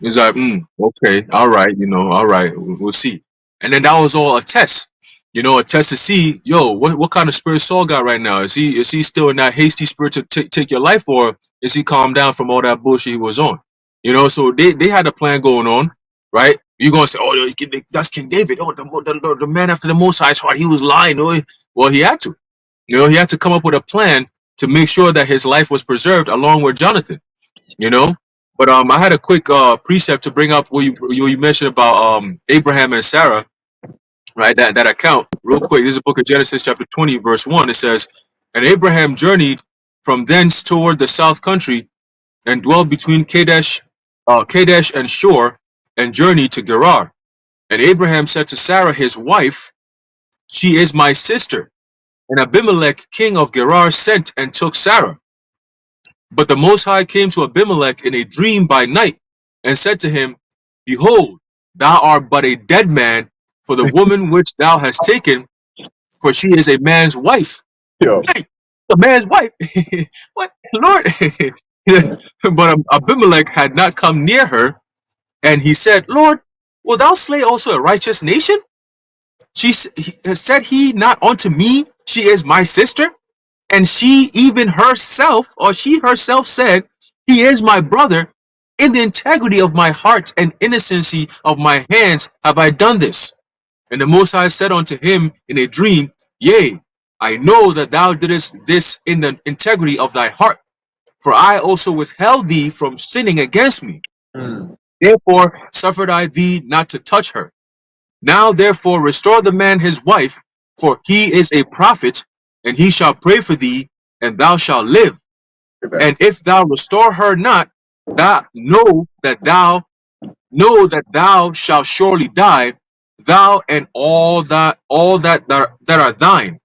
He's like, "Okay, all right, all right, we'll see." And then that was all a test, a test to see, what kind of spirit Saul got right now? Is he still in that hasty spirit to take your life, or is he calmed down from all that bullshit he was on? So they had a plan going on, right? You're gonna say, "Oh, that's King David. Oh, the man after the Most High's heart. He was lying." Oh, well, he had to. He had to come up with a plan to make sure that his life was preserved along with Jonathan. You know. But I had a quick precept to bring up what you mentioned about Abraham and Sarah, right? That account real quick. This is the book of Genesis, chapter 20, verse 1. It says, "And Abraham journeyed from thence toward the south country, and dwelt between Kadesh and Shur, and journeyed to Gerar. And Abraham said to Sarah his wife, She is my sister. And Abimelech king of Gerar sent and took Sarah. But the Most High came to Abimelech in a dream by night, and said to him, Behold, thou art but a dead man, for the woman which thou hast taken, for she is a man's wife." Yo. Hey, a man's wife? What, Lord? But Abimelech had not come near her, and he said, Lord, wilt thou slay also a righteous nation? Said he not unto me, She is my sister? And she herself said, He is my brother. In the integrity of my heart and innocency of my hands have I done this. And the Most High said unto him in a dream, Yea, I know that thou didst this in the integrity of thy heart, for I also withheld thee from sinning against me. Therefore suffered I thee not to touch her. Now therefore restore the man his wife, for he is a prophet, and he shall pray for thee, and thou shalt live. And if thou restore her not, know that thou shalt surely die, thou and all that are thine.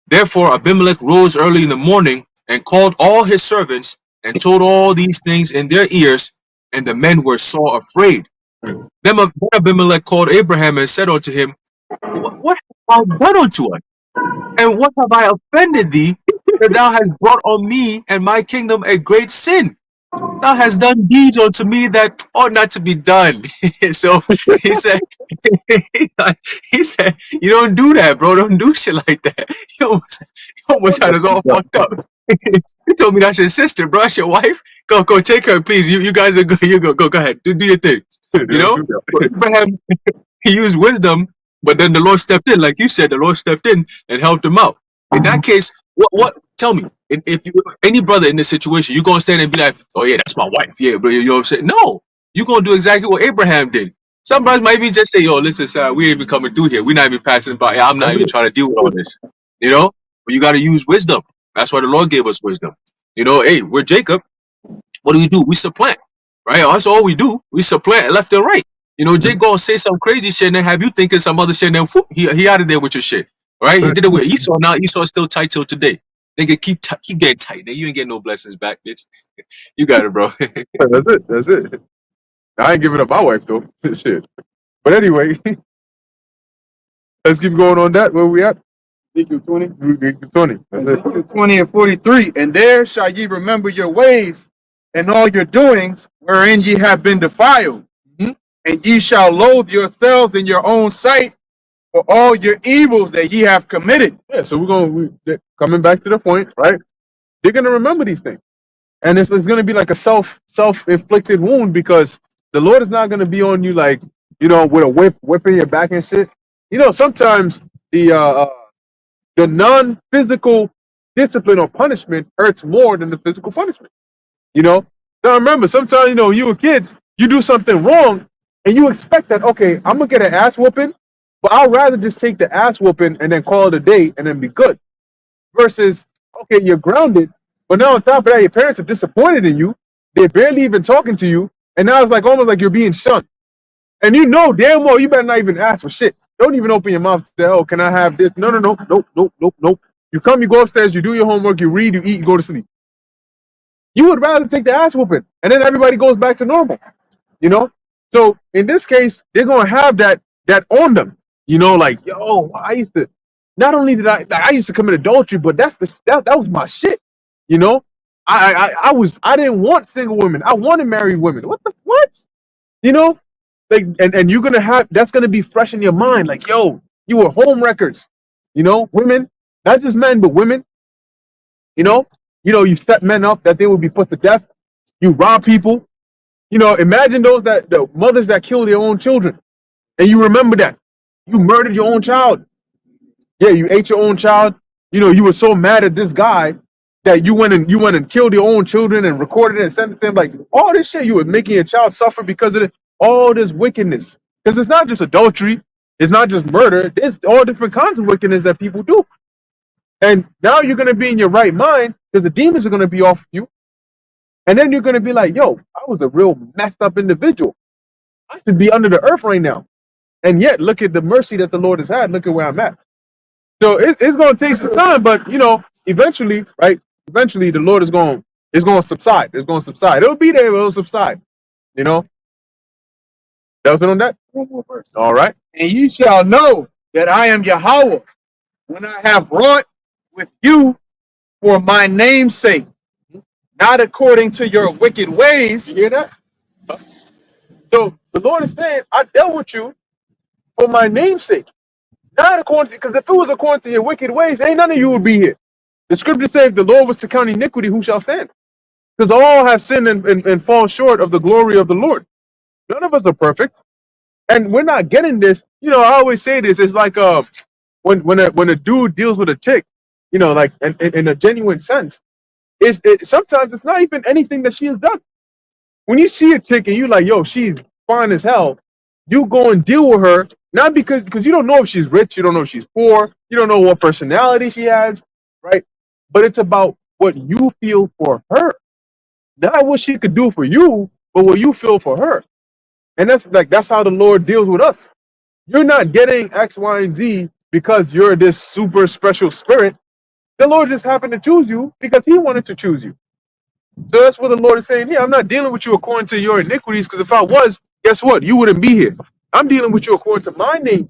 Therefore Abimelech rose early in the morning, and called all his servants, and told all these things in their ears, and the men were sore afraid. Then Abimelech called Abraham and said unto him, What have I done unto us? And what have I offended thee, that thou hast brought on me and my kingdom a great sin? Thou hast done deeds unto me that ought not to be done. So he said, you don't do that, bro. Don't do shit like that. You almost had us all fucked up. You told me that's your sister, bro. That's your wife. Go take her, please. You guys are good. You go ahead. Do your thing. Abraham, he used wisdom, but then the Lord stepped in, like you said. The Lord stepped in and helped him out. In that case, what? Tell me, if you, any brother in this situation, you gonna stand and be like, "Oh yeah, that's my wife, yeah, bro." You know what I'm saying? No, you gonna do exactly what Abraham did. Some brothers might even just say, "Yo, listen, sir, we ain't even coming through here. We're not even passing by. I'm not even trying to deal with all this." But you got to use wisdom. That's why the Lord gave us wisdom. Hey, we're Jacob. What do? We supplant, right? That's all we do. We supplant left and right. Jake gonna say some crazy shit and then have you thinking some other shit, and then whoop, he out of there with your shit, right? He did it with Esau. Now Esau's still tight till today. Nigga, keep getting tight. Nigga, you ain't getting no blessings back, bitch. You got it, bro. That's it. I ain't giving up my wife though. Shit. But anyway, let's keep going on that. Where we at? Ezekiel 20. 20. That's it. Ezekiel 20 and 43. And there shall ye remember your ways and all your doings wherein ye have been defiled. Mhm. And ye shall loathe yourselves in your own sight for all your evils that ye have committed. Yeah, so we're coming back to the point, right? They're gonna remember these things. And it's gonna be like a self-inflicted wound because the Lord is not gonna be on you like, with a whipping your back and shit. Sometimes the non-physical discipline or punishment hurts more than the physical punishment. Now remember, sometimes you a kid, you do something wrong, and you expect that, okay, I'm gonna get an ass whooping, but I'll rather just take the ass whooping and then call it a day and then be good. Versus, okay, you're grounded, but now on top of that, your parents are disappointed in you. They're barely even talking to you, and now it's like almost like you're being shunned. And damn well you better not even ask for shit. Don't even open your mouth to say, oh, can I have this? No, nope. You come, you go upstairs, you do your homework, you read, you eat, you go to sleep. You would rather take the ass whooping, and then everybody goes back to normal. So in this case, they're gonna have that on them. Like, yo, I used to. Not only did I used to commit adultery, but that was my shit. I didn't want single women. I wanted married women. What? Like, and you're gonna have that's gonna be fresh in your mind. Like, yo, you were home records. Women, not just men, but women. You set men up that they would be put to death. You rob people. Imagine the mothers that kill their own children, and you remember that you murdered your own child. Yeah, you ate your own child. You were so mad at this guy that you went and killed your own children and recorded it and sent it to him. Like, all this shit, you were making your child suffer because of it. All this wickedness, because it's not just adultery, it's not just murder. There's all different kinds of wickedness that people do. And now you're gonna be in your right mind because the demons are gonna be off of you. And then you're going to be like, yo, I was a real messed up individual. I should be under the earth right now. And yet, look at the mercy that the Lord has had. Look at where I'm at. So it's going to take some time, but, eventually, right? Eventually, the Lord is going to subside. It's going to subside. It'll be there, but it'll subside. That was it on that? One more verse. All right. And ye shall know that I am Yahweh when I have wrought with you for my name's sake, not according to your wicked ways. You hear that? So the Lord is saying, I dealt with you for my name's sake. Not according to, because if it was according to your wicked ways, ain't none of you would be here. The scripture says, if the Lord was to count iniquity, who shall stand? Because all have sinned and fall short of the glory of the Lord. None of us are perfect. And we're not getting this. I always say this. It's like when a dude deals with a chick, like in a genuine sense, sometimes it's not even anything that she has done. When you see a chick and you're like, yo, she's fine as hell, you go and deal with her, not because you don't know if she's rich, you don't know if she's poor, you don't know what personality she has, right? But it's about what you feel for her. Not what she could do for you, but what you feel for her. And that's how the Lord deals with us. You're not getting X, Y, and Z because you're this super special spirit. The Lord just happened to choose you because he wanted to choose you. So that's what the Lord is saying. Yeah, I'm not dealing with you according to your iniquities, because if I was, guess what? You wouldn't be here. I'm dealing with you according to my name.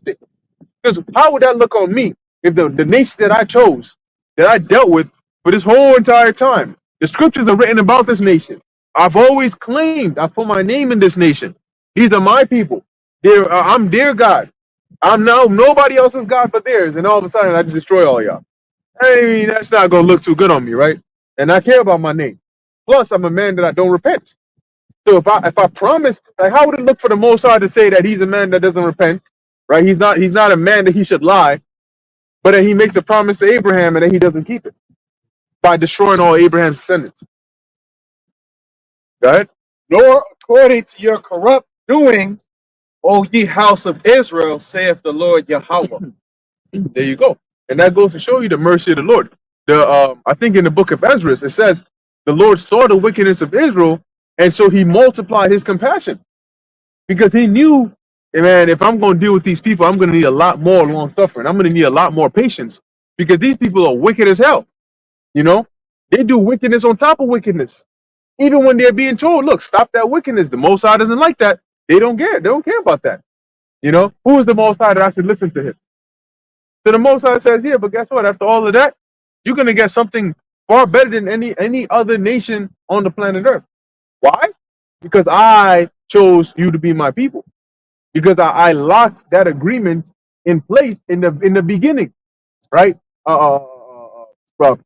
Because how would that look on me if the nation that I chose, that I dealt with for this whole entire time, the scriptures are written about this nation. I've always claimed I put my name in this nation. These are my people. I'm their God. I'm now nobody else's God but theirs. And all of a sudden I just destroy all y'all. I mean, that's not going to look too good on me, right? And I care about my name. Plus, I'm a man that I don't repent. So if I promise, like, how would it look for the Most High to say that he's a man that doesn't repent, right? He's not a man that he should lie, but then he makes a promise to Abraham and then he doesn't keep it by destroying all Abraham's descendants. Go ahead. Nor according to your corrupt doing, O ye house of Israel, saith the Lord Yahweh. There you go. And that goes to show you the mercy of the Lord. I think in the book of Ezra, it says, the Lord saw the wickedness of Israel, and so he multiplied his compassion. Because he knew, hey man, if I'm going to deal with these people, I'm going to need a lot more long suffering. I'm going to need a lot more patience. Because these people are wicked as hell. They do wickedness on top of wickedness. Even when they're being told, look, stop that wickedness. The Most High doesn't like that. They don't care. They don't care about that. You know, who is the Most High that I should listen to him? So the Most High says, yeah, but guess what? After all of that, you're gonna get something far better than any other nation on the planet Earth. Why? Because I chose you to be my people. Because I locked that agreement in place in the beginning, right?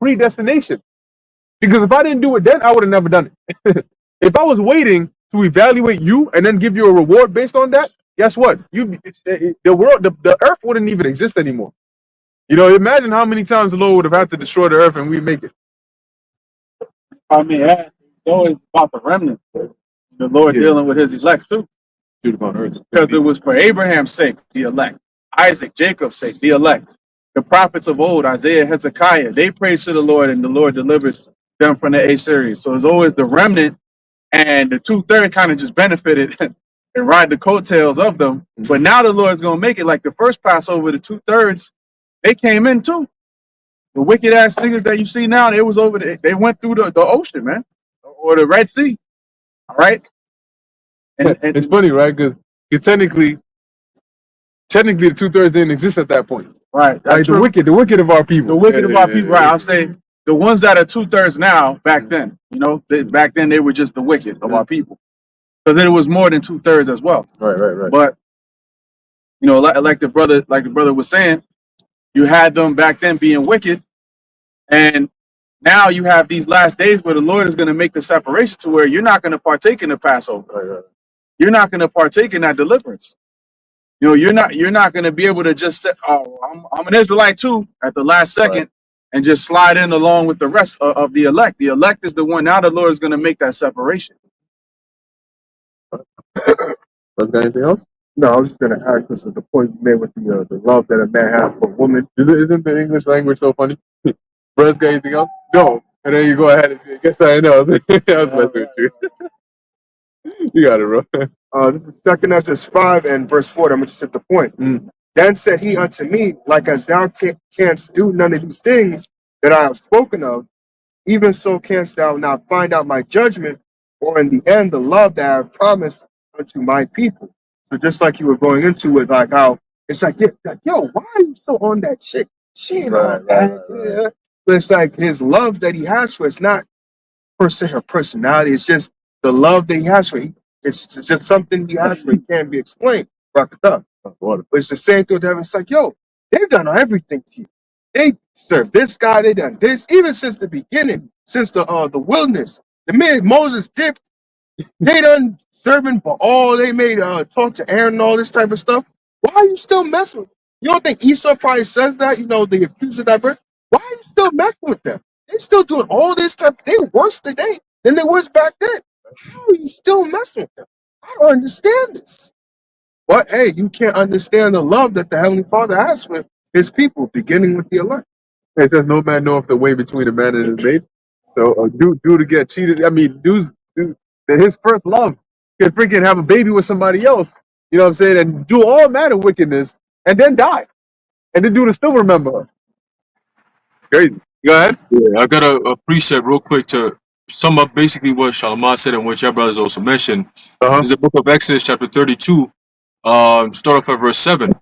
Predestination. Because if I didn't do it then, I would have never done it. If I was waiting to evaluate you and then give you a reward based on that, guess what? The world, the earth wouldn't even exist anymore. You know, imagine how many times the Lord would have had to destroy the earth and we make it. I mean, it's always about the remnant. The Lord Yeah. dealing with his elect too. Shoot upon earth. Because it was for Abraham's sake, the elect. Isaac, Jacob's sake, the elect. The prophets of old, Isaiah, Hezekiah, they prayed to the Lord and the Lord delivers them from the Assyrians. So it's always the remnant, and the 2/3 kind of just benefited and ride the coattails of them. But now the Lord's going to make it like the first Passover, the 2/3, they came in too. The wicked ass niggas that you see now, they was over there. They went through the ocean, man, or the Red Sea. All right. And It's funny, right? Because technically the 2/3 didn't exist at that point. right, Right? that's The true. wicked of our people. The wicked of our people, right? Yeah. I'll say the ones that are 2/3 now. Back then, you know, back then they were just the wicked of our people, because it was more than 2/3 as well. Right. But you know, like the brother was saying, you had them back then being wicked, and now you have these last days where the Lord is going to make the separation to where you're not going to partake in the Passover. Right. You're not going to partake in that deliverance. You know, you're not going to be able to just say, "Oh, I'm an Israelite too" at the last second, Right. and just slide in along with the rest of the elect. The elect is the one. Now the Lord is going to make that separation. Got anything else? No, I was just gonna add because of the point you made with the love that a man has for a woman. Isn't the English language so funny? Brothers, got anything else? No. And then you go ahead and get something else. I was messing with you. You got it, bro. This is 2 Esdras 5 and verse 4. I'm just at the point. Then said he unto me, like as thou canst do none of these things that I have spoken of, even so canst thou not find out my judgment, or in the end the love that I have promised unto my people. So just like you were going into it, like how it's like, yo, why are you still on that chick? She ain't on that. Yeah. But it's like his love that he has for it's not per se her personality. It's just the love that he has for her. It's just something he has for. It can't be explained. Rock it up. But it's the same thing with them. It's like, yo, they've done everything to you. They served this guy. They done this even since the beginning, since the wilderness. The minute Moses dipped, they done serving Baal. They made talk to Aaron and all this type of stuff. Why are you still messing with them? You don't think Esau probably says that? You know, the accuser that birth. Why are you still messing with them? They still doing all this type. They worse today than they was back then. How are you still messing with them? I don't understand this. But hey, you can't understand the love that the Heavenly Father has for his people, beginning with the elect. It says no man knoweth the way between a man and his mate. So dude to get cheated. I mean, dude, his first love can freaking have a baby with somebody else. You know what I'm saying? And do all manner of wickedness and then die. And the dude will still remember her. Crazy. Go ahead. Yeah, I got a precept real quick to sum up basically what Shalimar said and what your brothers also mentioned. Uh-huh. It's the book of Exodus, chapter 32, start off at verse 7.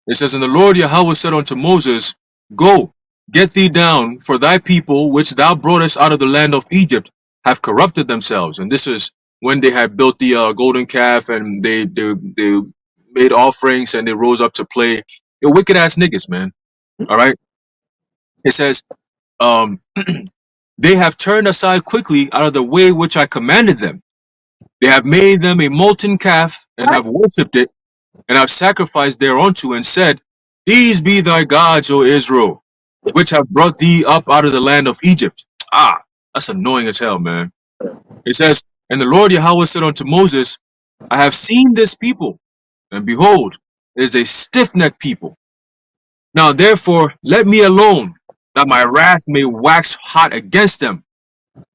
It says, And the Lord Yahweh said unto Moses, Go, get thee down, for thy people, which thou broughtest out of the land of Egypt, have corrupted themselves. And this is when they had built the golden calf, and they made offerings, and they rose up to play. They're wicked ass niggas, man. All right. It says, they have turned aside quickly out of the way which I commanded them. They have made them a molten calf, and have worshipped it, and have sacrificed thereunto, and said, These be thy gods, O Israel, which have brought thee up out of the land of Egypt. Ah, that's annoying as hell, man. It says, And the Lord Yahweh said unto Moses, I have seen this people, and behold, it is a stiff-necked people. Now therefore let me alone, that my wrath may wax hot against them,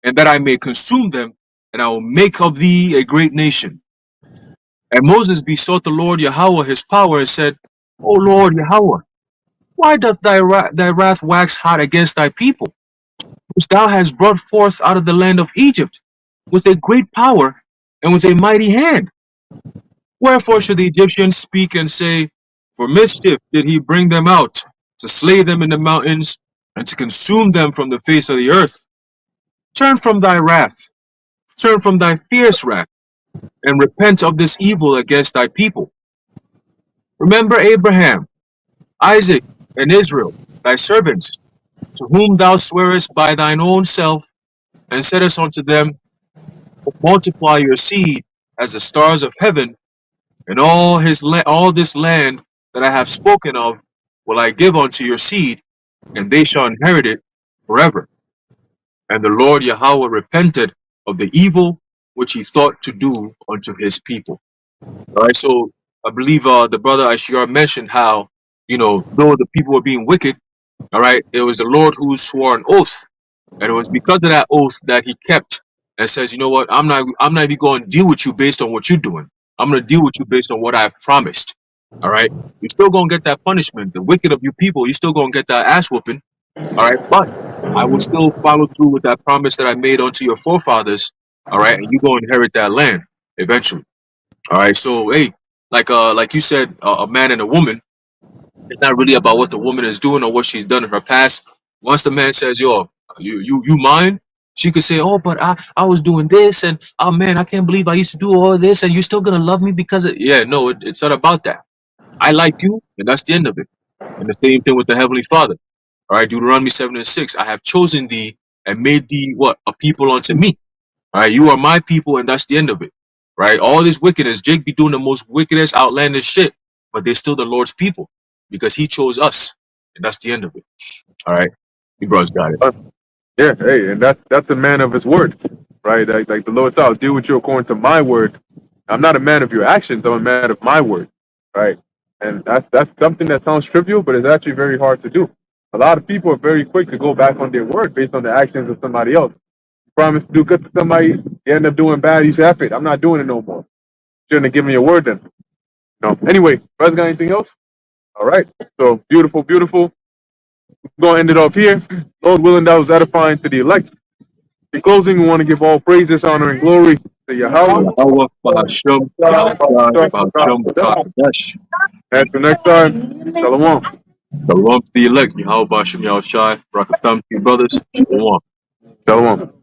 and that I may consume them, and I will make of thee a great nation. And Moses besought the Lord Yahweh his power, and said, O Lord Yahweh, why doth thy wrath wax hot against thy people, which thou hast brought forth out of the land of Egypt? with a great power and with a mighty hand. Wherefore should the Egyptians speak and say, for mischief did he bring them out, to slay them in the mountains, and to consume them from the face of the earth? Turn from thy wrath, turn from thy fierce wrath, and repent of this evil against thy people. Remember Abraham, Isaac, and Israel, thy servants, to whom thou swearest by thine own self, and saidst unto them, multiply your seed as the stars of heaven, and all this land that I have spoken of will I give unto your seed, and they shall inherit it forever. And the Lord Yahweh repented of the evil which he thought to do unto his people. All right, so I believe the brother Ashiar mentioned how, though the people were being wicked, all right, it was the Lord who swore an oath, and it was because of that oath that he kept and says, you know what, I'm not even going to deal with you based on what you're doing. I'm going to deal with you based on what I've promised. All right, you're still going to get that punishment. The wicked of you people, you're still going to get that ass whooping. All right, but I will still follow through with that promise that I made unto your forefathers. All right, and you're going to inherit that land eventually. All right, so hey, like you said, a man and a woman. It's not really about what the woman is doing or what she's done in her past. Once the man says, "Yo, you mine," she could say, "Oh, but I was doing this, and oh man, I can't believe I used to do all this, and you're still gonna love me because of yeah." No, it's not about that. I like you, and that's the end of it. And the same thing with the Heavenly Father. All right, Deuteronomy 7:6. I have chosen thee and made thee what a people unto me. All right, you are my people, and that's the end of it. Right? All this wickedness, Jake be doing the most wickedest, outlandish shit, but they're still the Lord's people because He chose us, and that's the end of it. All right, you brothers got it. Yeah, hey, and that's a man of his word, right? Like the Lord said, I'll deal with you according to my word. I'm not a man of your actions, I'm a man of my word, right? And that's something that sounds trivial, but it's actually very hard to do. A lot of people are very quick to go back on their word based on the actions of somebody else. You promise to do good to somebody, you end up doing bad, you say, F it, I'm not doing it no more. Shouldn't have given me your word then. No. Anyway, brothers got anything else? All right. So beautiful, beautiful. We're gonna end it off here. Lord willing, that was edifying to the elect. In closing, we want to give all praises, honor, and glory to Yahweh. Yahweh Ba'ashem, Yahushua, Ba'ashem, B'Takadesh. Until next time, Shalom. Shalom to the elect. Yahweh Ba'ashem, Yahushua, Barakatam to you brothers. Shalom. Shalom.